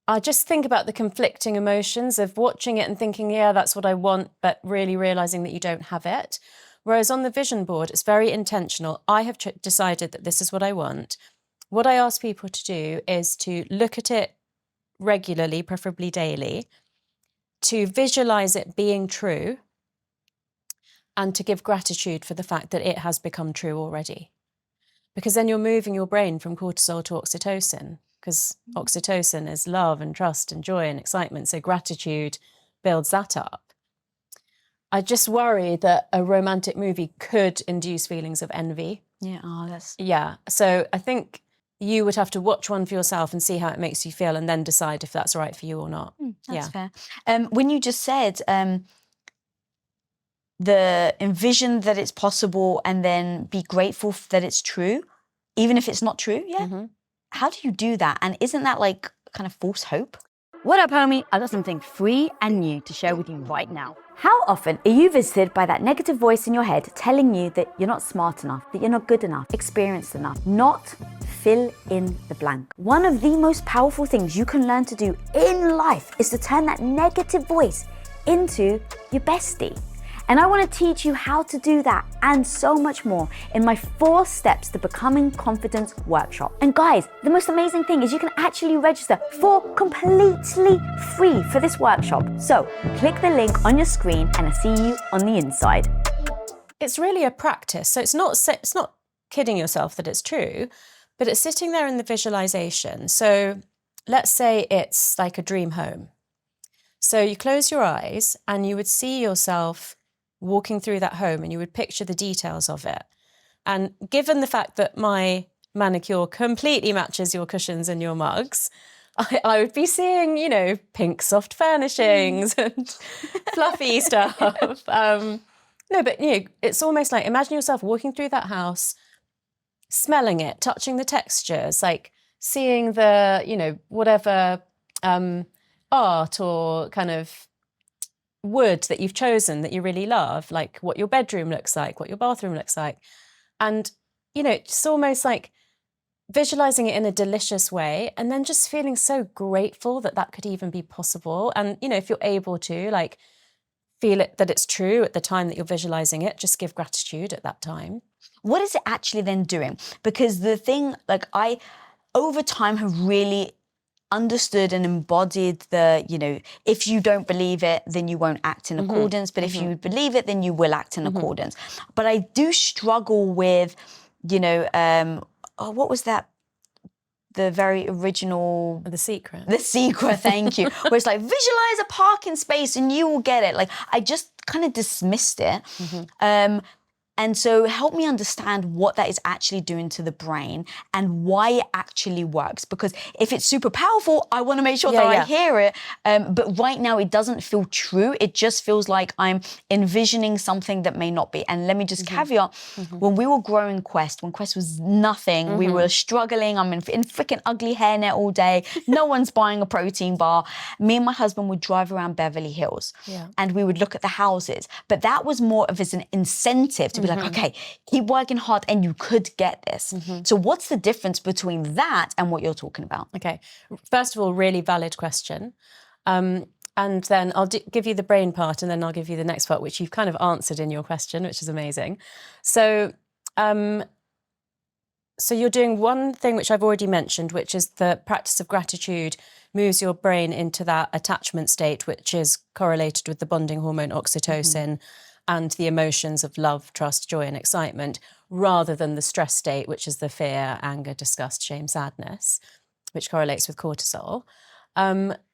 I just think about the conflicting emotions of watching it and thinking, yeah, that's what I want, but really realising that you don't have it. Whereas on the vision board, it's very intentional. I have decided that this is what I want. What I ask people to do is to look at it regularly, preferably daily, to visualize it being true, and to give gratitude for the fact that it has become true already. Because then you're moving your brain from cortisol to oxytocin, because oxytocin is love and trust and joy and excitement. So gratitude builds that up. I just worry that a romantic movie could induce feelings of envy. Yeah. So I think you would have to watch one for yourself and see how it makes you feel and then decide if that's right for you or not. That's fair. When you just said the envision that it's possible and then be grateful that it's true, even if it's not true, how do you do that? And isn't that like kind of false hope? What up, homie? I got something free and new to share with you right now. How often are you visited by that negative voice in your head telling you that you're not smart enough, that you're not good enough, experienced enough, not fill in the blank? One of the most powerful things you can learn to do in life is to turn that negative voice into your bestie. And I want to teach you how to do that and so much more in my 4 steps to becoming confident workshop. And guys, the most amazing thing is you can actually register for completely free for this workshop. So click the link on your screen and I'll see you on the inside. It's really a practice. So it's not kidding yourself that it's true, but it's sitting there in the visualization. So let's say it's like a dream home. So you close your eyes and you would see yourself walking through that home and you would picture the details of it. And given the fact that my manicure completely matches your cushions and your mugs, I would be seeing, you know, pink soft furnishings and fluffy stuff. No, but you know, it's almost like imagine yourself walking through that house, smelling it, touching the textures, like seeing the, you know, whatever art or kind of wood that you've chosen that you really love, like what your bedroom looks like, what your bathroom looks like. And, you know, it's almost like visualizing it in a delicious way and then just feeling so grateful that that could even be possible. And, you know, if you're able to like feel it, that it's true at the time that you're visualizing it, just give gratitude at that time. What is it actually then doing? Because the thing, like I, over time have really understood and embodied the, you know, if you don't believe it, then you won't act in accordance. But if you believe it, then you will act in accordance. But I do struggle with, you know, what was that? The very original... The Secret. The Secret, thank you. Where it's like, visualize a parking space and you will get it. Like, I just kind of dismissed it. And so help me understand what that is actually doing to the brain and why it actually works. Because if it's super powerful, I want to make sure that I hear it. But right now it doesn't feel true. It just feels like I'm envisioning something that may not be. And let me just caveat, when we were growing Quest, when Quest was nothing, we were struggling. I'm in freaking ugly hairnet all day. No one's buying a protein bar. Me and my husband would drive around Beverly Hills and we would look at the houses. But that was more of as an incentive to be like, okay, keep working hard and you could get this. So what's the difference between that and what you're talking about? Okay. First of all, really valid question. And then I'll give you the brain part and then I'll give you the next part, which you've kind of answered in your question, which is amazing. So, so you're doing one thing which I've already mentioned, which is the practice of gratitude moves your brain into that attachment state, which is correlated with the bonding hormone oxytocin and the emotions of love, trust, joy, and excitement, rather than the stress state, which is the fear, anger, disgust, shame, sadness, which correlates with cortisol.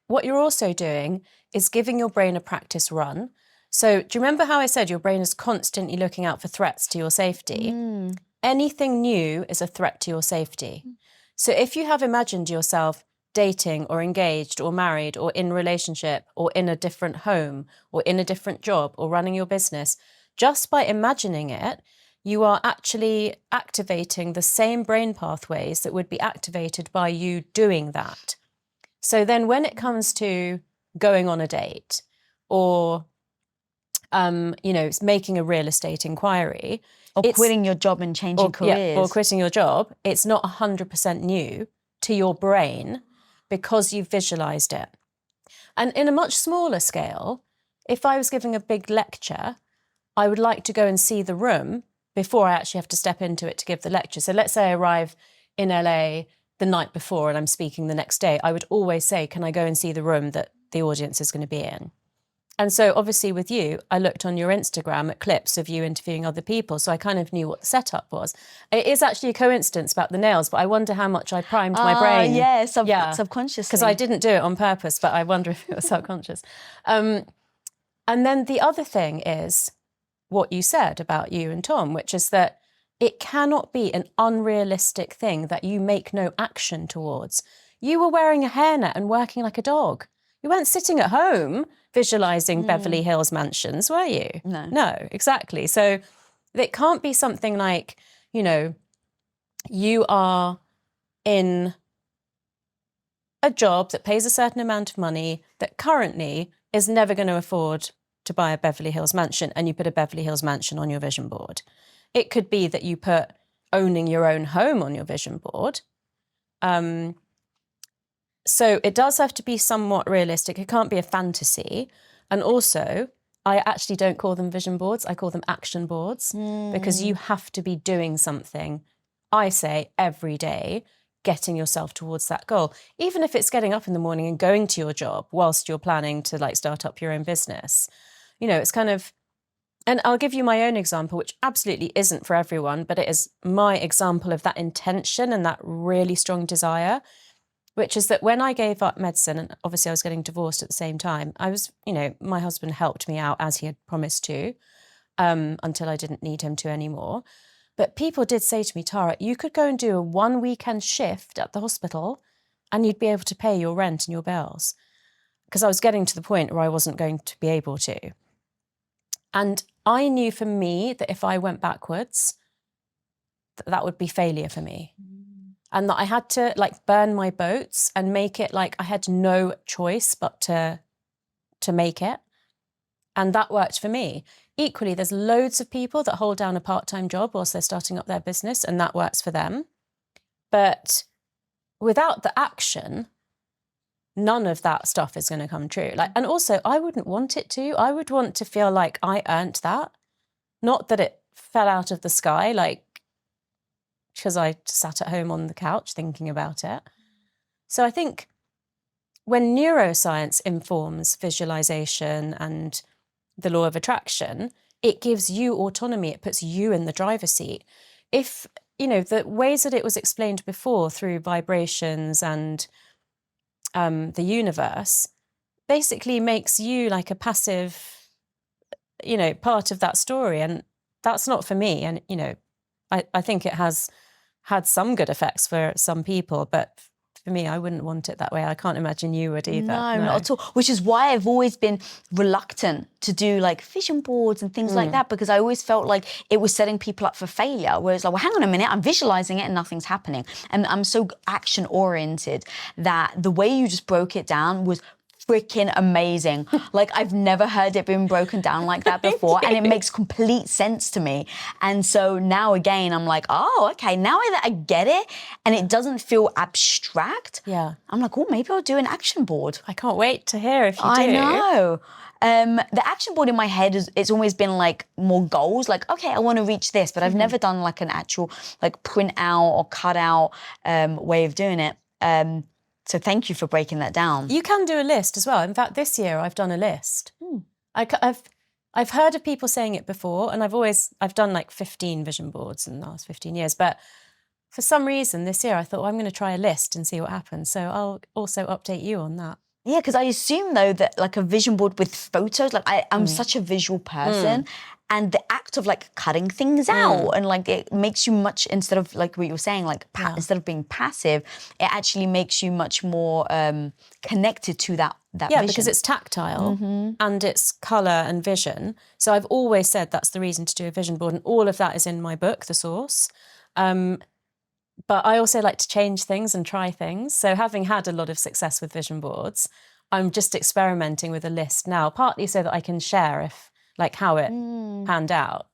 What you're also doing is giving your brain a practice run. So do you remember how I said your brain is constantly looking out for threats to your safety? Anything new is a threat to your safety. So if you have imagined yourself dating or engaged or married or in relationship or in a different home or in a different job or running your business, just by imagining it, you are actually activating the same brain pathways that would be activated by you doing that. So then when it comes to going on a date or, you know, making a real estate inquiry, or quitting your job and changing careers. Or quitting your job, it's not 100% new to your brain because you've visualized it. And in a much smaller scale, if I was giving a big lecture, I would like to go and see the room before I actually have to step into it to give the lecture. So let's say I arrive in LA the night before and I'm speaking the next day, I would always say, can I go and see the room that the audience is going to be in? And so obviously with you, I looked on your Instagram at clips of you interviewing other people. So I kind of knew what the setup was. It is actually a coincidence about the nails, but I wonder how much I primed my brain. Yeah, subconsciously. Because I didn't do it on purpose, but I wonder if it was subconscious. And then the other thing is what you said about you and Tom, which is that it cannot be an unrealistic thing that you make no action towards. You were wearing a hairnet and working like a dog. You weren't sitting at home visualizing Beverly Hills mansions, were you? No, exactly. So it can't be something like, you know, you are in a job that pays a certain amount of money that currently is never going to afford to buy a Beverly Hills mansion, and you put a Beverly Hills mansion on your vision board. It could be that you put owning your own home on your vision board. So it does have to be somewhat realistic. It can't be a fantasy. And also, I actually don't call them vision boards. I call them action boards because you have to be doing something, I say, every day, getting yourself towards that goal. Even if it's getting up in the morning and going to your job whilst you're planning to like start up your own business. You know, it's kind of, and I'll give you my own example, which absolutely isn't for everyone, but it is my example of that intention and that really strong desire, which is that when I gave up medicine, and obviously I was getting divorced at the same time, I was, you know, my husband helped me out as he had promised to, until I didn't need him to anymore. But people did say to me, Tara, you could go and do a 1 weekend shift at the hospital and you'd be able to pay your rent and your bills. Because I was getting to the point where I wasn't going to be able to. And I knew for me that if I went backwards, that would be failure for me. And that I had to like burn my boats and make it like I had no choice but to make it. And that worked for me. Equally, there's loads of people that hold down a part-time job whilst they're starting up their business, and that works for them. But without the action, none of that stuff is going to come true. Like, and also, I wouldn't want it to. I would want to feel like I earned that, not that it fell out of the sky, like because I sat at home on the couch thinking about it. So I think when neuroscience informs visualization and the law of attraction, it gives you autonomy. It puts you in the driver's seat. If, you know, the ways that it was explained before through vibrations and the universe basically makes you like a passive, you know, part of that story. And that's not for me. And, you know, I think it has had some good effects for some people, but for me, I wouldn't want it that way. I can't imagine you would either. No, not at all. Which is why I've always been reluctant to do like vision boards and things like that, because I always felt like it was setting people up for failure. Whereas like, well, hang on a minute, I'm visualizing it and nothing's happening. And I'm so action oriented that the way you just broke it down was freaking amazing. Like I've never heard it being broken down like that before, and it makes complete sense to me. And so now again, I'm like, oh, okay, now that I get it, and it doesn't feel abstract. Yeah. I'm like, oh, maybe I'll do an action board. I can't wait to hear if you do. I know. The action board in my head it's always been like more goals. Like, okay, I want to reach this, but I've never done like an actual like print out or cut out way of doing it. So thank you for breaking that down. You can do a list as well. In fact, this year I've done a list. I've heard of people saying it before, and I've done like 15 vision boards in the last 15 years. But for some reason this year I thought, well, I'm going to try a list and see what happens. So I'll also update you on that. Yeah, because I assume though that like a vision board with photos, like I'm such a visual person. And the act of like cutting things out and like it makes you much, instead of like what you were saying, like instead of being passive, it actually makes you much more connected to that vision. Because it's tactile and it's colour and vision. So I've always said that's the reason to do a vision board, and all of that is in my book, The Source. But I also like to change things and try things. So having had a lot of success with vision boards, I'm just experimenting with a list now, partly so that I can share like how it panned out.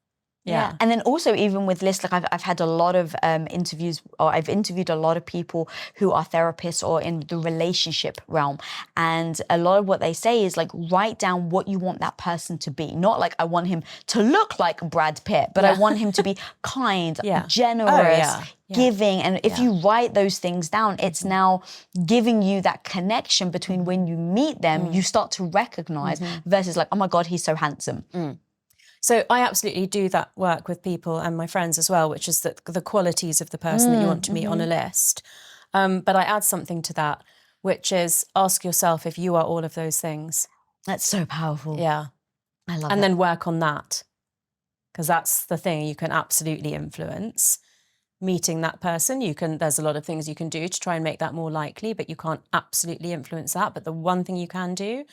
Yeah. And then also even with lists, like I've had a lot of interviews, or I've interviewed a lot of people who are therapists or in the relationship realm. And a lot of what they say is like, write down what you want that person to be. Not like I want him to look like Brad Pitt, but I want him to be kind, generous, giving. And if you write those things down, it's now giving you that connection between when you meet them, you start to recognize versus like, oh my God, he's so handsome. So I absolutely do that work with people and my friends as well, which is the qualities of the person that you want to meet on a list. But I add something to that, which is ask yourself if you are all of those things. That's so powerful. Yeah. I love it. And then work on that, because that's the thing you can absolutely influence. Meeting that person, there's a lot of things you can do to try and make that more likely, but you can't absolutely influence that. But the one thing you can do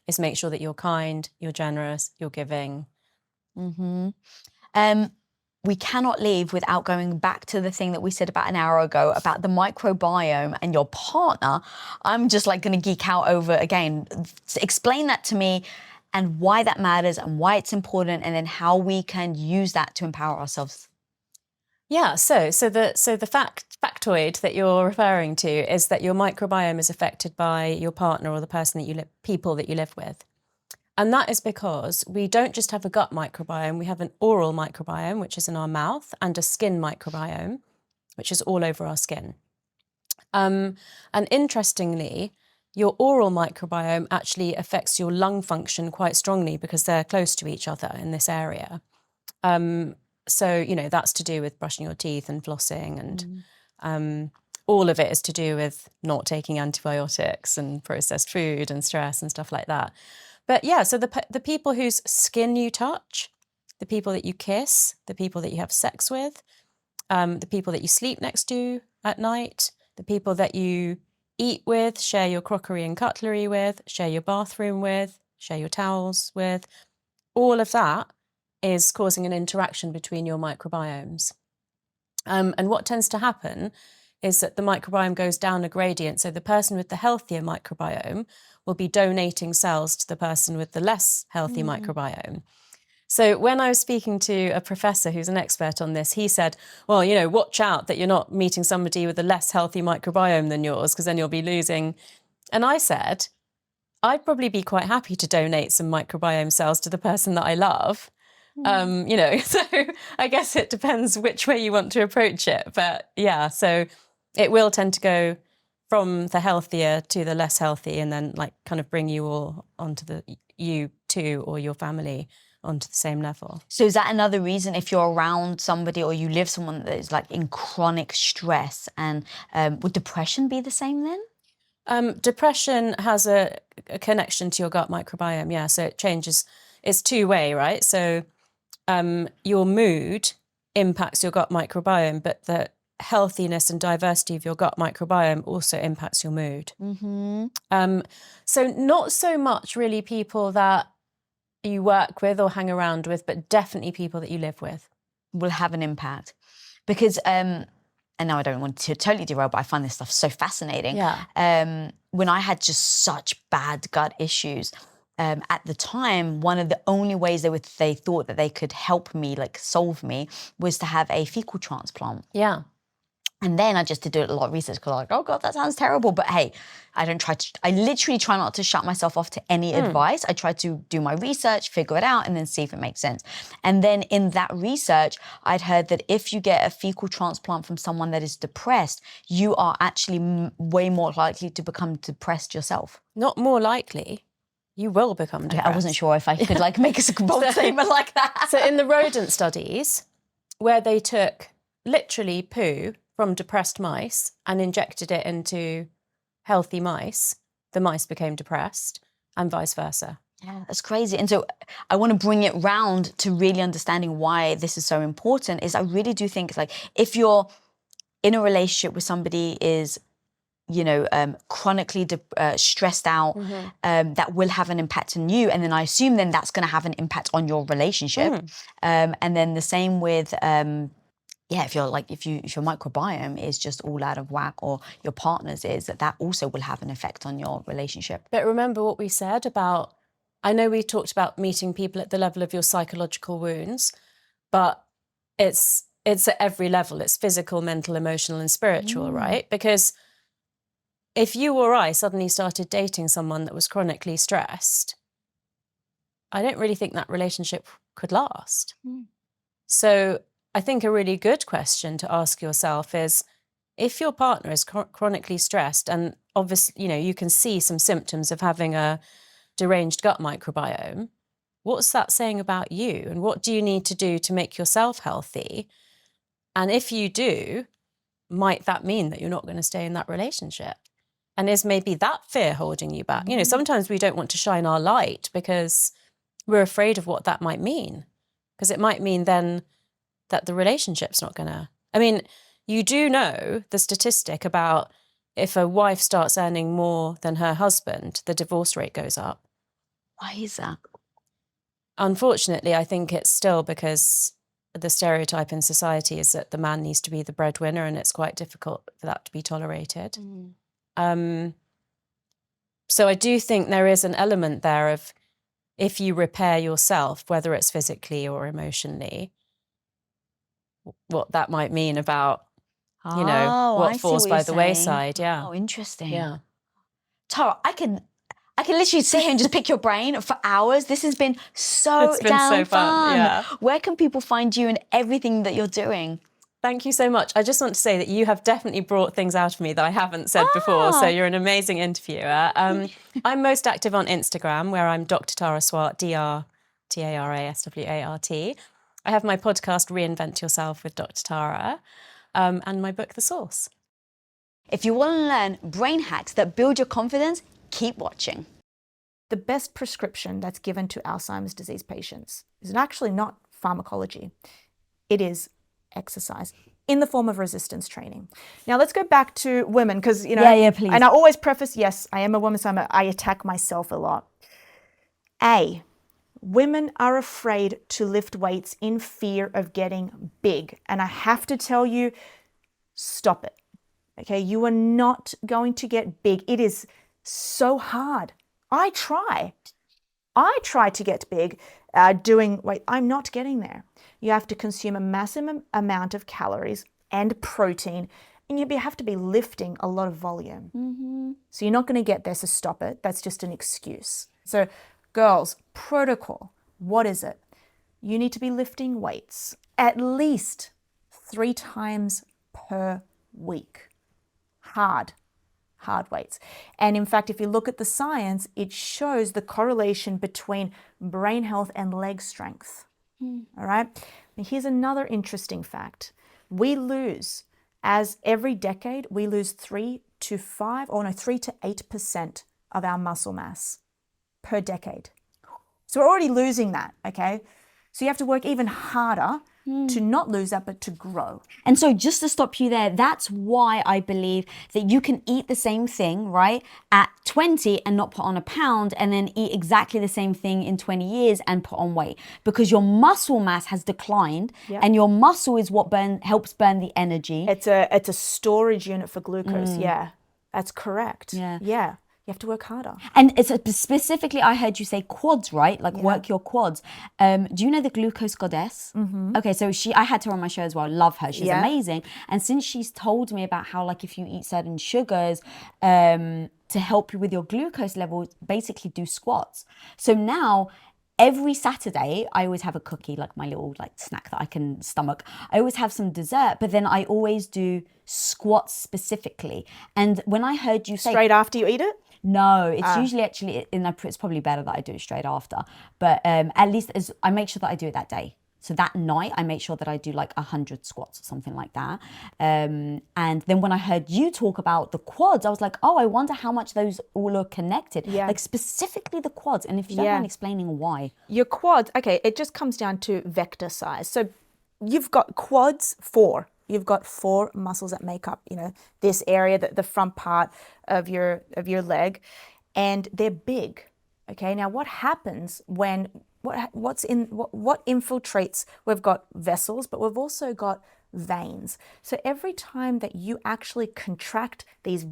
is make sure that you're kind, you're generous, you're giving. we cannot leave without going back to the thing that we said about an hour ago about the microbiome and your partner. I'm just like going to geek out over again. Explain that to me and why that matters and why it's important, and then how we can use that to empower ourselves. Yeah, so the factoid that you're referring to is that your microbiome is affected by your partner or the person that people that you live with. And that is because we don't just have a gut microbiome, we have an oral microbiome, which is in our mouth, and a skin microbiome, which is all over our skin. And interestingly, your oral microbiome actually affects your lung function quite strongly because they're close to each other in this area. So, you know, that's to do with brushing your teeth and flossing, and all of it is to do with not taking antibiotics and processed food and stress and stuff like that. But yeah, so the people whose skin you touch, the people that you kiss, the people that you have sex with, the people that you sleep next to at night, the people that you eat with, share your crockery and cutlery with, share your bathroom with, share your towels with, all of that is causing an interaction between your microbiomes. And what tends to happen is that the microbiome goes down a gradient. So the person with the healthier microbiome will be donating cells to the person with the less healthy microbiome. So when I was speaking to a professor who's an expert on this, he said, well, you know, watch out that you're not meeting somebody with a less healthy microbiome than yours, because then you'll be losing. And I said, I'd probably be quite happy to donate some microbiome cells to the person that I love. You know, so I guess it depends which way you want to approach it. But yeah, so it will tend to go from the healthier to the less healthy, and then like kind of bring you all onto you too, or your family onto the same level. So is that another reason, if you're around somebody or you live someone that is like in chronic stress, and would depression be the same then? Depression has a connection to your gut microbiome, yeah. So it changes, it's two-way, right? So your mood impacts your gut microbiome, but the healthiness and diversity of your gut microbiome also impacts your mood. So not so much really people that you work with or hang around with, but definitely people that you live with will have an impact. Because, and now I don't want to totally derail, but I find this stuff so fascinating. Yeah. When I had just such bad gut issues, at the time, one of the only ways they thought that they could help me, like solve me, was to have a fecal transplant. Yeah. And then I just did a lot of research because I was like, oh God, that sounds terrible. But hey, I literally try not to shut myself off to any advice. I try to do my research, figure it out, and then see if it makes sense. And then in that research, I'd heard that if you get a fecal transplant from someone that is depressed, you are actually way more likely to become depressed yourself. Not more likely. You will become depressed. I wasn't sure if I could like make a bold statement like that. So in the rodent studies, where they took literally poo from depressed mice and injected it into healthy mice, the mice became depressed, and vice versa. Yeah, that's crazy. And so I want to bring it round to really understanding why this is so important. Is I really do think, like, if you're in a relationship with somebody is, you know, chronically stressed out, that will have an impact on you. And then I assume then that's going to have an impact on your relationship. And then the same with, yeah, if your microbiome is just all out of whack, or your partner's is, that also will have an effect on your relationship. But remember what we said about, I know we talked about meeting people at the level of your psychological wounds, but it's at every level. It's physical, mental, emotional, and spiritual, right? Because if you or I suddenly started dating someone that was chronically stressed, I don't really think that relationship could last. So I think a really good question to ask yourself is, if your partner is chronically stressed, and obviously, you know, you can see some symptoms of having a deranged gut microbiome, what's that saying about you? And what do you need to do to make yourself healthy? And if you do, might that mean that you're not going to stay in that relationship? And is maybe that fear holding you back? You know, sometimes we don't want to shine our light because we're afraid of what that might mean. Because it might mean then that the relationship's not going to... I mean, you do know the statistic about if a wife starts earning more than her husband, the divorce rate goes up. Why is that? Unfortunately, I think it's still because the stereotype in society is that the man needs to be the breadwinner, and it's quite difficult for that to be tolerated. So I do think there is an element there of, if you repair yourself, whether it's physically or emotionally, what that might mean about, you know, what falls by the wayside. Yeah. Oh, interesting. Yeah. Tara, I can literally sit here and just pick your brain for hours. This has been so damn fun. Yeah. Where can people find you and everything that you're doing? Thank you so much. I just want to say that you have definitely brought things out of me that I haven't said before, so you're an amazing interviewer. I'm most active on Instagram, where I'm Dr. Tara Swart, DrTaraswart. I have my podcast, Reinvent Yourself with Dr. Tara, and my book, The Source. If you want to learn brain hacks that build your confidence, keep watching. The best prescription that's given to Alzheimer's disease patients is actually not pharmacology. It is exercise in the form of resistance training. Now let's go back to women, because, you know, please. And I always preface, yes, I am a woman, so I attack myself a lot. Women are afraid to lift weights in fear of getting big. And I have to tell you, stop it. Okay, you are not going to get big. It is so hard. I try to get big doing weight. I'm not getting there. You have to consume a massive amount of calories and protein, and you have to be lifting a lot of volume. So you're not going to get there, so stop it. That's just an excuse. So girls, protocol, what is it? You need to be lifting weights at least 3 times per week. Hard weights. And in fact, if you look at the science, it shows the correlation between brain health and leg strength. All right. Now, here's another interesting fact. We lose, as every decade, we lose 3 to 8% of our muscle mass per decade. So we're already losing that. Okay. So you have to work even harder to not lose that, but to grow. And so just to stop you there, that's why I believe that you can eat the same thing, right, at 20 and not put on a pound, and then eat exactly the same thing in 20 years and put on weight, because your muscle mass has declined. And your muscle is what helps burn the energy. It's a storage unit for glucose. Yeah, that's correct. Yeah. You have to work harder. And it's specifically, I heard you say quads, right? Like work your quads. Do you know the glucose goddess? Okay, so I had her on my show as well. Love her. She's amazing. And since she's told me about how, like, if you eat certain sugars to help you with your glucose levels, basically do squats. So now, every Saturday, I always have a cookie, like my little snack that I can stomach. I always have some dessert, but then I always do squats specifically. And when I heard you say... Straight after you eat it? No, it's usually actually, it's probably better that I do it straight after. But at least I make sure that I do it that day. So that night, I make sure that I do like 100 squats or something like that. And then when I heard you talk about the quads, I was like, oh, I wonder how much those all are connected. Like specifically the quads. And if you don't mind explaining why. Your quads, okay, it just comes down to vector size. So you've got quads 4. You've got 4 muscles that make up, you know, this area, the front part of your leg, and they're big. Okay, now what happens when what infiltrates? We've got vessels, but we've also got veins. So every time that you actually contract these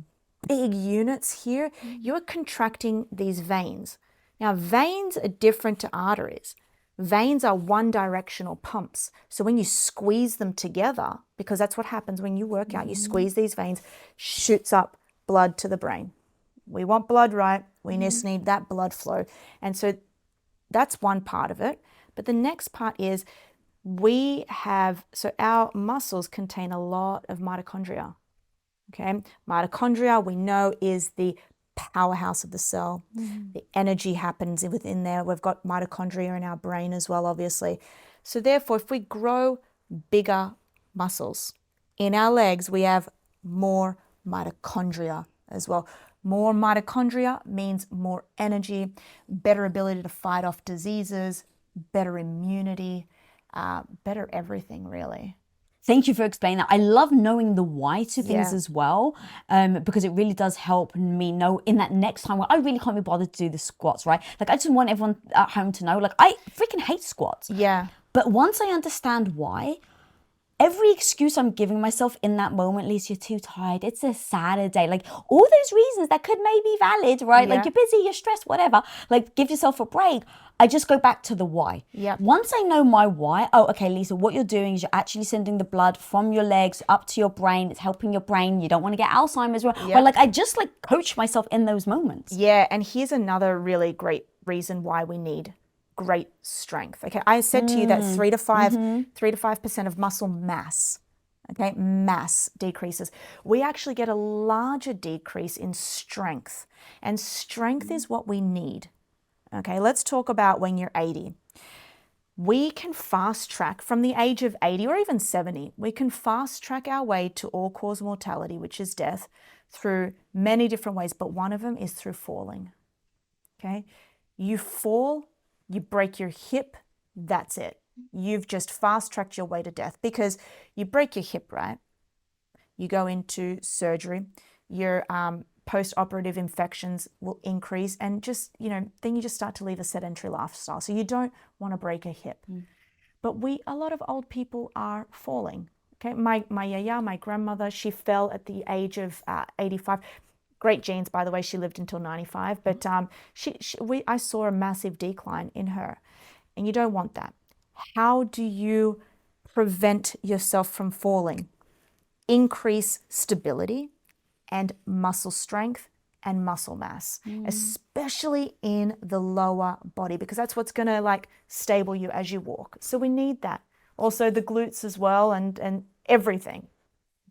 big units here, you're contracting these veins. Now, veins are different to arteries. Veins are one-directional pumps. So when you squeeze them together, because that's what happens when you work out, you squeeze these veins, shoots up blood to the brain. We want blood, right? We just need that blood flow. And so that's one part of it. But the next part is our muscles contain a lot of mitochondria. Okay, mitochondria we know is the powerhouse of the cell. The energy happens within there. We've got mitochondria in our brain as well, obviously. So therefore, if we grow bigger muscles in our legs, we have more mitochondria as well. More mitochondria means more energy, better ability to fight off diseases, better immunity, better everything, really. Thank you for explaining that. I love knowing the why to things as well, because it really does help me know in that next time where I really can't be bothered to do the squats, right? Like, I just want everyone at home to know, like, I freaking hate squats. Yeah. But once I understand why, every excuse I'm giving myself in that moment, Lisa, you're too tired, it's a Saturday, like all those reasons that could maybe be valid, right? Yeah. Like you're busy, you're stressed, whatever. Like give yourself a break. I just go back to the why. Yeah. Once I know my why, oh, okay, Lisa, what you're doing is you're actually sending the blood from your legs up to your brain. It's helping your brain. You don't want to get Alzheimer's. But like I just like coach myself in those moments. Yeah, and here's another really great reason why we need great strength. Okay, I said to you that 3 to 5% of muscle mass, okay, mass decreases. We actually get a larger decrease in strength, and strength is what we need. Okay, let's talk about when you're 80. We can fast track from the age of 80 or even 70. We can fast track our way to all-cause mortality, which is death, through many different ways, but one of them is through falling. Okay, you fall, you break your hip, that's it. You've just fast-tracked your way to death because you break your hip, right? You go into surgery, your post-operative infections will increase, and just, then you just start to lead a sedentary lifestyle. So you don't want to break a hip. But a lot of old people are falling. Okay, my yaya, my grandmother, she fell at the age of 85. Great genes, by the way. She lived until 95, but I saw a massive decline in her, and you don't want that. How do you prevent yourself from falling? Increase stability and muscle strength and muscle mass, especially in the lower body, because that's what's going to like stable you as you walk. So we need that. Also the glutes as well, and everything.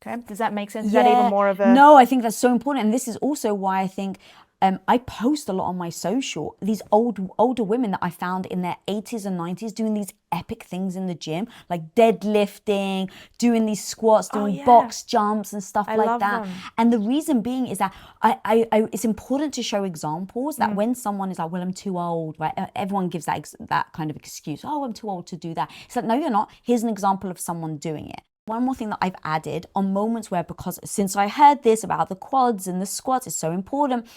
Okay, does that make sense? Is that even more of a... No, I think that's so important. And this is also why I think I post a lot on my social, these older women that I found in their 80s and 90s doing these epic things in the gym, like deadlifting, doing these squats, doing box jumps and stuff like that. Them. And the reason being is that it's important to show examples that when someone is like, well, I'm too old, right? Everyone gives that kind of excuse. Oh, I'm too old to do that. It's like, no, you're not. Here's an example of someone doing it. One more thing that I've added on moments where, because since I heard this about the quads and the squats is so important,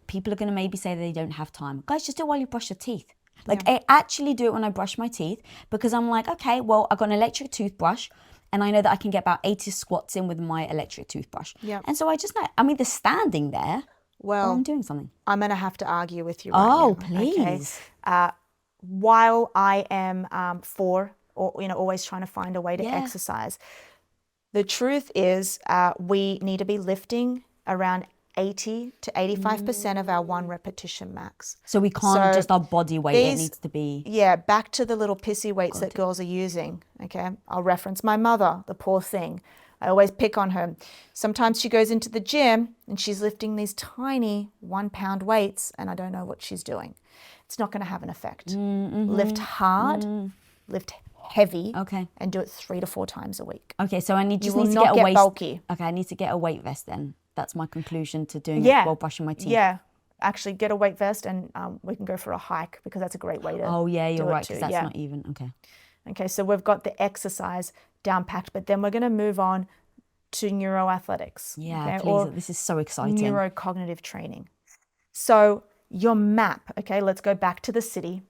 people are going to maybe say they don't have time. Guys, just do it while you brush your teeth. Like I actually do it when I brush my teeth, because I'm like, okay, well, I've got an electric toothbrush and I know that I can get about 80 squats in with my electric toothbrush. Yep. And so I just know, I'm either standing there or I'm doing something. I'm going to have to argue with you right now. Oh, please. Okay? While I am always trying to find a way to exercise, the truth is we need to be lifting around 80 to 85% of our 1 repetition max. So we can't just our body weight, it needs to be... Yeah, back to the little pissy weights that girls are using, okay? I'll reference my mother, the poor thing. I always pick on her. Sometimes she goes into the gym and she's lifting these tiny 1-pound weights and I don't know what she's doing. It's not going to have an effect. Lift hard, lift heavy, and do it 3 to 4 times a week. Okay, so I need to get a waist... bulky. Okay, I need to get a weight vest then. That's my conclusion to doing it while brushing my teeth. Yeah, actually get a weight vest and we can go for a hike, because that's a great way to you're right, because that's not even, Okay, so we've got the exercise down packed, but then we're going to move on to neuroathletics. Yeah, please, this is so exciting. Neurocognitive training. So your map, okay, let's go back to the city.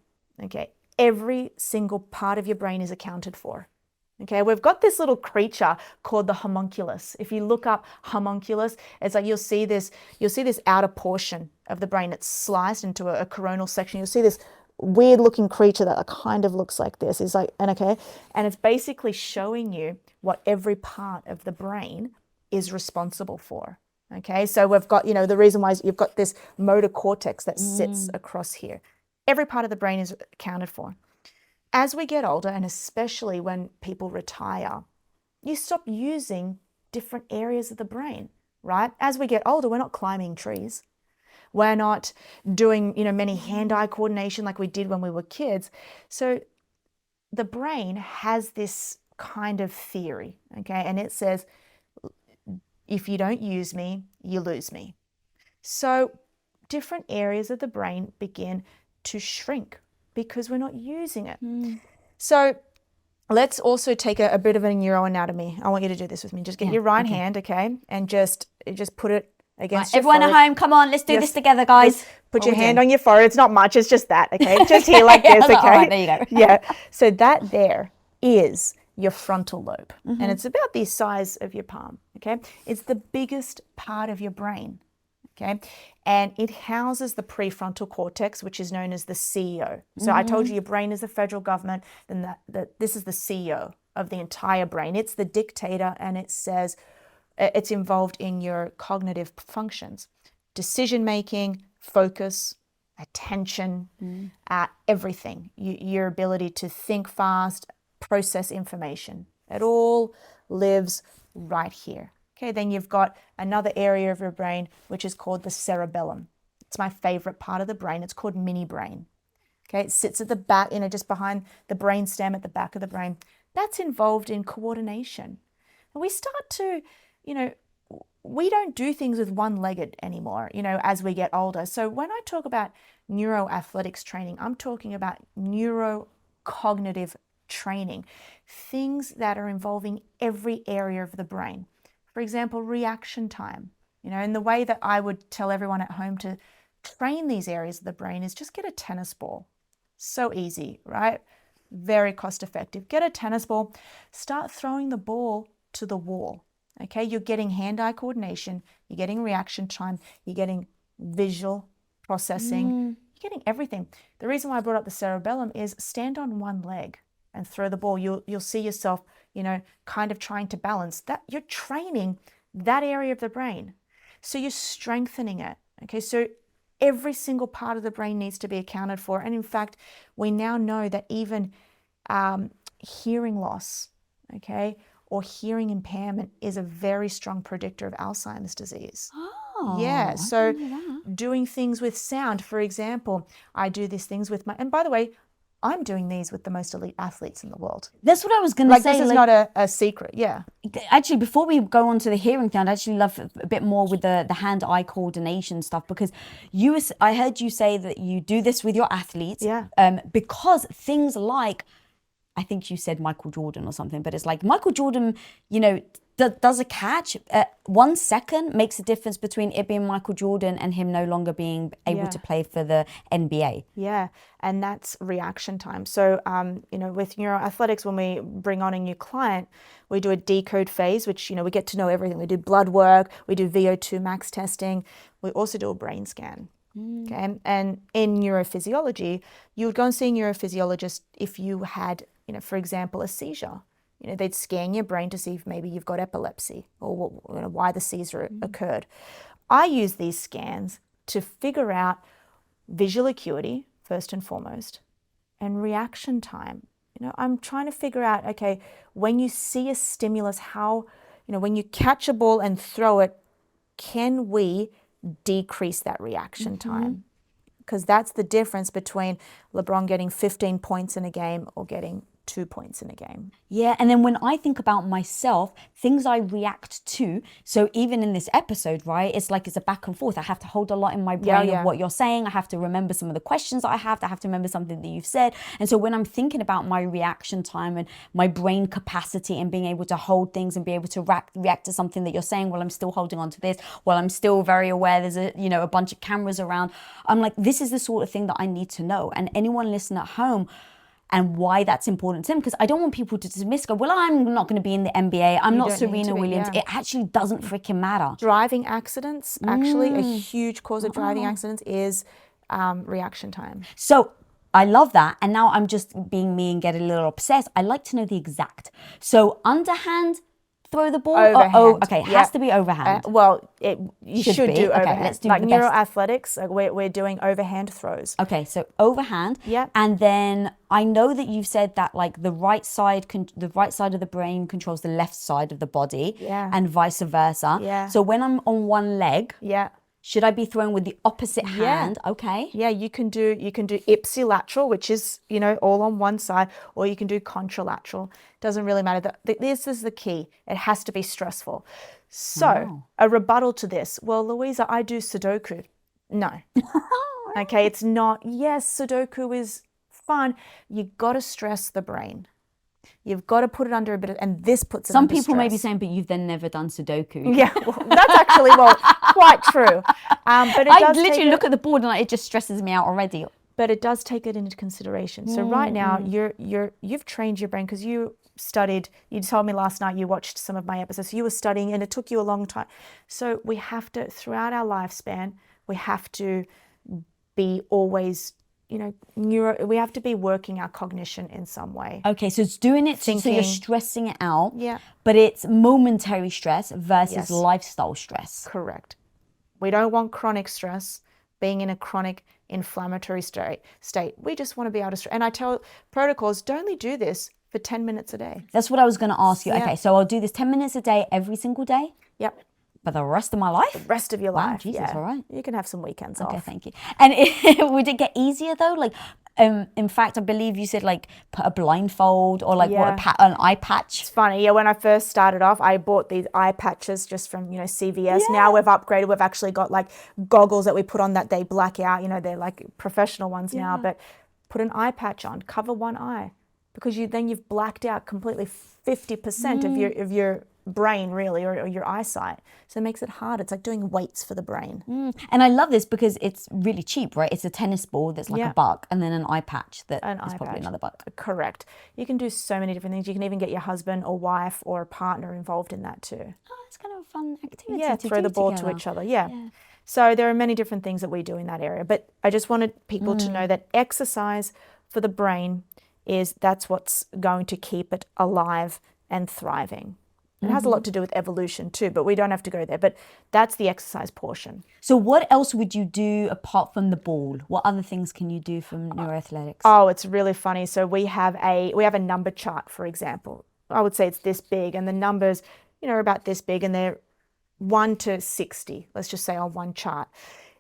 Okay, every single part of your brain is accounted for. Okay, we've got this little creature called the homunculus. If you look up homunculus, it's like you'll see this outer portion of the brain that's sliced into a coronal section. You'll see this weird looking creature that kind of looks like this. It's like, and it's basically showing you what every part of the brain is responsible for. Okay, so we've got, the reason why is you've got this motor cortex that sits across here. Every part of the brain is accounted for. As we get older, and especially when people retire, you stop using different areas of the brain, right? As we get older, we're not climbing trees. We're not doing, many hand-eye coordination like we did when we were kids. So the brain has this kind of theory, okay? And it says, if you don't use me, you lose me. So different areas of the brain begin to shrink because we're not using it. So let's also take a bit of a neuroanatomy. I want you to do this with me. Just get your right hand, okay? And just put it against Right, everyone at home, come on, let's do this together, guys. Put your hand on your forehead. It's not much. It's just that, okay? Just here like this, okay? All right, there you go. Yeah. So that there is your frontal lobe. And it's about the size of your palm, okay? It's the biggest part of your brain, okay? And it houses the prefrontal cortex, which is known as the CEO. So I told you your brain is the federal government, then this is the CEO of the entire brain. It's the dictator, and it says it's involved in your cognitive functions, decision-making, focus, attention, everything. Your ability to think fast, process information. It all lives right here. Okay, then you've got another area of your brain, which is called the cerebellum. It's my favorite part of the brain. It's called mini brain. Okay, it sits at the back, just behind the brain stem at the back of the brain. That's involved in coordination. And we start to, we don't do things with one-legged anymore, as we get older. So when I talk about neuroathletics training, I'm talking about neurocognitive training, things that are involving every area of the brain. For example, reaction time. And the way that I would tell everyone at home to train these areas of the brain is just get a tennis ball. So easy, right? Very cost effective. Get a tennis ball, start throwing the ball to the wall. Okay, you're getting hand-eye coordination, you're getting reaction time, you're getting visual processing, you're getting everything. The reason why I brought up the cerebellum is stand on one leg and throw the ball. You'll see yourself, kind of trying to balance that. You're training that area of the brain. So you're strengthening it. Okay, so every single part of the brain needs to be accounted for. And in fact, we now know that even hearing loss, okay, or hearing impairment is a very strong predictor of Alzheimer's disease. Oh, yeah, so I didn't know that. doing things with sound, for example, I do these things with and by the way, I'm doing these with the most elite athletes in the world. That's what I was going to say. This is not a secret, yeah. Actually, before we go on to the hearing thing, I'd actually love a bit more with the hand-eye coordination stuff, because I heard you say that you do this with your athletes. Yeah. Because things like, I think you said Michael Jordan or something, but it's like Michael Jordan, does a catch. 1 second makes a difference between it being Michael Jordan and him no longer being able to play for the NBA. Yeah, and that's reaction time. So, with neuroathletics, when we bring on a new client, we do a decode phase, which, we get to know everything. We do blood work, we do VO2 max testing, we also do a brain scan. Okay, and in neurophysiology, you would go and see a neurophysiologist if you had, for example, a seizure. They'd scan your brain to see if maybe you've got epilepsy or why the seizure occurred. I use these scans to figure out visual acuity, first and foremost, and reaction time. I'm trying to figure out, okay, when you see a stimulus, how, when you catch a ball and throw it, can we decrease that reaction time? Because that's the difference between LeBron getting 15 points in a game or getting 2 points in a game. Yeah, and then when I think about myself, things I react to, so even in this episode, right, it's like it's a back and forth. I have to hold a lot in my brain of what you're saying. I have to remember some of the questions that I have to remember something that you've said. And so when I'm thinking about my reaction time and my brain capacity and being able to hold things and be able to react to something that you're saying while I'm still holding on to this, while I'm still very aware there's a bunch of cameras around, I'm like, this is the sort of thing that I need to know. And anyone listening at home, and why that's important to them, because I don't want people to dismiss, go, well, I'm not going to be in the NBA, I'm not Serena Williams. It actually doesn't freaking matter. Driving accidents, actually, a huge cause of driving accidents is reaction time. So I love that. And now I'm just being me and get a little obsessed. I like to know the exact. So underhand, throw the ball? Overhand. Okay, it has to be overhand. You should do overhand. Okay, let's do like the best. Neuroathletics, we're doing overhand throws. Okay, so overhand. Yeah. And then I know that you've said that like the right side of the brain controls the left side of the body. Yeah. And vice versa. Yeah. So when I'm on one leg, should I be throwing with the opposite hand? Okay. Yeah, you can do ipsilateral, which is, all on one side, or you can do contralateral. Doesn't really matter. This is the key. It has to be stressful. So, a rebuttal to this. Well, Louisa, I do Sudoku. No. Okay, it's not. Yes, Sudoku is fun. You got to stress the brain. You've got to put it under a bit of, and this puts it Some under people may be stress. saying, but you've then never done Sudoku. Yeah, well, that's actually, quite true. But it I does literally take look at the board and it just stresses me out already. But it does take it into consideration. So right now, you've trained your brain because you studied. You told me last night you watched some of my episodes. So you were studying, and it took you a long time. So we have to, throughout our lifespan, we have to be always, we have to be working our cognition in some way. Okay, so it's doing it, so Thinking. you're stressing it out. Yeah. But it's momentary stress versus Yes. lifestyle stress. Correct. We don't want chronic stress, being in a chronic inflammatory state. We just want to be able to stress. And I tell protocols, don't only do this for 10 minutes a day. That's what I was going to ask you. Yeah. Okay, so I'll do this 10 minutes a day every single day Yep. for the rest of my life? Rest of your Wow, life. Jesus, yeah. all right. You can have some weekends Okay, off. thank you. And would it get easier though? Like, in fact, I believe you said like put a blindfold or like Yeah. an eye patch. It's funny. Yeah, when I first started off, I bought these eye patches just from, CVS. Now we've upgraded. We've actually got like goggles that we put on that they black out. They're like professional ones now. But put an eye patch on, cover one eye, because you've blacked out completely 50% of your brain really, or your eyesight. So it makes it hard. It's like doing weights for the brain. And I love this because it's really cheap, right? It's a tennis ball that's like Yeah. $1 and then an eye patch that An is eye probably patch. another $1. Correct. You can do so many different things. You can even get your husband or wife or a partner involved in that too. Oh, it's kind of a fun activity. Yeah, to throw do the ball together. to each other. Yeah. So there are many different things that we do in that area. But I just wanted people to know that exercise for the brain that's what's going to keep it alive and thriving. It has a lot to do with evolution too, but we don't have to go there. But that's the exercise portion. So what else would you do apart from the ball? What other things can you do from neuroathletics? Oh, it's really funny. So we have a number chart, for example. I would say it's this big, and the numbers, are about this big, and they're 1 to 60. Let's just say on one chart.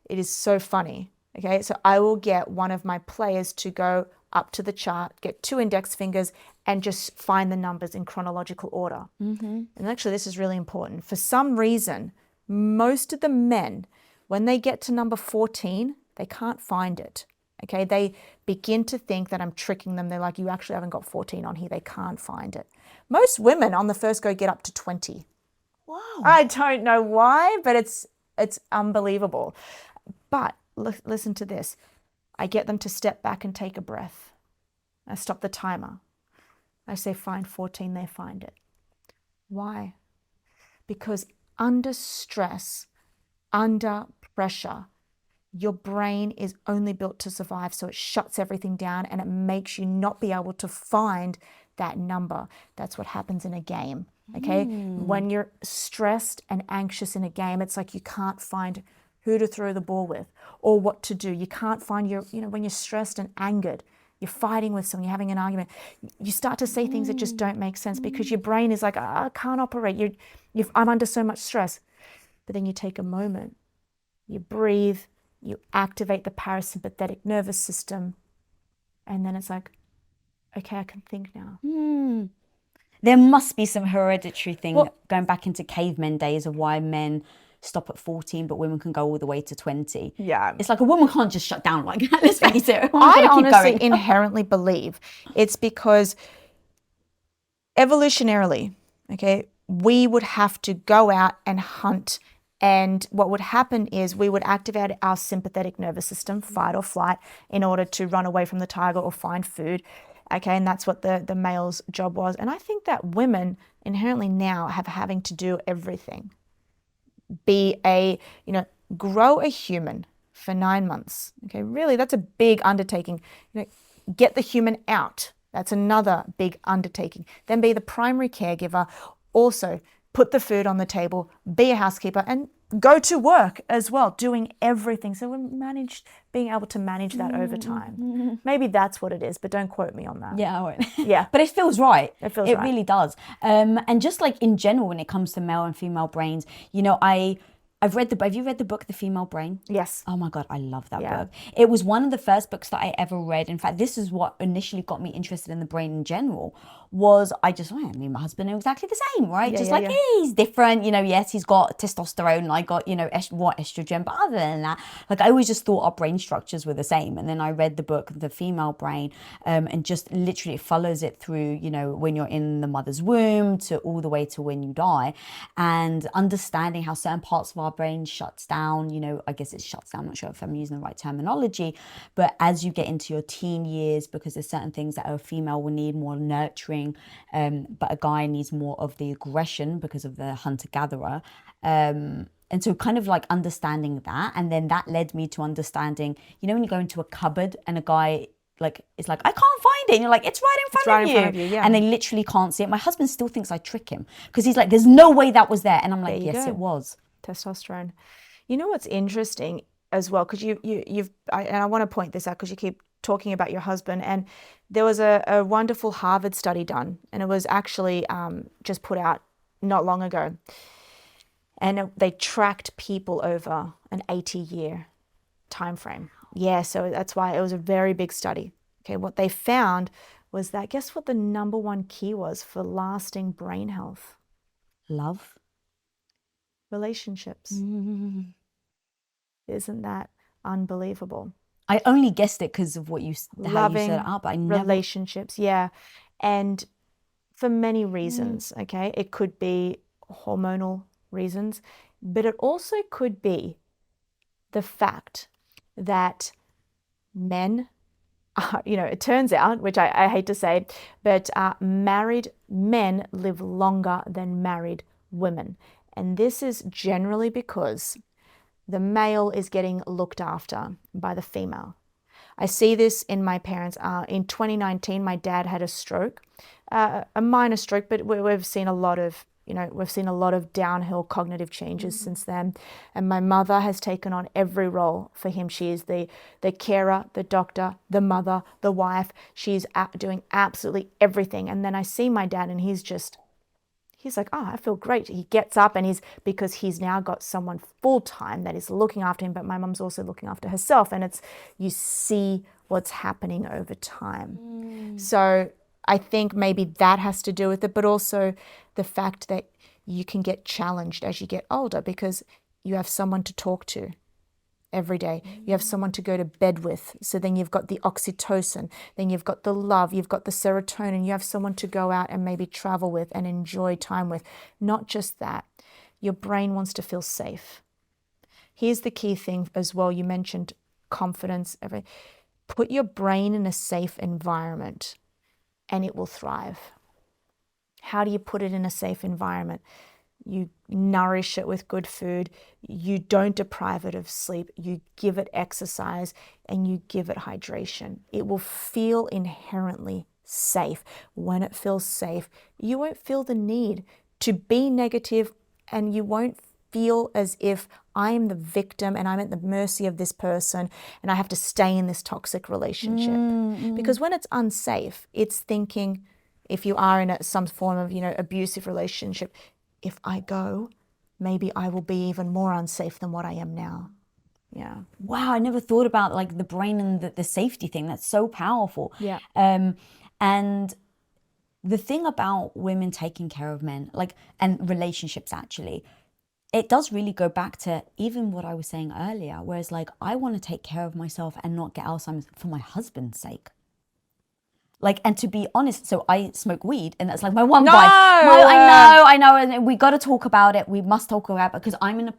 It is so funny. Okay, so I will get one of my players to go up to the chart, get 2 index fingers, and just find the numbers in chronological order. And actually, this is really important. For some reason, most of the men, when they get to number 14, they can't find it. Okay, they begin to think that I'm tricking them. They're like, you actually haven't got 14 on here. They can't find it. Most women on the first go get up to 20. Wow. I don't know why, but it's unbelievable. But listen to this. I get them to step back and take a breath. I stop the timer. I say, find 14, they find it. Why? Because under stress, under pressure, your brain is only built to survive, so it shuts everything down and it makes you not be able to find that number. That's what happens in a game, okay? When you're stressed and anxious in a game, it's like you can't find who to throw the ball with or what to do. You can't find when you're stressed and angered, you're fighting with someone, you're having an argument, you start to say things that just don't make sense because your brain is like, I can't operate. I'm under so much stress. But then you take a moment, you breathe, you activate the parasympathetic nervous system, and then it's like, okay, I can think now. There must be some hereditary thing going back into cavemen days of why men stop at 14, but women can go all the way to 20. Yeah. It's like a woman can't just shut down like that. Let's face it. I honestly inherently believe it's because evolutionarily, okay, we would have to go out and hunt. And what would happen is we would activate our sympathetic nervous system, fight or flight, in order to run away from the tiger or find food. Okay, and that's what the male's job was. And I think that women inherently now have having to do everything. Grow a human for 9 months. Okay, really, that's a big undertaking. Get the human out. That's another big undertaking. Then be the primary caregiver. Also, put the food on the table, be a housekeeper, and go to work as well, doing everything. So we being able to manage that over time. Maybe that's what it is, but don't quote me on that. Yeah, I won't. Yeah. But it feels right. It feels right. It right. really does. And just like in general, when it comes to male and female brains, I've read have you read the book, The Female Brain? Yes. Oh my God, I love that Yeah. book. It was one of the first books that I ever read. In fact, this is what initially got me interested in the brain in general, was I mean, my husband are exactly the same, right? He's different, yes, he's got testosterone and I got, more estrogen, but other than that, like I always just thought our brain structures were the same. And then I read the book, The Female Brain, and just literally it follows it through, when you're in the mother's womb to all the way to when you die, and understanding how certain parts of our brain shuts down, I guess it shuts down, I'm not sure if I'm using the right terminology, but as you get into your teen years, because there's certain things that a female will need more nurturing, but a guy needs more of the aggression because of the hunter-gatherer. And so kind of like understanding that, and then that led me to understanding, when you go into a cupboard and a guy it's like, I can't find it, and you're like, it's right in front of you, yeah. and they literally can't see it. My husband still thinks I trick him because he's like, there's no way that was there, and I'm like, yes, it was. Testosterone. You know what's interesting as well, because I want to point this out because you keep talking about your husband, and there was a wonderful Harvard study done, and it was actually just put out not long ago, and they tracked people over an 80-year time frame. Yeah, so that's why it was a very big study. Okay, what they found was that, guess what the number one key was for lasting brain health? Love. Relationships. Isn't that unbelievable? I only guessed it because of how you set it up. I never... relationships, yeah. And for many reasons, okay? It could be hormonal reasons, but it also could be the fact that men are, it turns out, which I hate to say, but married men live longer than married women. And this is generally because the male is getting looked after by the female. I see this in my parents. In 2019, my dad had a stroke, a minor stroke, but we've seen a lot of, downhill cognitive changes since then. And my mother has taken on every role for him. She is the carer, the doctor, the mother, the wife. She's doing absolutely everything. And then I see my dad, and he's like, oh, I feel great. He gets up, and because he's now got someone full-time that is looking after him, but my mum's also looking after herself. And you see what's happening over time. So I think maybe that has to do with it, but also the fact that you can get challenged as you get older because you have someone to talk to every day. You have someone to go to bed with. So then you've got the oxytocin, then you've got the love, you've got the serotonin, you have someone to go out and maybe travel with and enjoy time with. Not just that, your brain wants to feel safe. Here's the key thing as well. You mentioned confidence. Put your brain in a safe environment and it will thrive. How do you put it in a safe environment? You nourish it with good food. You don't deprive it of sleep. You give it exercise and you give it hydration. It will feel inherently safe. When it feels safe, you won't feel the need to be negative, and you won't feel as if I am the victim and I'm at the mercy of this person and I have to stay in this toxic relationship. Because when it's unsafe, it's thinking, if you are in some form of, abusive relationship, if I go, maybe I will be even more unsafe than what I am now. Yeah. Wow, I never thought about the brain and the safety thing. That's so powerful. Yeah. And the thing about women taking care of men, and relationships actually, it does really go back to even what I was saying earlier, whereas I want to take care of myself and not get Alzheimer's for my husband's sake. And to be honest, so I smoke weed, and that's my one vice. I know, and we got to talk about it. We must talk about it because I'm in a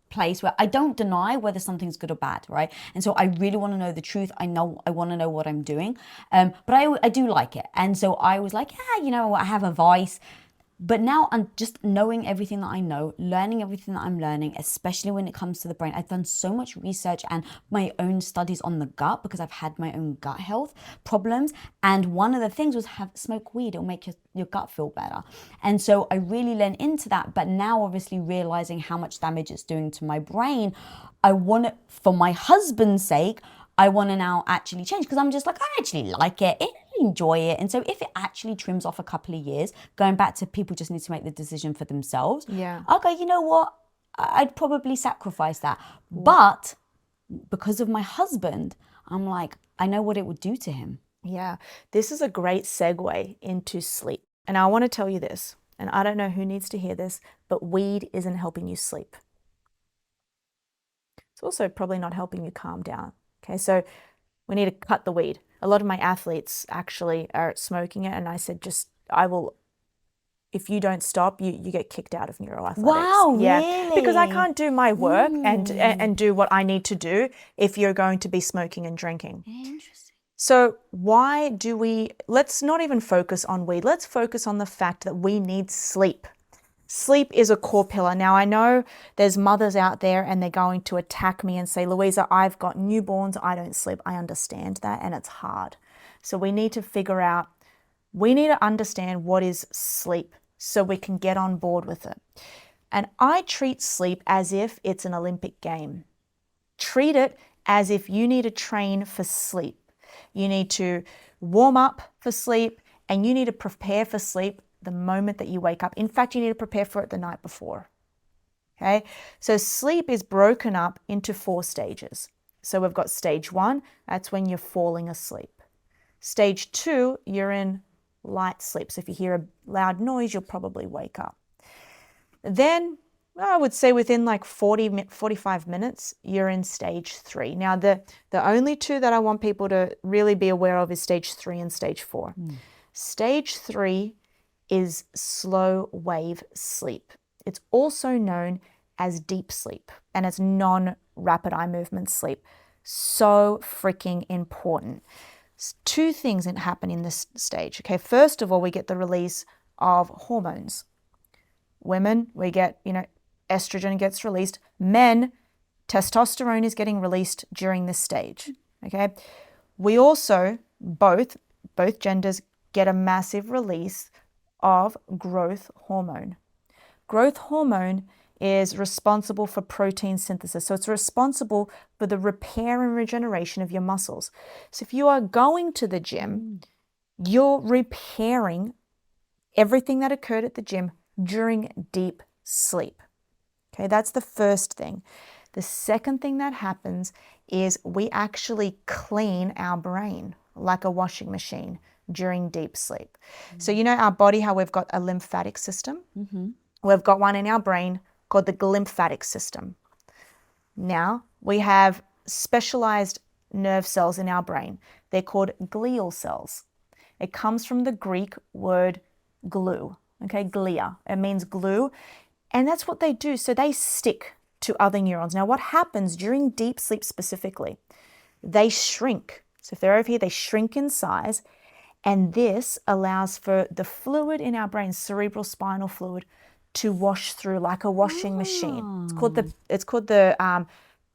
place where I don't deny whether something's good or bad, right? And so I really want to know the truth. I want to know what I'm doing, but I do like it. And so I was like, yeah, I have a vice. But now I'm just knowing everything that I know, learning everything that I'm learning, especially when it comes to the brain. I've done so much research and my own studies on the gut because I've had my own gut health problems. And one of the things was smoke weed. It'll make your gut feel better. And so I really learned into that. But now obviously realizing how much damage it's doing to my brain, I want it for my husband's sake. I want to now actually change because I'm just I actually like it. Enjoy it. And so if it actually trims off a couple of years, going back to people just need to make the decision for themselves. Yeah. I'll go, you know what? I'd probably sacrifice that. But because of my husband, I'm like, I know what it would do to him. Yeah, this is a great segue into sleep. And I want to tell you this, and I don't know who needs to hear this, but weed isn't helping you sleep. It's also probably not helping you calm down. Okay, so we need to cut the weed. A lot of my athletes actually are smoking it, and I said, if you don't stop, you get kicked out of neuroathletics. Wow, yeah, really? because I can't do my work and do what I need to do if you're going to be smoking and drinking. Interesting. So let's not even focus on weed. Let's focus on the fact that we need sleep. Sleep is a core pillar. Now, I know there's mothers out there and they're going to attack me and say, Louisa, I've got newborns, I don't sleep. I understand that, and it's hard. So we need to understand what is sleep so we can get on board with it. And I treat sleep as if it's an Olympic game. Treat it as if you need to train for sleep. You need to warm up for sleep, and you need to prepare for sleep the moment that you wake up. In fact, you need to prepare for it the night before. Okay? So sleep is broken up into 4 stages. So we've got stage 1, that's when you're falling asleep. Stage 2, you're in light sleep. So if you hear a loud noise, you'll probably wake up. Then I would say within like 45 minutes, you're in stage 3. Now, the only 2 that I want people to really be aware of is stage 3 and stage 4. Stage 3 is slow wave sleep. It's also known as deep sleep, and it's non-rapid eye movement sleep. So freaking important. 2 things that happen in this stage. Okay, first of all, we get the release of hormones. Women, we get, estrogen gets released. Men, testosterone is getting released during this stage. Okay, we also, both genders, get a massive release of growth hormone. Growth hormone is responsible for protein synthesis. So it's responsible for the repair and regeneration of your muscles. So if you are going to the gym, you're repairing everything that occurred at the gym during deep sleep. Okay, that's the first thing. The second thing that happens is we actually clean our brain like a washing machine during deep sleep. So our body, how we've got a lymphatic system? We've got one in our brain called the glymphatic system. Now, we have specialized nerve cells in our brain. They're called glial cells. It comes from the Greek word glue, okay, glia. It means glue, and that's what they do. So they stick to other neurons. Now, what happens during deep sleep specifically? They shrink. So if they're over here, they shrink in size, and this allows for the fluid in our brain, cerebral spinal fluid, to wash through like a washing machine. It's called the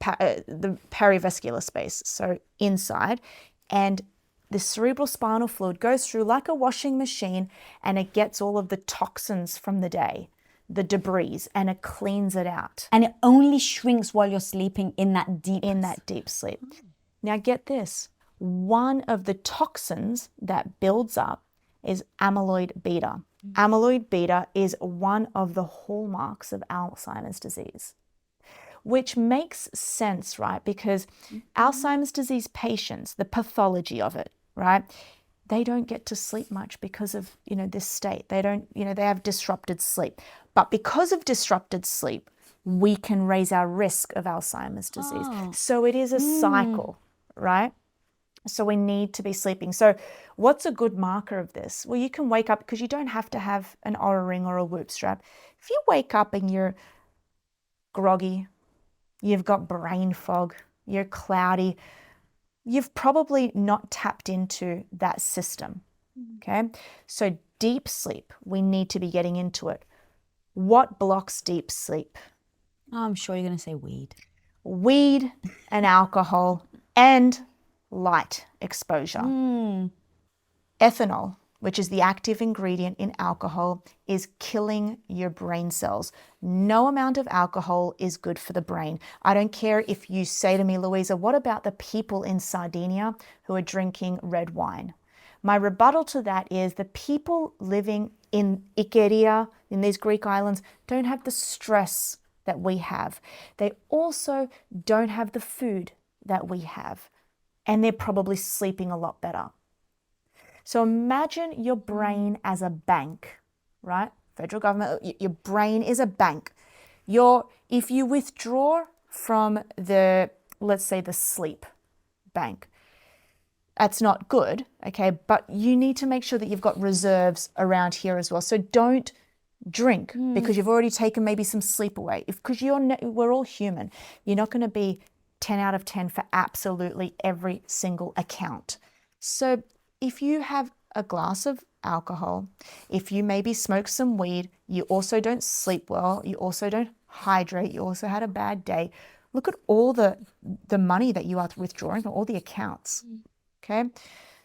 perivascular space, so inside, and the cerebral spinal fluid goes through like a washing machine, and it gets all of the toxins from the day, the debris, and it cleans it out. And it only shrinks while you're sleeping in that deep sleep. Now get this, one of the toxins that builds up is amyloid beta. Amyloid beta is one of the hallmarks of Alzheimer's disease, which makes sense, right? Because Alzheimer's disease patients, the pathology of it, right? They don't get to sleep much because of, this state. They don't, they have disrupted sleep. But because of disrupted sleep, we can raise our risk of Alzheimer's disease. So it is a cycle, right? So we need to be sleeping. So what's a good marker of this? Well, you can wake up, because you don't have to have an Oura ring or a Whoop strap. If you wake up and you're groggy, you've got brain fog, you're cloudy, you've probably not tapped into that system, okay? So deep sleep, we need to be getting into it. What blocks deep sleep? I'm sure you're going to say weed. Weed and alcohol and light exposure. Ethanol, which is the active ingredient in alcohol, is killing your brain cells. No amount of alcohol is good for the brain. I don't care if you say to me, Louisa, what about the people in Sardinia who are drinking red wine? My rebuttal to that is the people living in Icaria, in these Greek islands, don't have the stress that we have. They also don't have the food that we have, and they're probably sleeping a lot better. So imagine your brain as a bank, right? Federal government, your brain is a bank. If you withdraw from the, let's say, the sleep bank, that's not good, okay? But you need to make sure that you've got reserves around here as well. So don't drink because you've already taken maybe some sleep away. Because we're all human. You're not going to be 10 out of 10 for absolutely every single account. So if you have a glass of alcohol, if you maybe smoke some weed, you also don't sleep well, you also don't hydrate, you also had a bad day, look at all the money that you are withdrawing from all the accounts. Okay,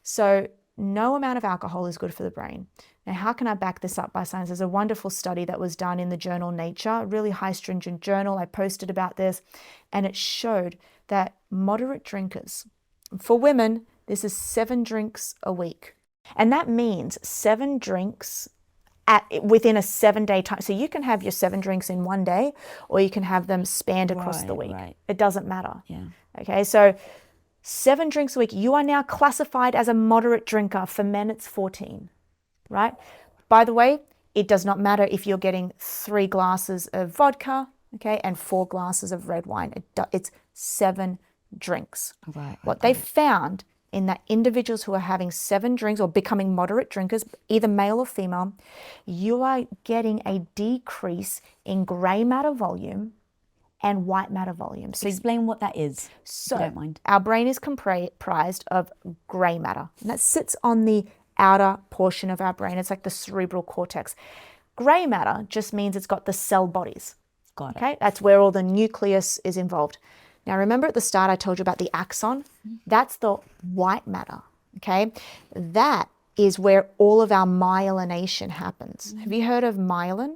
so no amount of alcohol is good for the brain. Now, how can I back this up by science? There's a wonderful study that was done in the journal Nature, a really high stringent journal. I posted about this, and it showed that moderate drinkers, for women, this is 7 drinks a week. And that means 7 drinks within a 7-day time. So you can have your 7 drinks in one day, or you can have them spanned across the week. Right. It doesn't matter. Yeah. Okay, so 7 drinks a week. You are now classified as a moderate drinker. For men, it's 14, right? By the way, it does not matter if you're getting 3 glasses of vodka, okay, and 4 glasses of red wine. It's 7 drinks. Right. What they found in that individuals who are having 7 drinks or becoming moderate drinkers, either male or female, you are getting a decrease in gray matter volume and white matter volume. So explain what that is, so if you don't mind. Our brain is comprised of gray matter, and that sits on the outer portion of our brain. It's like the cerebral cortex. Gray matter just means it's got the cell bodies. Got it. Okay, that's where all the nucleus is involved. Now, remember at the start I told you about the axon? That's the white matter, okay? That is where all of our myelination happens. Have you heard of myelin?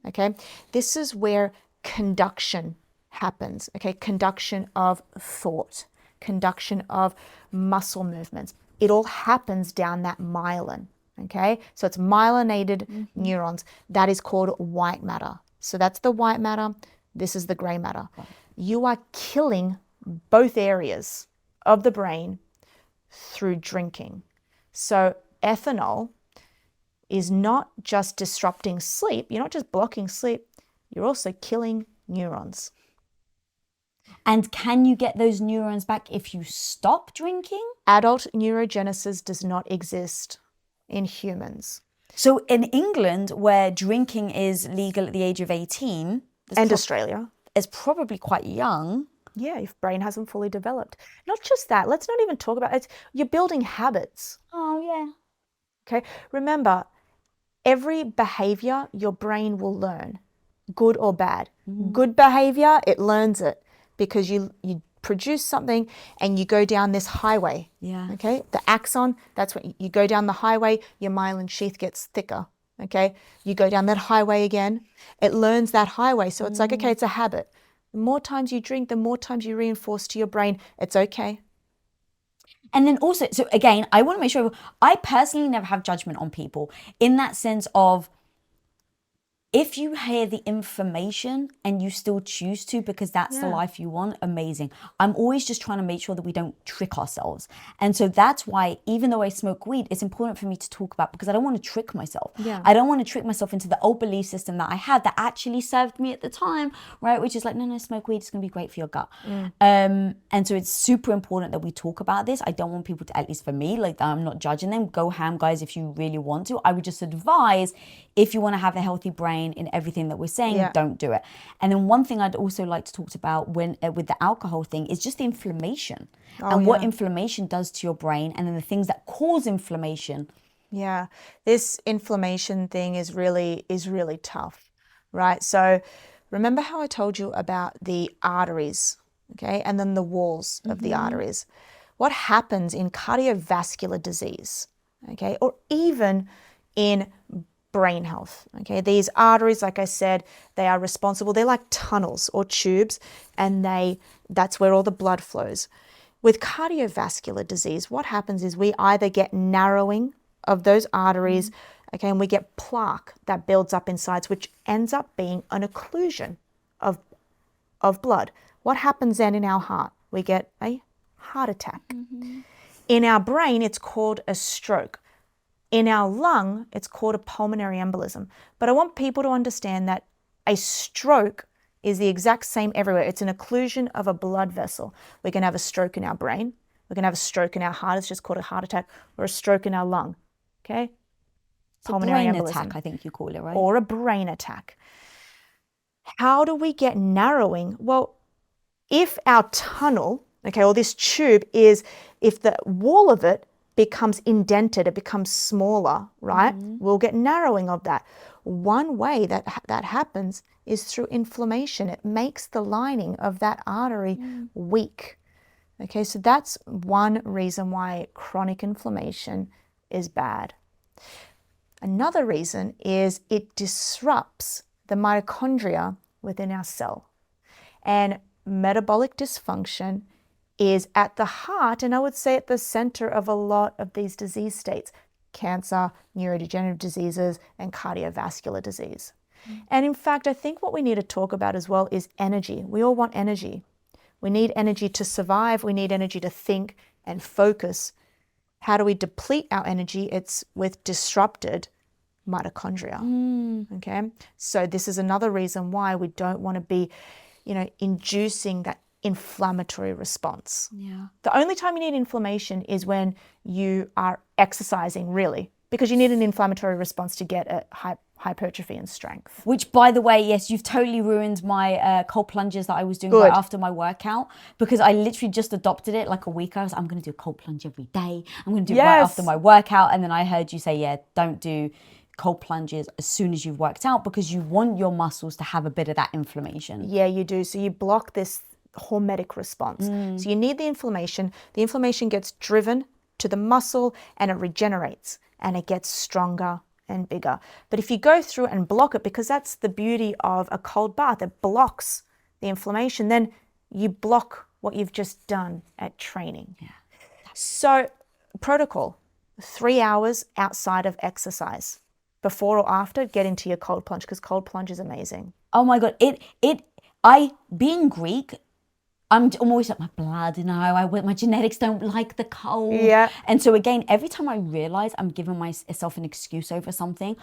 Okay, this is where conduction happens, okay? Conduction of thought, conduction of muscle movements. It all happens down that myelin, okay? So it's myelinated neurons. That is called white matter. So that's the white matter. This is the gray matter. You are killing both areas of the brain through drinking. So ethanol is not just disrupting sleep. You're not just blocking sleep. You're also killing neurons. And can you get those neurons back if you stop drinking? Adult neurogenesis does not exist in humans. So in England, where drinking is legal at the age of 18, And Australia. is probably quite young. Yeah, your brain hasn't fully developed. Not just that, let's not even talk about it. You're building habits. Oh, yeah. Okay, remember, every behavior your brain will learn, good or bad. Good behavior, it learns it because you produce something and you go down this highway. Yeah. Okay, the axon, that's when you go down the highway, your myelin sheath gets thicker. Okay, you go down that highway again, it learns that highway. So it's like, okay, it's a habit. The more times you drink, the more times you reinforce to your brain, it's okay. And then also, so again, I want to make sure, I personally never have judgment on people in that sense of, if you hear the information and you still choose to because that's the life you want, amazing. I'm always just trying to make sure that we don't trick ourselves. And so that's why, even though I smoke weed, it's important for me to talk about because I don't want to trick myself. Yeah. I don't want to trick myself into the old belief system that I had that actually served me at the time, right? Which is like, no, smoke weed, it's going to be great for your gut. And so it's super important that we talk about this. I don't want people to, at least for me, like I'm not judging them. Go ham, guys, if you really want to. I would just advise, if you want to have a healthy brain in everything that we're saying, don't do it. And then one thing I'd also like to talk about when with the alcohol thing is just the inflammation and what inflammation does to your brain, and then the things that cause inflammation. Yeah, this inflammation thing is really tough, right? So remember how I told you about the arteries, okay, and then the walls of the arteries. What happens in cardiovascular disease, okay, or even in brain health, okay? These arteries, like I said, they are responsible. They're like tunnels or tubes, and that's where all the blood flows. With cardiovascular disease, what happens is we either get narrowing of those arteries, okay, and we get plaque that builds up inside, which ends up being an occlusion of of blood. What happens then in our heart? We get a heart attack. In our brain, it's called a stroke. In our lung, it's called a pulmonary embolism. But I want people to understand that a stroke is the exact same everywhere. It's an occlusion of a blood vessel. We can have a stroke in our brain. We can have a stroke in our heart. It's just called a heart attack, or a stroke in our lung. Okay? Pulmonary brain attack, I think you call it, right? Or a brain attack. How do we get narrowing? Well, if our tunnel, okay, or this tube is, if the wall of it becomes indented, it becomes smaller, right? We'll get narrowing of that. One way that happens is through inflammation. It makes the lining of that artery weak. Okay, so that's one reason why chronic inflammation is bad. Another reason is it disrupts the mitochondria within our cell. And metabolic dysfunction is at the heart, and I would say at the center of a lot of these disease states: cancer, neurodegenerative diseases, and cardiovascular disease. And in fact, I think what we need to talk about as well is energy. We all want energy. We need energy to survive. We need energy to think and focus. How do we deplete our energy? It's with disrupted mitochondria. Okay, so this is another reason why we don't want to be, inducing that inflammatory response. Yeah. The only time you need inflammation is when you are exercising, really, because you need an inflammatory response to get a hypertrophy and strength. Which, by the way, yes, you've totally ruined my cold plunges that I was doing right after my workout, because I literally just adopted it like a week ago. I'm going to do a cold plunge every day. I'm going to do it right after my workout. And then I heard you say, yeah, don't do cold plunges as soon as you've worked out, because you want your muscles to have a bit of that inflammation. Yeah, you do. So you block this hormetic response. So you need the inflammation. The inflammation gets driven to the muscle and it regenerates and it gets stronger and bigger. But if you go through and block it, because that's the beauty of a cold bath, it blocks the inflammation, then you block what you've just done at training. Yeah. So protocol, 3 hours outside of exercise. Before or after, get into your cold plunge, because cold plunge is amazing. Oh my God. Being Greek, I'm always like, my blood, my genetics don't like the cold. Yeah. And so again, every time I realize I'm giving myself an excuse over something,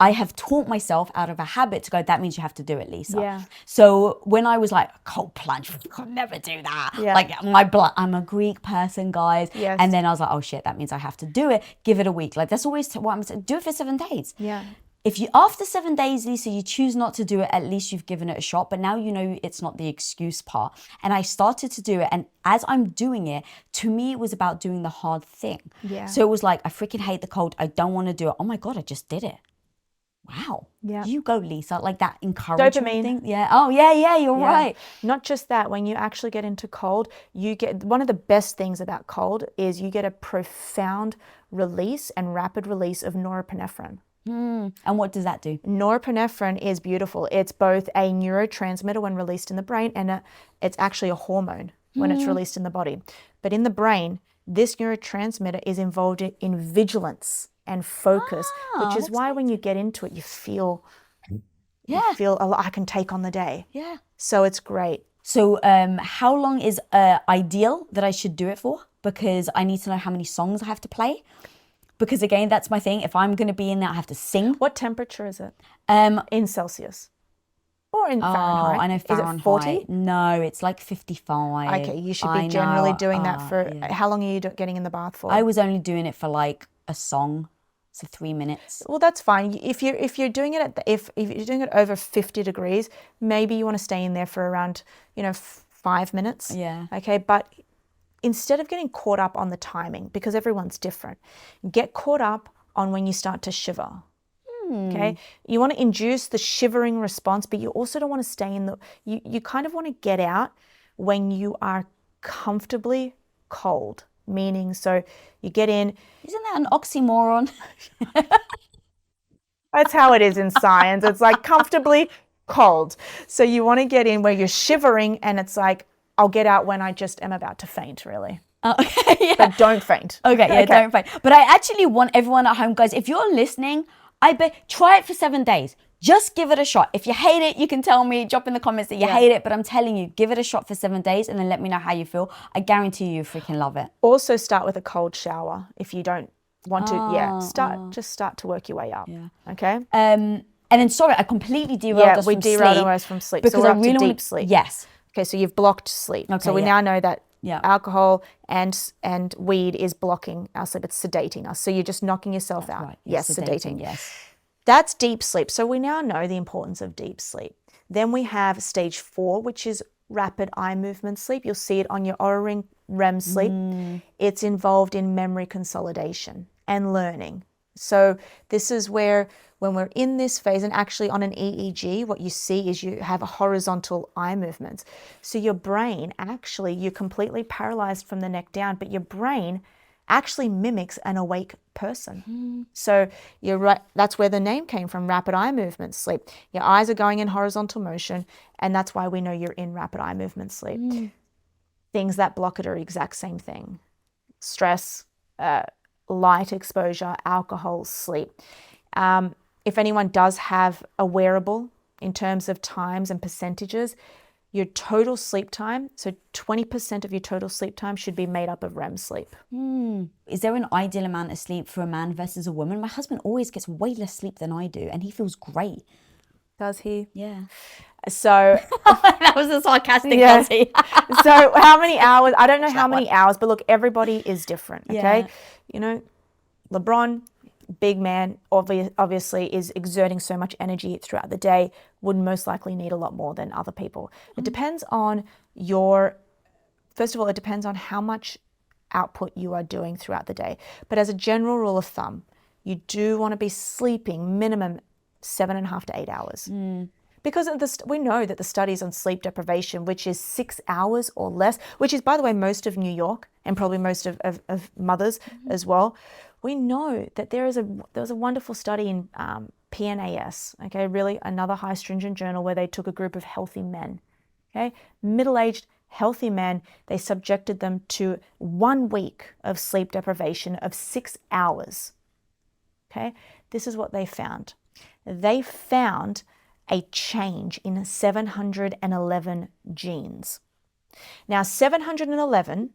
I have taught myself out of a habit to go, that means you have to do it, Lisa. Yeah. So when I was like, cold plunge, I could never do that. Yeah. Like my blood, I'm a Greek person, guys. Yes. And then I was like, oh shit, that means I have to do it. Give it a week. Like that's always what I'm saying. Do it for 7 days. Yeah. If you, after 7 days, Lisa, you choose not to do it, at least you've given it a shot. But now you know it's not the excuse part. And I started to do it. And as I'm doing it, to me, it was about doing the hard thing. Yeah. So it was like, I freaking hate the cold. I don't want to do it. Oh my God, I just did it. Wow. Yeah. You go, Lisa. Like that encouragement Dopamine. thing. Yeah. Oh, yeah, you're right. Not just that, when you actually get into cold, you get, one of the best things about cold is you get a profound release and rapid release of norepinephrine. And what does that do? Norepinephrine is beautiful. It's both a neurotransmitter when released in the brain, and it's actually a hormone when it's released in the body. But in the brain, this neurotransmitter is involved in vigilance and focus, which is why when you get into it, you feel, I can take on the day. Yeah. So it's great. So how long is ideal that I should do it for? Because I need to know how many songs I have to play. Because again, that's my thing. If I'm going to be in there, I have to sing. What temperature is it? In Celsius? Or in Fahrenheit? Oh, I know Fahrenheit. Is it 40? No, it's like 55. Okay, you should be generally doing that for, how long are you getting in the bath for? I was only doing it for like a song, so 3 minutes. Well, that's fine. If you're doing it if you're doing it over 50 degrees, maybe you want to stay in there for around 5 minutes. Yeah. Okay, but instead of getting caught up on the timing, because everyone's different, get caught up on when you start to shiver. Okay, you want to induce the shivering response, but you also don't want to stay in the, you kind of want to get out when you are comfortably cold, meaning, so you get in. Isn't that an oxymoron? That's how it is in science. It's like comfortably cold. So you want to get in where you're shivering, and it's like, I'll get out when I just am about to faint, really. Okay, yeah. But don't faint. Okay, don't faint. But I actually want everyone at home, guys, if you're listening, I bet try it for 7 days. Just give it a shot. If you hate it, you can tell me, drop in the comments that you hate it, but I'm telling you, give it a shot for 7 days and then let me know how you feel. I guarantee you freaking love it. Also start with a cold shower if you don't want to. Just start to work your way up. Yeah. Okay. And then, sorry, I completely derailed us from sleep. Yeah, we derailed us from sleep. Because so we're I up really to want deep sleep. Yes. Okay, so you've blocked sleep. Okay, so we now know that alcohol and weed is blocking our sleep. It's sedating us. So you're just knocking yourself out. Right. Yes, sedating. Yes. That's deep sleep. So we now know the importance of deep sleep. Then we have stage 4, which is rapid eye movement sleep. You'll see it on your Oura Ring REM sleep. It's involved in memory consolidation and learning. So this is where when we're in this phase, and actually on an EEG, what you see is you have a horizontal eye movements. So your brain, actually, you're completely paralyzed from the neck down, but your brain actually mimics an awake person. So you're right, that's where the name came from, rapid eye movement sleep. Your eyes are going in horizontal motion, and that's why we know you're in rapid eye movement sleep. Things that block it are the exact same thing. Stress, light exposure, alcohol, sleep. If anyone does have a wearable in terms of times and percentages, your total sleep time, so 20% of your total sleep time should be made up of REM sleep. Is there an ideal amount of sleep for a man versus a woman? My husband always gets way less sleep than I do, and he feels great. Does he? Yeah. So that was a sarcastic Aussie. So how many hours? I don't know how many hours, but look, everybody is different, okay? You know, LeBron, big man, obviously is exerting so much energy throughout the day, would most likely need a lot more than other people. It depends on first of all, it depends on how much output you are doing throughout the day. But as a general rule of thumb, you do want to be sleeping minimum 7.5 to 8 hours. Because we know that the studies on sleep deprivation, which is 6 hours or less, which is, by the way, most of New York and probably most of mothers as well, we know that there was a wonderful study in PNAS, okay, really another high stringent journal where they took a group of healthy men, okay, middle-aged healthy men. They subjected them to 1 week of sleep deprivation of 6 hours, okay. This is what they found. They found a change in 711 genes. Now, 711,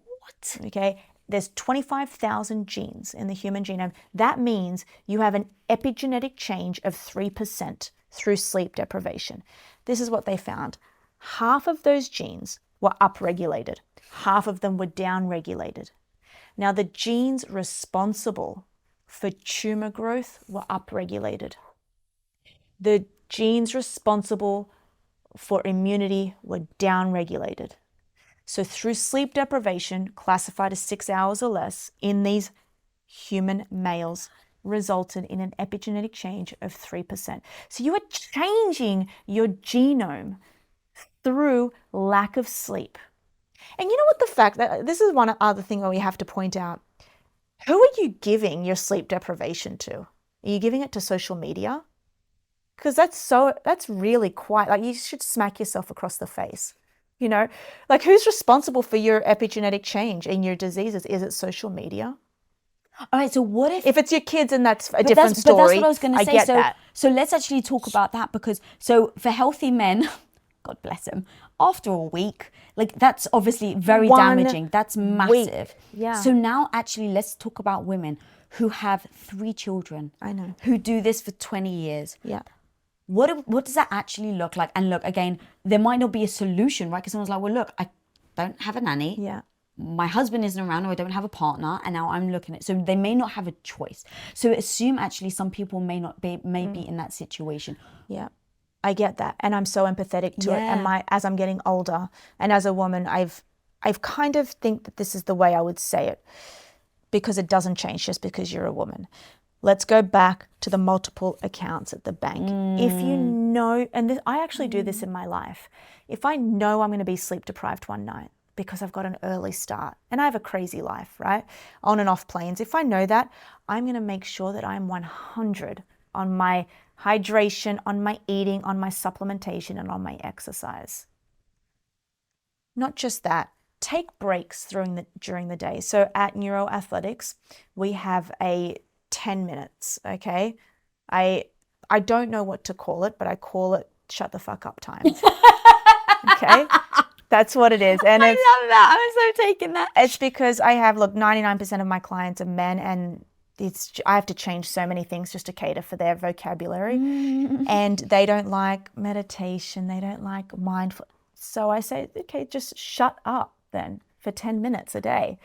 okay, there's 25,000 genes in the human genome. That means you have an epigenetic change of 3% through sleep deprivation. This is what they found. Half of those genes were upregulated. Half of them were downregulated. Now, the genes responsible for tumor growth were upregulated. The genes responsible for immunity were downregulated. So through sleep deprivation, classified as 6 hours or less, in these human males, resulted in an epigenetic change of 3%. So you are changing your genome through lack of sleep. And you know what, the fact that this is one other thing that we have to point out. Who are you giving your sleep deprivation to? Are you giving it to social media? Because that's really quite, like, you should smack yourself across the face. You know, like, who's responsible for your epigenetic change in your diseases? Is it social media? All right, so what if it's your kids and that's a different story? But that's what I was going to say. Get that. So let's actually talk about that, because so for healthy men, God bless them, after a week, like, that's obviously very damaging. That's massive. Yeah. So now actually let's talk about women who have 3 children. I know. Who do this for 20 years. Yeah. What does that actually look like? And look, again, there might not be a solution, right? Because someone's like, well, look, I don't have a nanny. Yeah. My husband isn't around, or I don't have a partner, and now I'm looking at. So they may not have a choice. So assume actually some people may be in that situation. Yeah, I get that, and I'm so empathetic to it. And as I'm getting older, and as a woman, I've kind of think that this is the way I would say it, because it doesn't change just because you're a woman. Let's go back to the multiple accounts at the bank. If you know, and I actually do this in my life, if I know I'm going to be sleep deprived one night because I've got an early start and I have a crazy life, right? On and off planes. If I know that, I'm going to make sure that I'm 100 on my hydration, on my eating, on my supplementation, and on my exercise. Not just that, take breaks during the day. So at Neuroathletics, we have a 10 minutes, okay? I I don't know what to call it, but I call it shut the fuck up time. Okay? That's what it is. And I love that. I'm so taking that. it's because I have, look, 99% of my clients are men, and I have to change so many things just to cater for their vocabulary. And they don't like meditation. They don't like mindful. So I say, okay, just shut up then for 10 minutes a day.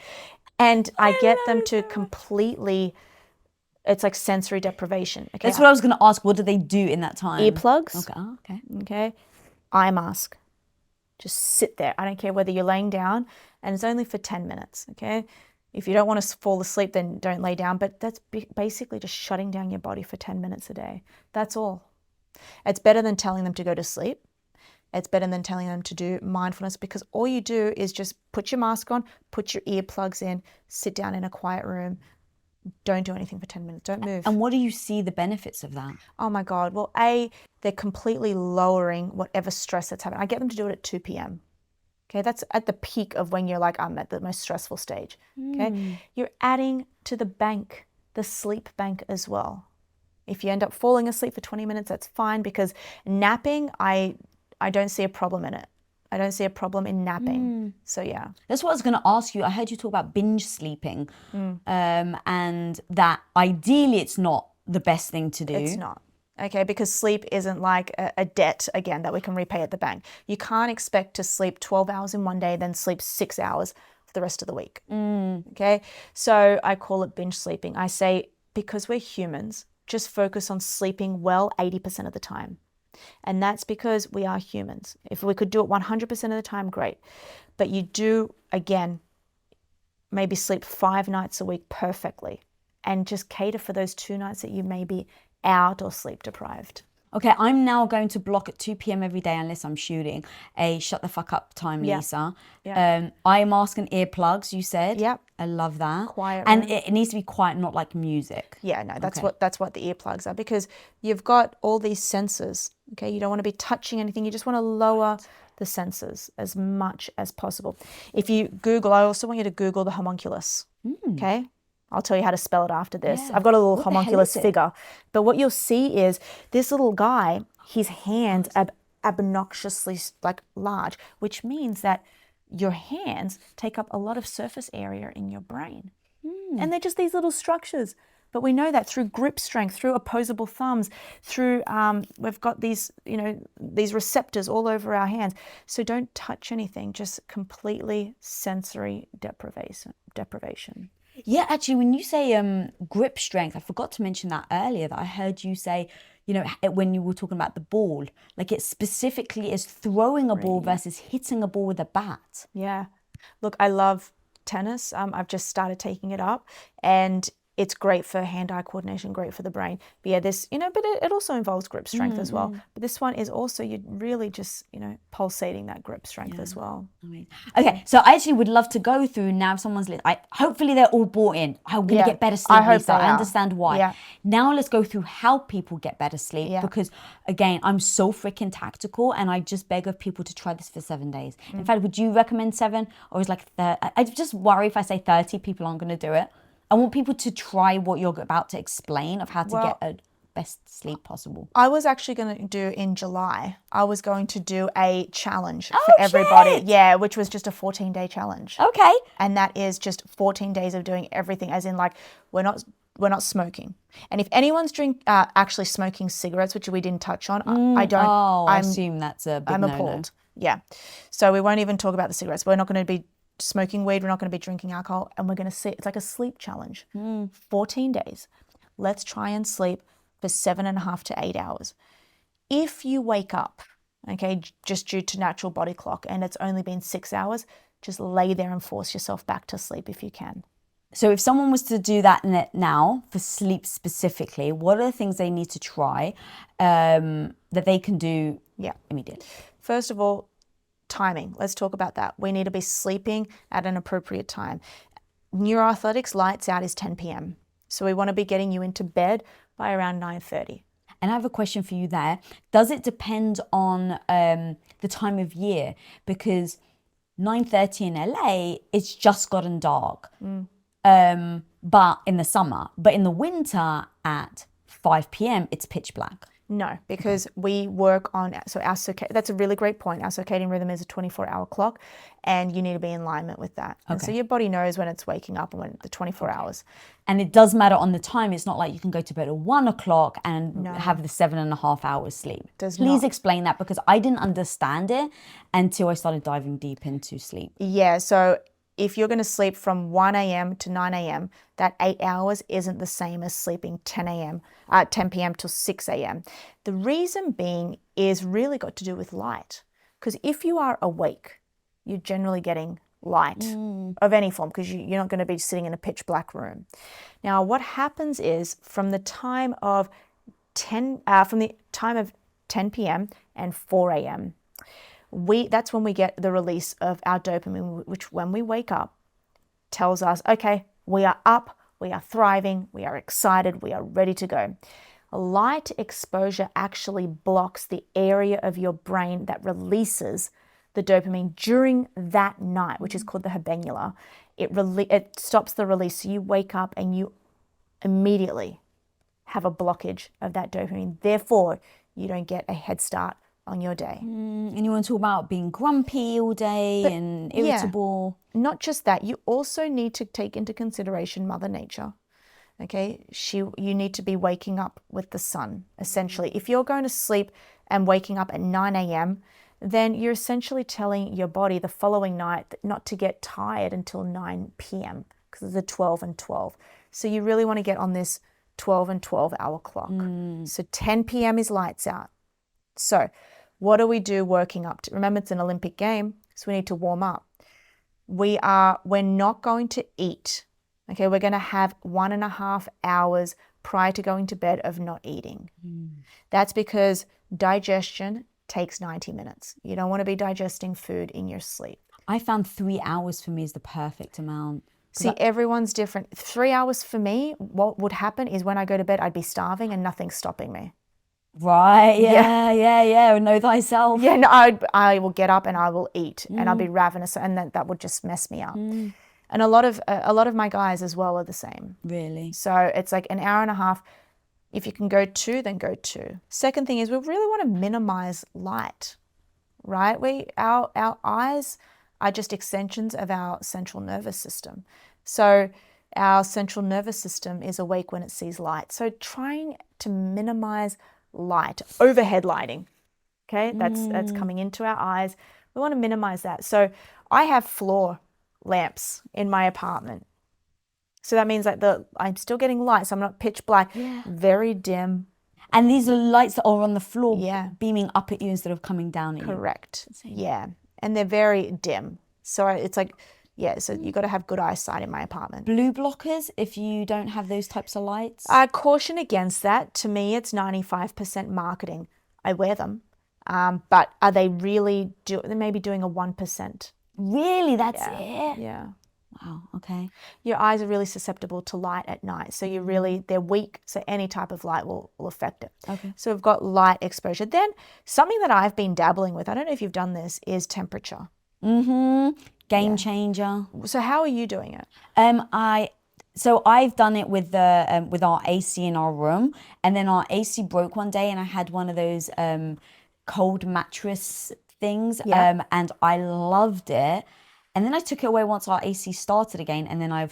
And I get them to completely, it's like sensory deprivation. Okay? That's what I was going to ask. What do they do in that time? Earplugs. Okay. Oh, okay. Okay. Eye mask. Just sit there. I don't care whether you're laying down, and it's only for 10 minutes. Okay. If you don't want to fall asleep, then don't lay down. But that's basically just shutting down your body for 10 minutes a day. That's all. It's better than telling them to go to sleep. It's better than telling them to do mindfulness, because all you do is just put your mask on, put your earplugs in, sit down in a quiet room. Don't do anything for 10 minutes. Don't move. And what do you see the benefits of that? Oh my God. Well, they're completely lowering whatever stress that's happening. I get them to do it at 2 p.m. Okay, that's at the peak of when you're like, I'm at the most stressful stage. Okay, you're adding to the bank, the sleep bank as well. If you end up falling asleep for 20 minutes, that's fine, because napping, I don't see a problem in it. I don't see a problem in napping. So yeah. That's what I was going to ask you. I heard you talk about binge sleeping, and that ideally it's not the best thing to do. It's not. Okay, because sleep isn't like a debt, again, that we can repay at the bank. You can't expect to sleep 12 hours in one day, then sleep 6 hours for the rest of the week. Okay, so I call it binge sleeping. I say, because we're humans, just focus on sleeping well 80% of the time. And that's because we are humans. If we could do it 100% of the time, great. But you do, again, maybe sleep 5 nights a week perfectly, and just cater for those 2 nights that you may be out or sleep deprived. Okay, I'm now going to block at 2 p.m. every day unless I'm shooting a shut the fuck up time, Lisa. Eye mask and earplugs, you said. Yep. I love that. Quiet and room. it needs to be quiet, not like music. Yeah, no, that's what the earplugs are, because you've got all these sensors. Okay, you don't want to be touching anything. You just want to lower the sensors as much as possible. If you Google, I also want you to Google the homunculus. Okay. I'll tell you how to spell it after this. Yeah. I've got a little What the hell homunculus is it? figure. But what you'll see is this little guy, his hands are obnoxiously like large, which means that your hands take up a lot of surface area in your brain. And they're just these little structures. But we know that through grip strength, through opposable thumbs, through, we've got these, these receptors all over our hands. So don't touch anything, just completely sensory deprivation. Yeah, actually, when you say grip strength, I forgot to mention that earlier, that I heard you say, when you were talking about the ball, like it specifically is throwing a ball versus hitting a ball with a bat. Yeah. Look, I love tennis. I've just started taking it up, and it's great for hand-eye coordination, great for the brain. But yeah, this, but it also involves grip strength as well. But this one is also, you're really just, pulsating that grip strength as well. Okay, so I actually would love to go through now. If someone's hopefully they're all bought in. I'm going to get better sleep, I hope Lisa. they I are. understand why. Yeah. Now let's go through how people get better sleep, because again, I'm so freaking tactical, and I just beg of people to try this for 7 days. In fact, would you recommend 7, or is I just worry if I say 30, people aren't going to do it. I want people to try what you're about to explain of how to get a best sleep possible. I was actually going to do in July, I was going to do a challenge for everybody. Shit. Yeah, which was just a 14-day challenge. Okay. And that is just 14 days of doing everything, as in we're not smoking. And if anyone's actually smoking cigarettes, which we didn't touch on, I don't. I assume that's a big I'm no-no. appalled. Yeah. So we won't even talk about the cigarettes. We're not going to be smoking weed. We're not going to be drinking alcohol. And we're going to see, it's like a sleep challenge. 14 days. Let's try and sleep for 7.5 to 8 hours. If you wake up, okay, just due to natural body clock, and it's only been 6 hours, just lay there and force yourself back to sleep if you can. So if someone was to do that now for sleep specifically, what are the things they need to try that they can do immediately? First of all, timing. Let's talk about that. We need to be sleeping at an appropriate time. Neuroathletics lights out is 10 p.m. So we want to be getting you into bed by around 9:30. And I have a question for you there. Does it depend on the time of year? Because 9:30 in LA, it's just gotten dark. But in the summer, but in the winter at 5 p.m., it's pitch black. No, because we work on, so our that's a really great point. Our circadian rhythm is a 24-hour clock, and you need to be in alignment with that. And so your body knows when it's waking up and when the 24 hours. And it does matter on the time. It's not like you can go to bed at 1 o'clock and have the 7.5 hours sleep. Please explain that, because I didn't understand it until I started diving deep into sleep. Yeah, so if you're going to sleep from 1 a.m. to 9 a.m., that 8 hours isn't the same as sleeping 10 p.m. till 6 a.m. The reason being is really got to do with light. Because if you are awake, you're generally getting light of any form, because you're not going to be sitting in a pitch black room. Now, what happens is from the time of 10 p.m. and 4 a.m., that's when we get the release of our dopamine, which when we wake up tells us, okay, we are up, we are thriving, we are excited, we are ready to go. Light exposure actually blocks the area of your brain that releases the dopamine during that night, which is called the habenula. It stops the release. So you wake up and you immediately have a blockage of that dopamine. Therefore, you don't get a head start on your day. And you want to talk about being grumpy all day and irritable. Yeah, not just that, you also need to take into consideration Mother Nature. Okay, you need to be waking up with the sun, essentially. If you're going to sleep and waking up at 9 a.m., then you're essentially telling your body the following night not to get tired until 9 p.m. because it's a 12 and 12. So you really want to get on this 12 and 12 hour clock. So 10 p.m. is lights out. So what do we do working up to? Remember, it's an Olympic game, so we need to warm up. We're not going to eat. Okay, we're going to have 1.5 hours prior to going to bed of not eating. That's because digestion takes 90 minutes. You don't want to be digesting food in your sleep. I found 3 hours for me is the perfect amount. See, everyone's different. 3 hours for me, what would happen is when I go to bed, I'd be starving and nothing's stopping me. Right, yeah. Know thyself. Yeah, no, I will get up and I will eat and I'll be ravenous, and that would just mess me up. And a lot of my guys as well are the same. Really? So it's like an hour and a half. If you can go 2, then go 2. Second thing is we really want to minimize light, right? Our eyes are just extensions of our central nervous system. So our central nervous system is awake when it sees light. So trying to minimize light, overhead lighting, okay? That's coming into our eyes. We want to minimize that. So I have floor lamps in my apartment. So that means like I'm still getting light, so I'm not pitch black, very dim. And these are lights that are on the floor, beaming up at you instead of coming down at you. Correct. Yeah. And they're very dim. So it's like, so you got to have good eyesight in my apartment. Blue blockers, if you don't have those types of lights? I caution against that. To me, it's 95% marketing. I wear them. But are they really they may be doing a 1%. Really? That's it? Yeah. Wow, okay. Your eyes are really susceptible to light at night. So they're weak. So any type of light will affect it. Okay. So we've got light exposure. Then something that I've been dabbling with, I don't know if you've done this, is temperature. Game changer. So how are you doing it? So I've done it with our AC in our room, and then our AC broke one day, and I had one of those cold mattress things, and I loved it. And then I took it away once our AC started again, and then I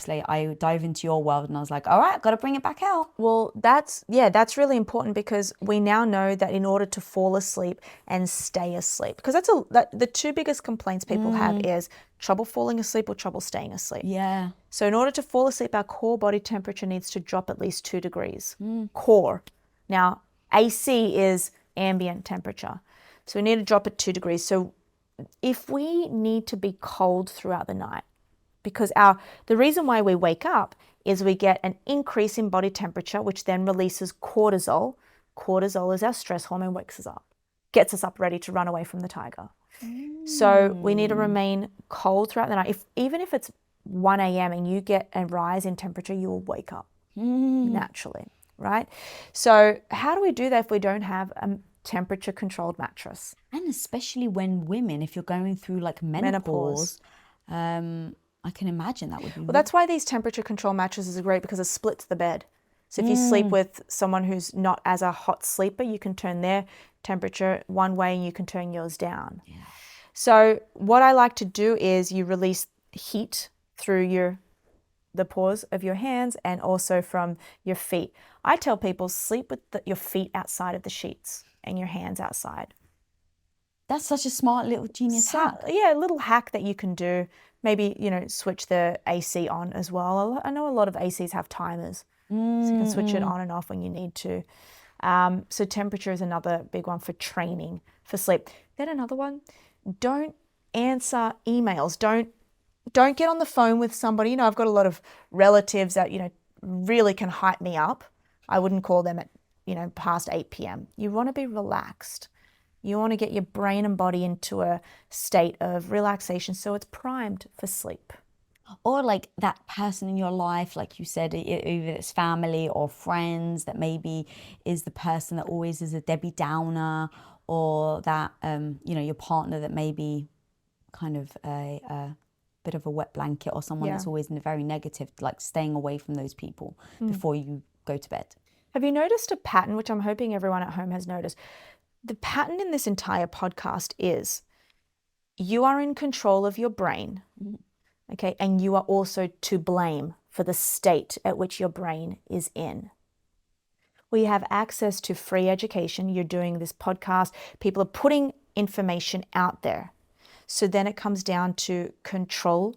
dive into your world, and I was like, all right, I've got to bring it back out. Well, that's really important, because we now know that in order to fall asleep and stay asleep, because the two biggest complaints people have is trouble falling asleep or trouble staying asleep. Yeah. So in order to fall asleep, our core body temperature needs to drop at least 2 degrees. Core. Now, AC is ambient temperature. So we need to drop it 2 degrees. So if we need to be cold throughout the night, because the reason why we wake up is we get an increase in body temperature, which then releases cortisol. Cortisol is our stress hormone, wakes us up, gets us up ready to run away from the tiger. So we need to remain cold throughout the night. Even if it's 1 a.m. and you get a rise in temperature, you will wake up naturally, right? So how do we do that if we don't have a temperature controlled mattress? And especially when women, if you're going through like menopause. I can imagine that would be Well, that's why these temperature control mattresses are great, because it splits the bed. So if you sleep with someone who's not as a hot sleeper, you can turn their temperature one way and you can turn yours down. Yeah. So what I like to do is you release heat through the pores of your hands and also from your feet. I tell people sleep with your feet outside of the sheets and your hands outside. That's such a smart little genius hack. Yeah, a little hack that you can do. Maybe, switch the AC on as well. I know a lot of ACs have timers, so you can switch it on and off when you need to. So temperature is another big one for training for sleep. Then another one, don't answer emails. Don't get on the phone with somebody. I've got a lot of relatives that, really can hype me up. I wouldn't call them at, past 8 p.m. You want to be relaxed. You want to get your brain and body into a state of relaxation so it's primed for sleep. Or like that person in your life, like you said, either it's family or friends that maybe is the person that always is a Debbie Downer, or that, your partner that maybe kind of a bit of a wet blanket, or someone that's always very negative, like staying away from those people before you go to bed. Have you noticed a pattern, which I'm hoping everyone at home has noticed? The pattern in this entire podcast is you are in control of your brain, okay? And you are also to blame for the state at which your brain is in. We have access to free education. You're doing this podcast. People are putting information out there. So then it comes down to control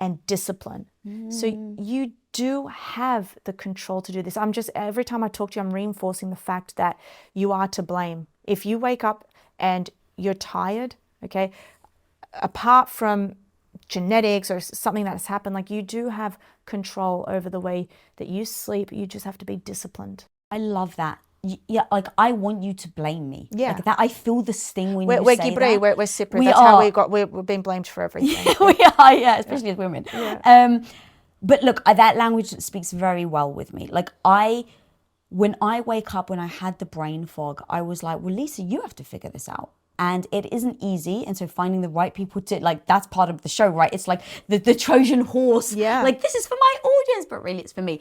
and discipline. So you do have the control to do this. Every time I talk to you, I'm reinforcing the fact that you are to blame. If you wake up and you're tired, okay, apart from genetics or something that has happened, like you do have control over the way that you sleep. You just have to be disciplined. I love that. Yeah, like I want you to blame me. Yeah, like that. I feel this thing when you say that. We're separate. That's how we've been blamed for everything. We are, yeah, especially as women. Yeah. But look, that language speaks very well with me. Like when I wake up, when I had the brain fog, I was like, well, Lisa, you have to figure this out. And it isn't easy. And so finding the right people that's part of the show, right? It's like the Trojan horse. Yeah. Like, this is for my audience, but really it's for me.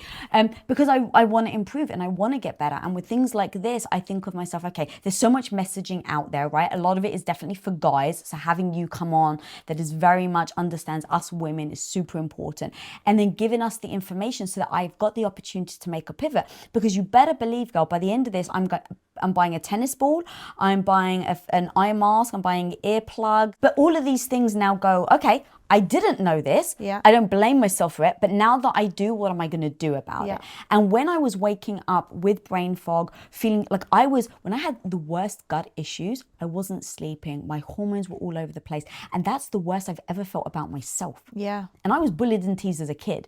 Because I want to improve and I want to get better. And with things like this, I think of myself, okay, there's so much messaging out there, right? A lot of it is definitely for guys. So having you come on that is very much understands us women is super important. And then giving us the information so that I've got the opportunity to make a pivot. Because you better believe, girl, by the end of this, I'm buying a tennis ball, I'm buying an eye mask, I'm buying earplug. But all of these things now go, okay, I didn't know this. Yeah. I don't blame myself for it. But now that I do, what am I going to do about it? And when I was waking up with brain fog, feeling like when I had the worst gut issues, I wasn't sleeping. My hormones were all over the place. And that's the worst I've ever felt about myself. Yeah. And I was bullied and teased as a kid.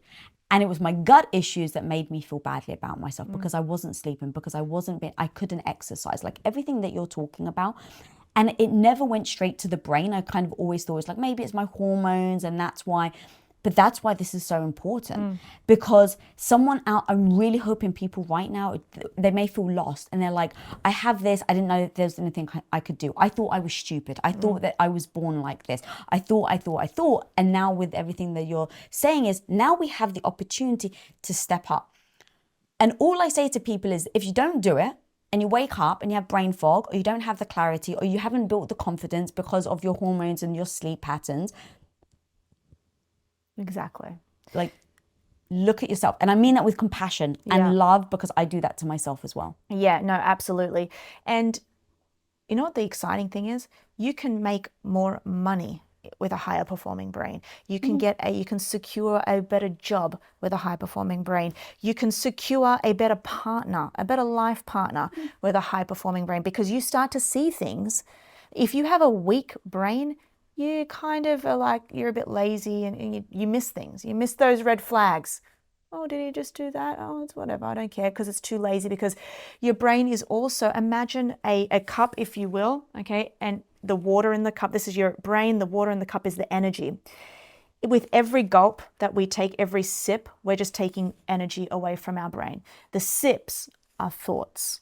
And it was my gut issues that made me feel badly about myself because I wasn't sleeping, because I couldn't exercise, like everything that you're talking about. And it never went straight to the brain. I kind of always thought it was like, maybe it's my hormones and that's why. But that's why this is so important, because I'm really hoping people right now, they may feel lost and they're like, I have this, I didn't know that there's anything I could do. I thought I was stupid. I thought that I was born like this. I thought. And now with everything that you're saying is now we have the opportunity to step up. And all I say to people is if you don't do it, and you wake up and you have brain fog, or you don't have the clarity, or you haven't built the confidence because of your hormones and your sleep patterns. Exactly. Like, look at yourself. And I mean that with compassion and love, because I do that to myself as well. Yeah, no, absolutely. And you know what the exciting thing is? You can make more money with a higher performing brain. You can you can secure a better job with a high performing brain. You can secure a better partner, a better life partner with a high performing brain, because you start to see things. If you have a weak brain, you kind of are like, you're a bit lazy and you miss things. You miss those red flags. Oh, did he just do that? Oh, it's whatever. I don't care, because it's too lazy, because your brain is also, imagine a cup, if you will, okay? And the water in the cup, this is your brain. The water in the cup is the energy. With every gulp that we take, every sip, we're just taking energy away from our brain. The sips are thoughts.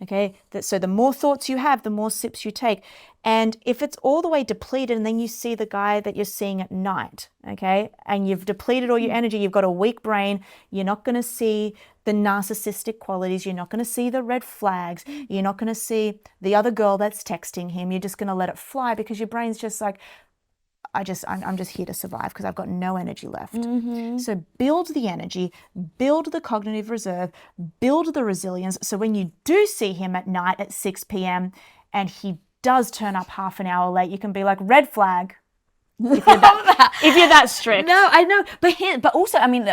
Okay, so the more thoughts you have, the more sips you take. And if it's all the way depleted, and then you see the guy that you're seeing at night, okay, and you've depleted all your energy, you've got a weak brain, you're not going to see the narcissistic qualities. You're not going to see the red flags. You're not going to see the other girl that's texting him. You're just going to let it fly because your brain's just like, I'm just here to survive because I've got no energy left. So build the energy, build the cognitive reserve, build the resilience. So when you do see him at night at 6 p.m. and he does turn up half an hour late, you can be like, red flag. If you're that strict. No, I know, but also, I mean,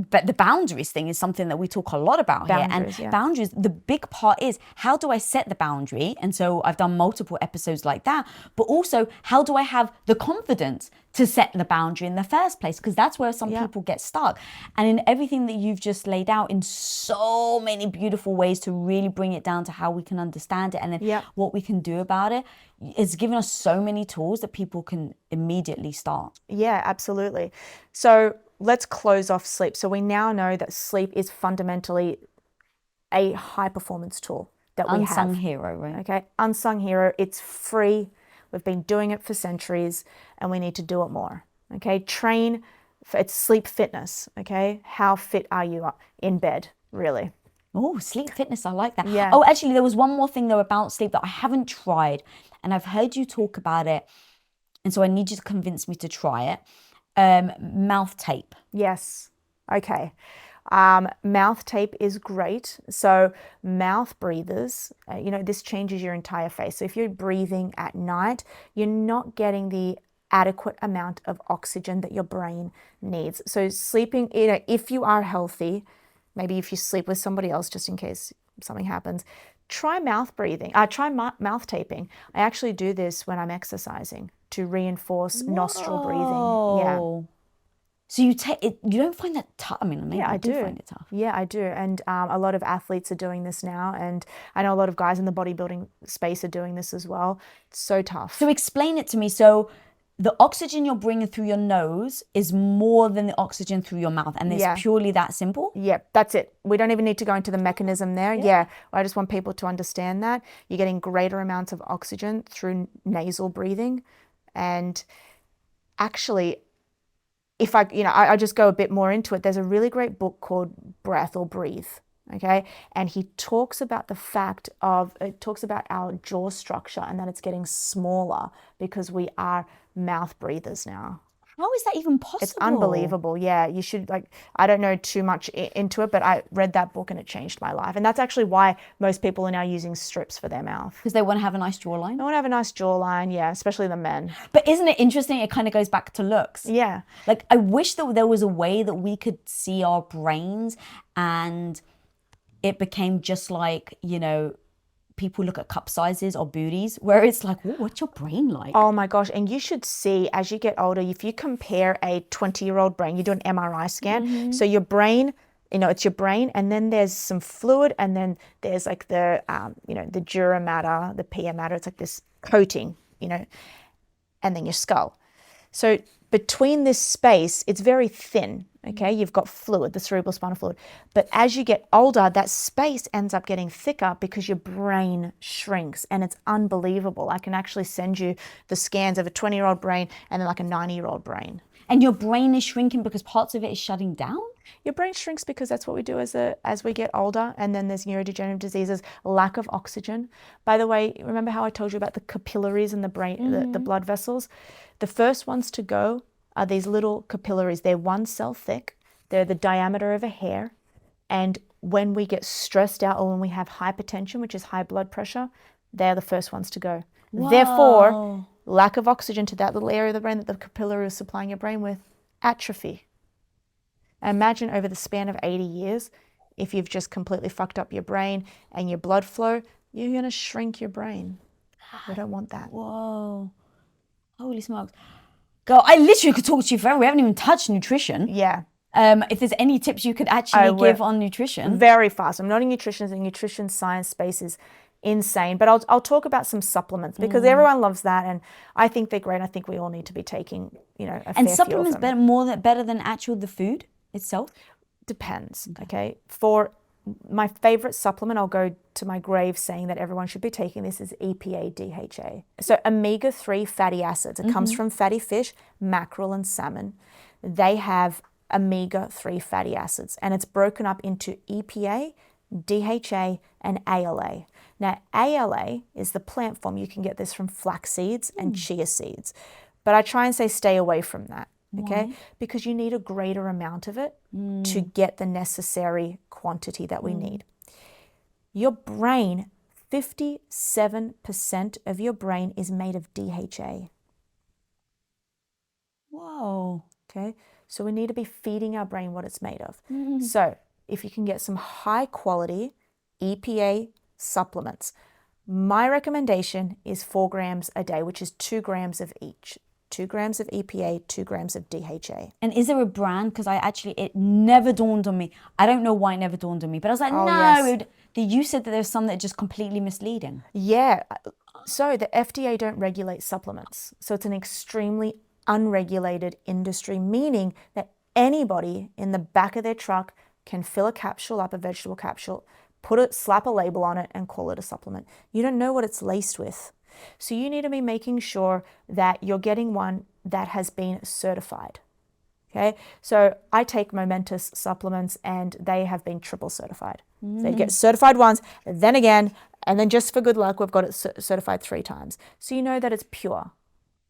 but the boundaries thing is something that we talk a lot about here. And boundaries, the big part is, how do I set the boundary? And so I've done multiple episodes like that. But also, how do I have the confidence to set the boundary in the first place? Because that's where some people get stuck. And in everything that you've just laid out in so many beautiful ways to really bring it down to how we can understand it and then what we can do about it, it's given us so many tools that people can immediately start. Yeah, absolutely. So let's close off sleep. So we now know that sleep is fundamentally a high performance tool that we have. Unsung hero, right? Okay, unsung hero. It's free. We've been doing it for centuries and we need to do it more. Okay, train. It's sleep fitness. Okay, how fit are you in bed, really? Oh, sleep fitness. I like that. Yeah. Oh, actually, there was one more thing though about sleep that I haven't tried. And I've heard you talk about it. And so I need you to convince me to try it. Mouth tape. Yes. Okay. Mouth tape is great. So mouth breathers, this changes your entire face. So if you're breathing at night, you're not getting the adequate amount of oxygen that your brain needs. So sleeping, if you are healthy, maybe if you sleep with somebody else, just in case something happens, try mouth breathing. Try mouth taping. I actually do this when I'm exercising to reinforce nostril breathing. Yeah. So you take it. You don't find that tough? I mean, maybe I do find it tough. Yeah, I do. And a lot of athletes are doing this now, and I know a lot of guys in the bodybuilding space are doing this as well. It's so tough. So explain it to me. So the oxygen you're bringing through your nose is more than the oxygen through your mouth, and it's purely that simple? Yeah, that's it. We don't even need to go into the mechanism there. Yeah, I just want people to understand that. You're getting greater amounts of oxygen through nasal breathing. And actually, if I just go a bit more into it, there's a really great book called Breath or Breathe. Okay, and he talks about our jaw structure and that it's getting smaller because we are mouth breathers now. How is that even possible? It's unbelievable. Yeah, you should, I don't know too much into it, but I read that book and it changed my life. And that's actually why most people are now using strips for their mouth. Because they want to have a nice jawline? They want to have a nice jawline, yeah, especially the men. But isn't it interesting? It kind of goes back to looks. Yeah. I wish that there was a way that we could see our brains and it became just like, people look at cup sizes or booties, where it's like, what's your brain like? Oh my gosh. And you should see, as you get older, if you compare a 20-year-old brain, you do an MRI scan. So your brain, it's your brain, and then there's some fluid, and then there's like the dura matter, the pia matter. It's like this coating, and then your skull. So between this space, it's very thin. Okay, you've got fluid, the cerebrospinal fluid. But as you get older, that space ends up getting thicker because your brain shrinks, and it's unbelievable. I can actually send you the scans of a 20-year-old brain and then like a 90-year-old brain. And your brain is shrinking because parts of it is shutting down? Your brain shrinks because that's what we do as we get older, and then there's neurodegenerative diseases, lack of oxygen. By the way, remember how I told you about the capillaries in the brain, the blood vessels? The first ones to go are these little capillaries. They're 1 cell thick. They're the diameter of a hair. And when we get stressed out or when we have hypertension, which is high blood pressure, they're the first ones to go. Whoa. Therefore, lack of oxygen to that little area of the brain that the capillary is supplying your brain with, atrophy. Imagine over the span of 80 years, if you've just completely fucked up your brain and your blood flow, you're going to shrink your brain. We don't want that. Whoa. Holy smokes. Girl, I literally could talk to you forever. We haven't even touched nutrition. Yeah. If there's any tips you could actually give on nutrition. Very fast. I'm not a nutritionist. The nutrition science space is insane. But I'll talk about some supplements because everyone loves that. And I think they're great. I think we all need to be taking, a fair And few supplements of them. better than the food itself? Depends, okay? For my favorite supplement, I'll go to my grave saying that everyone should be taking this, is EPA DHA. So omega-3 fatty acids. It comes from fatty fish, mackerel and salmon. They have omega-3 fatty acids, and it's broken up into EPA, DHA, and ALA. Now, ALA is the plant form. You can get this from flax seeds and chia seeds, but I try and say stay away from that, okay? Why? Because you need a greater amount of it to get the necessary quantity that we need. Your brain, 57% of your brain is made of DHA. Whoa. Okay, so we need to be feeding our brain what it's made of. So if you can get some high quality EPA supplements, my recommendation is 4 grams a day, which is 2 grams of each. 2 grams of EPA, 2 grams of DHA. And is there a brand? Because it never dawned on me. I don't know why it never dawned on me, but I was like, Oh, no. yes. You said that there's some that are just completely misleading. Yeah, so the FDA don't regulate supplements. So it's an extremely unregulated industry, meaning that anybody in the back of their truck can fill a capsule up, a vegetable capsule, slap a label on it and call it a supplement. You don't know what it's laced with. So you need to be making sure that you're getting one that has been certified. Okay, so I take Momentous supplements and they have been triple certified. So you get certified once, then again, and then just for good luck, we've got it certified 3 times. So you know that it's pure.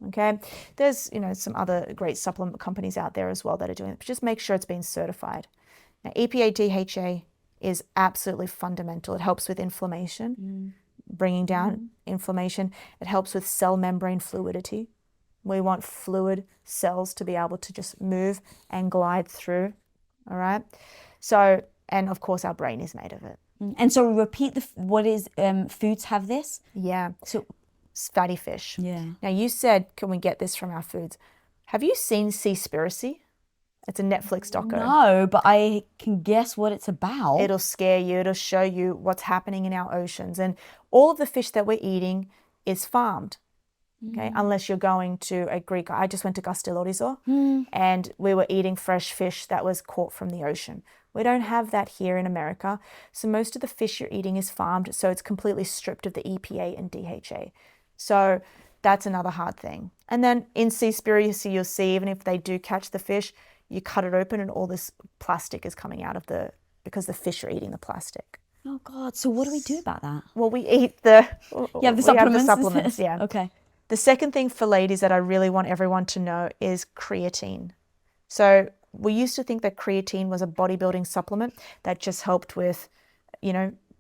Okay, there's some other great supplement companies out there as well that are doing it, but just make sure it's been certified. Now, EPA DHA is absolutely fundamental. It helps with inflammation, bringing down inflammation. It helps with cell membrane fluidity. We want fluid cells to be able to just move and glide through. All right. So, and of course, our brain is made of it. And so repeat foods have this? Yeah. So fatty fish. yeah. Now, you said, can we get this from our foods? Have you seen Seaspiracy? It's a Netflix doco. No, but I can guess what it's about. It'll scare you. It'll show you what's happening in our oceans. And all of the fish that we're eating is farmed. Okay, unless you're going to a Greek. I just went to Castellorizo and we were eating fresh fish that was caught from the ocean. We don't have that here in America. So most of the fish you're eating is farmed. So it's completely stripped of the EPA and DHA. So that's another hard thing. And then in Seaspiracy, you'll see even if they do catch the fish, you cut it open and all this plastic is coming out of because the fish are eating the plastic. Oh God! So what do we do about that? Well, we eat the supplements. Yeah. Okay. The second thing for ladies that I really want everyone to know is creatine. So we used to think that creatine was a bodybuilding supplement that just helped with,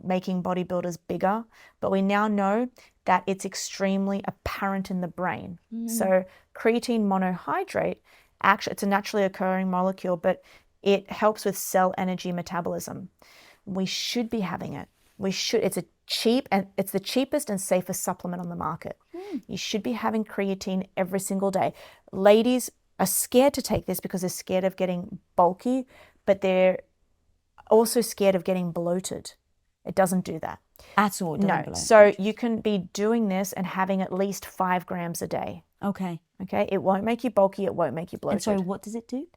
making bodybuilders bigger. But we now know that it's extremely apparent in the brain. So creatine monohydrate, actually, it's a naturally occurring molecule, but it helps with cell energy metabolism. We should be having it. It's the cheapest and safest supplement on the market. You should be having creatine every single day. Ladies are scared to take this because they're scared of getting bulky, but they're also scared of getting bloated. It doesn't do that. At all? No. So you can be doing this and having at least 5 grams a day. Okay. Okay. It won't make you bulky. It won't make you bloated. And so what does it do?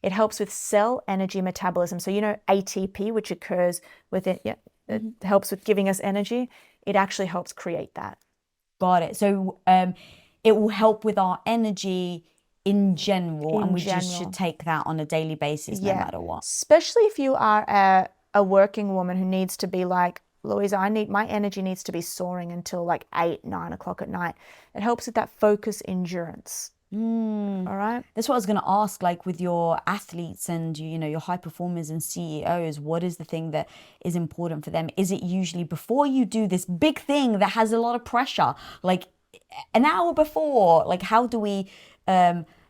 It helps with cell energy metabolism. So ATP, which occurs with it, it helps with giving us energy. It actually helps create that. Got it. So it will help with our energy in general, and we just should take that on a daily basis no matter what. Especially if you are a working woman who needs to be like, Louisa, my energy needs to be soaring until like 8, 9 o'clock at night. It helps with that focus endurance. All right. That's what I was going to ask, like with your athletes and, your high performers and CEOs, what is the thing that is important for them? Is it usually before you do this big thing that has a lot of pressure, like an hour before, like how do we,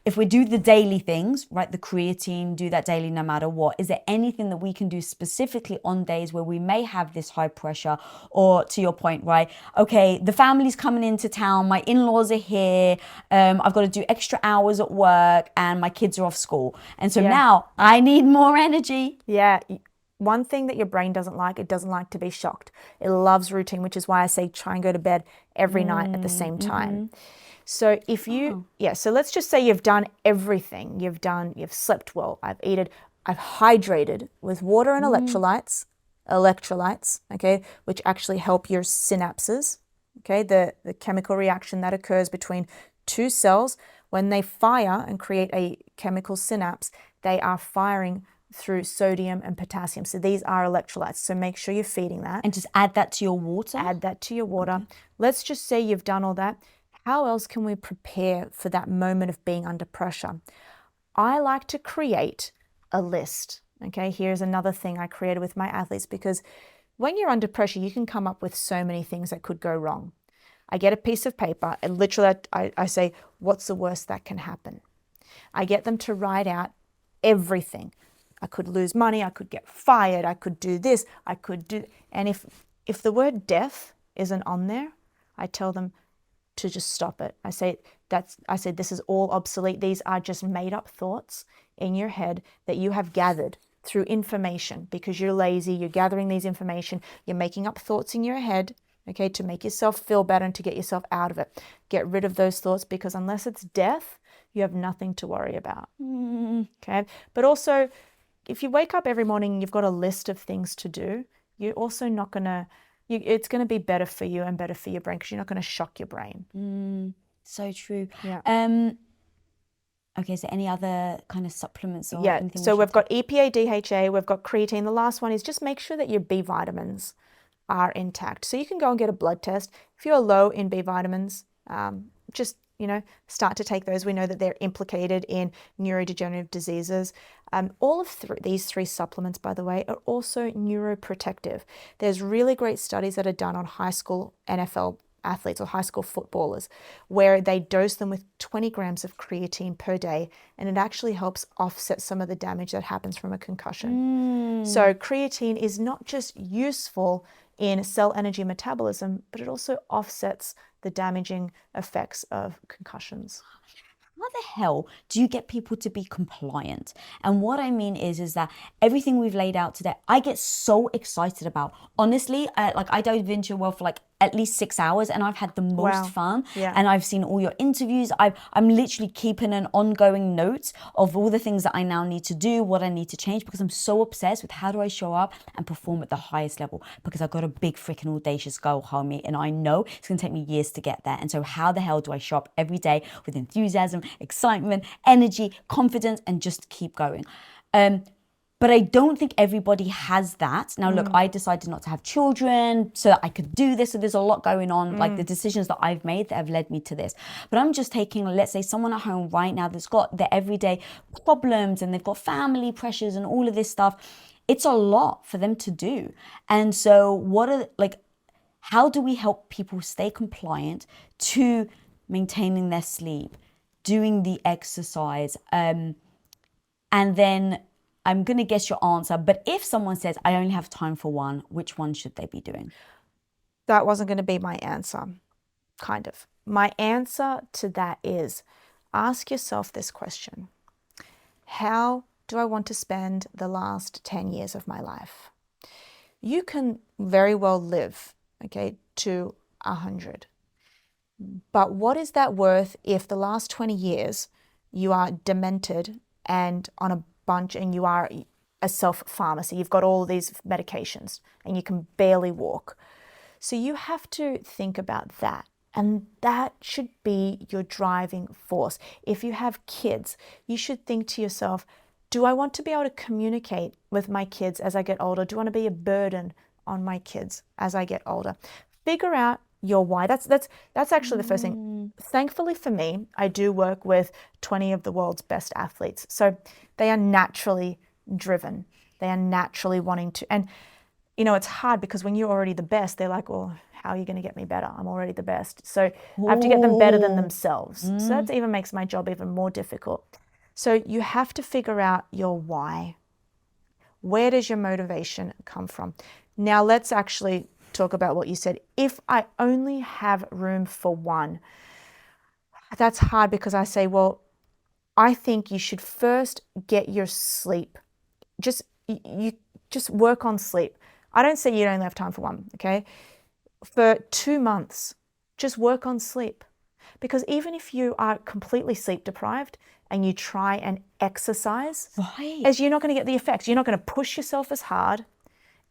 if we do the daily things, right, the creatine, do that daily no matter what, is there anything that we can do specifically on days where we may have this high pressure? Or to your point, right, okay, the family's coming into town, my in-laws are here, I've got to do extra hours at work and my kids are off school. And so now I need more energy. Yeah. One thing that your brain doesn't like, it doesn't like to be shocked. It loves routine, which is why I say try and go to bed every night at the same time. So if so let's just say you've done everything. You've slept well. I've hydrated with water and electrolytes, okay, which actually help your synapses, okay, the chemical reaction that occurs between 2 cells. When they fire and create a chemical synapse, they are firing through sodium and potassium. So these are electrolytes. So make sure you're feeding that. And just add that to your water? Add that to your water. Let's just say you've done all that. How else can we prepare for that moment of being under pressure? I like to create a list. Okay, here's another thing I created with my athletes, because when you're under pressure, you can come up with so many things that could go wrong. I get a piece of paper and literally I say, what's the worst that can happen? I get them to write out everything. I could lose money, I could get fired, I could do this, I could do, and if the word death isn't on there, I tell them to just stop it. I say this is all obsolete. These are just made up thoughts in your head that you have gathered through information because you're lazy, you're gathering these information, you're making up thoughts in your head, okay, to make yourself feel better and to get yourself out of it. Get rid of those thoughts, because unless it's death, you have nothing to worry about. Okay, but also, if you wake up every morning and you've got a list of things to do, you're also not going to, it's going to be better for you and better for your brain, because you're not going to shock your brain. So true. Yeah. Okay, so any other kind of supplements or Yeah, anything? so we've got EPA, DHA, we've got creatine. The last one is just make sure that your B vitamins are intact. So you can go and get a blood test. If you're low in B vitamins, just start to take those. We know that they're implicated in neurodegenerative diseases. All of these three supplements, by the way, are also neuroprotective. There's really great studies that are done on high school NFL athletes or high school footballers, where they dose them with 20 grams of creatine per day, and it actually helps offset some of the damage that happens from a concussion. So creatine is not just useful in cell energy metabolism, but it also offsets the damaging effects of concussions. How the hell do you get people to be compliant? And what I mean is that everything we've laid out today, I get so excited about. Honestly, I dove into your world for like at least 6 hours, and I've had the most fun. Yeah. And I've seen all your interviews. I'm literally keeping an ongoing note of all the things that I now need to do, what I need to change, because I'm so obsessed with how do I show up and perform at the highest level, because I've got a big freaking audacious goal, homie, and I know it's going to take me years to get there. And so how the hell do I show up every day with enthusiasm, excitement, energy, confidence, and just keep going? But I don't think everybody has that. Now, look, I decided not to have children so that I could do this. So there's a lot going on, like the decisions that I've made that have led me to this. But I'm just taking, let's say, someone at home right now that's got their everyday problems and they've got family pressures and all of this stuff. It's a lot for them to do. And so how do we help people stay compliant to maintaining their sleep, doing the exercise, and then I'm going to guess your answer, but if someone says, I only have time for one, which one should they be doing? That wasn't going to be my answer, kind of. My answer to that is, ask yourself this question. How do I want to spend the last 10 years of my life? You can very well live, to 100. But what is that worth if the last 20 years you are demented and on a bunch, and you are a self-pharmacy, you've got all these medications and you can barely walk? So you have to think about that, and that should be your driving force. If you have kids, you should think to yourself, do I want to be able to communicate with my kids as I get older? Do I want to be a burden on my kids as I get older? Figure out your why. That's actually the first thing. Thankfully for me, I do work with 20 of the world's best athletes. So they are naturally driven. They are naturally wanting to. And, it's hard because when you're already the best, they're like, well, how are you going to get me better? I'm already the best. So I have to get them better than themselves. So that even makes my job even more difficult. So you have to figure out your why. Where does your motivation come from? Now let's actually talk about what you said. If I only have room for one, that's hard, because I say, well, I think you should first get your sleep. You just work on sleep. I don't say you don't have time for one, okay? For 2 months, just work on sleep. Because even if you are completely sleep deprived and you try and exercise, as you're not going to get the effects. You're not going to push yourself as hard,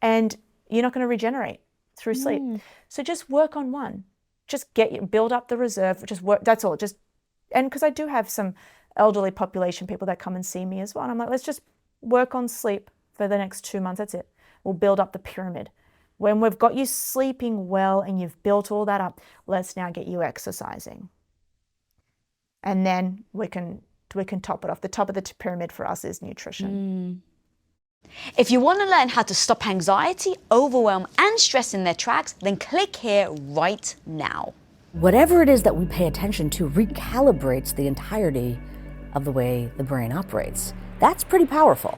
and you're not going to regenerate through sleep. So just work on one. Just build up the reserve. Just work. That's all. And because I do have some elderly population, people that come and see me as well. And I'm like, let's just work on sleep for the next 2 months. That's it. We'll build up the pyramid. When we've got you sleeping well and you've built all that up, let's now get you exercising. And then we can top it off. The top of the pyramid for us is nutrition. If you want to learn how to stop anxiety, overwhelm, and stress in their tracks, then click here right now. Whatever it is that we pay attention to recalibrates the entirety of the way the brain operates. That's pretty powerful.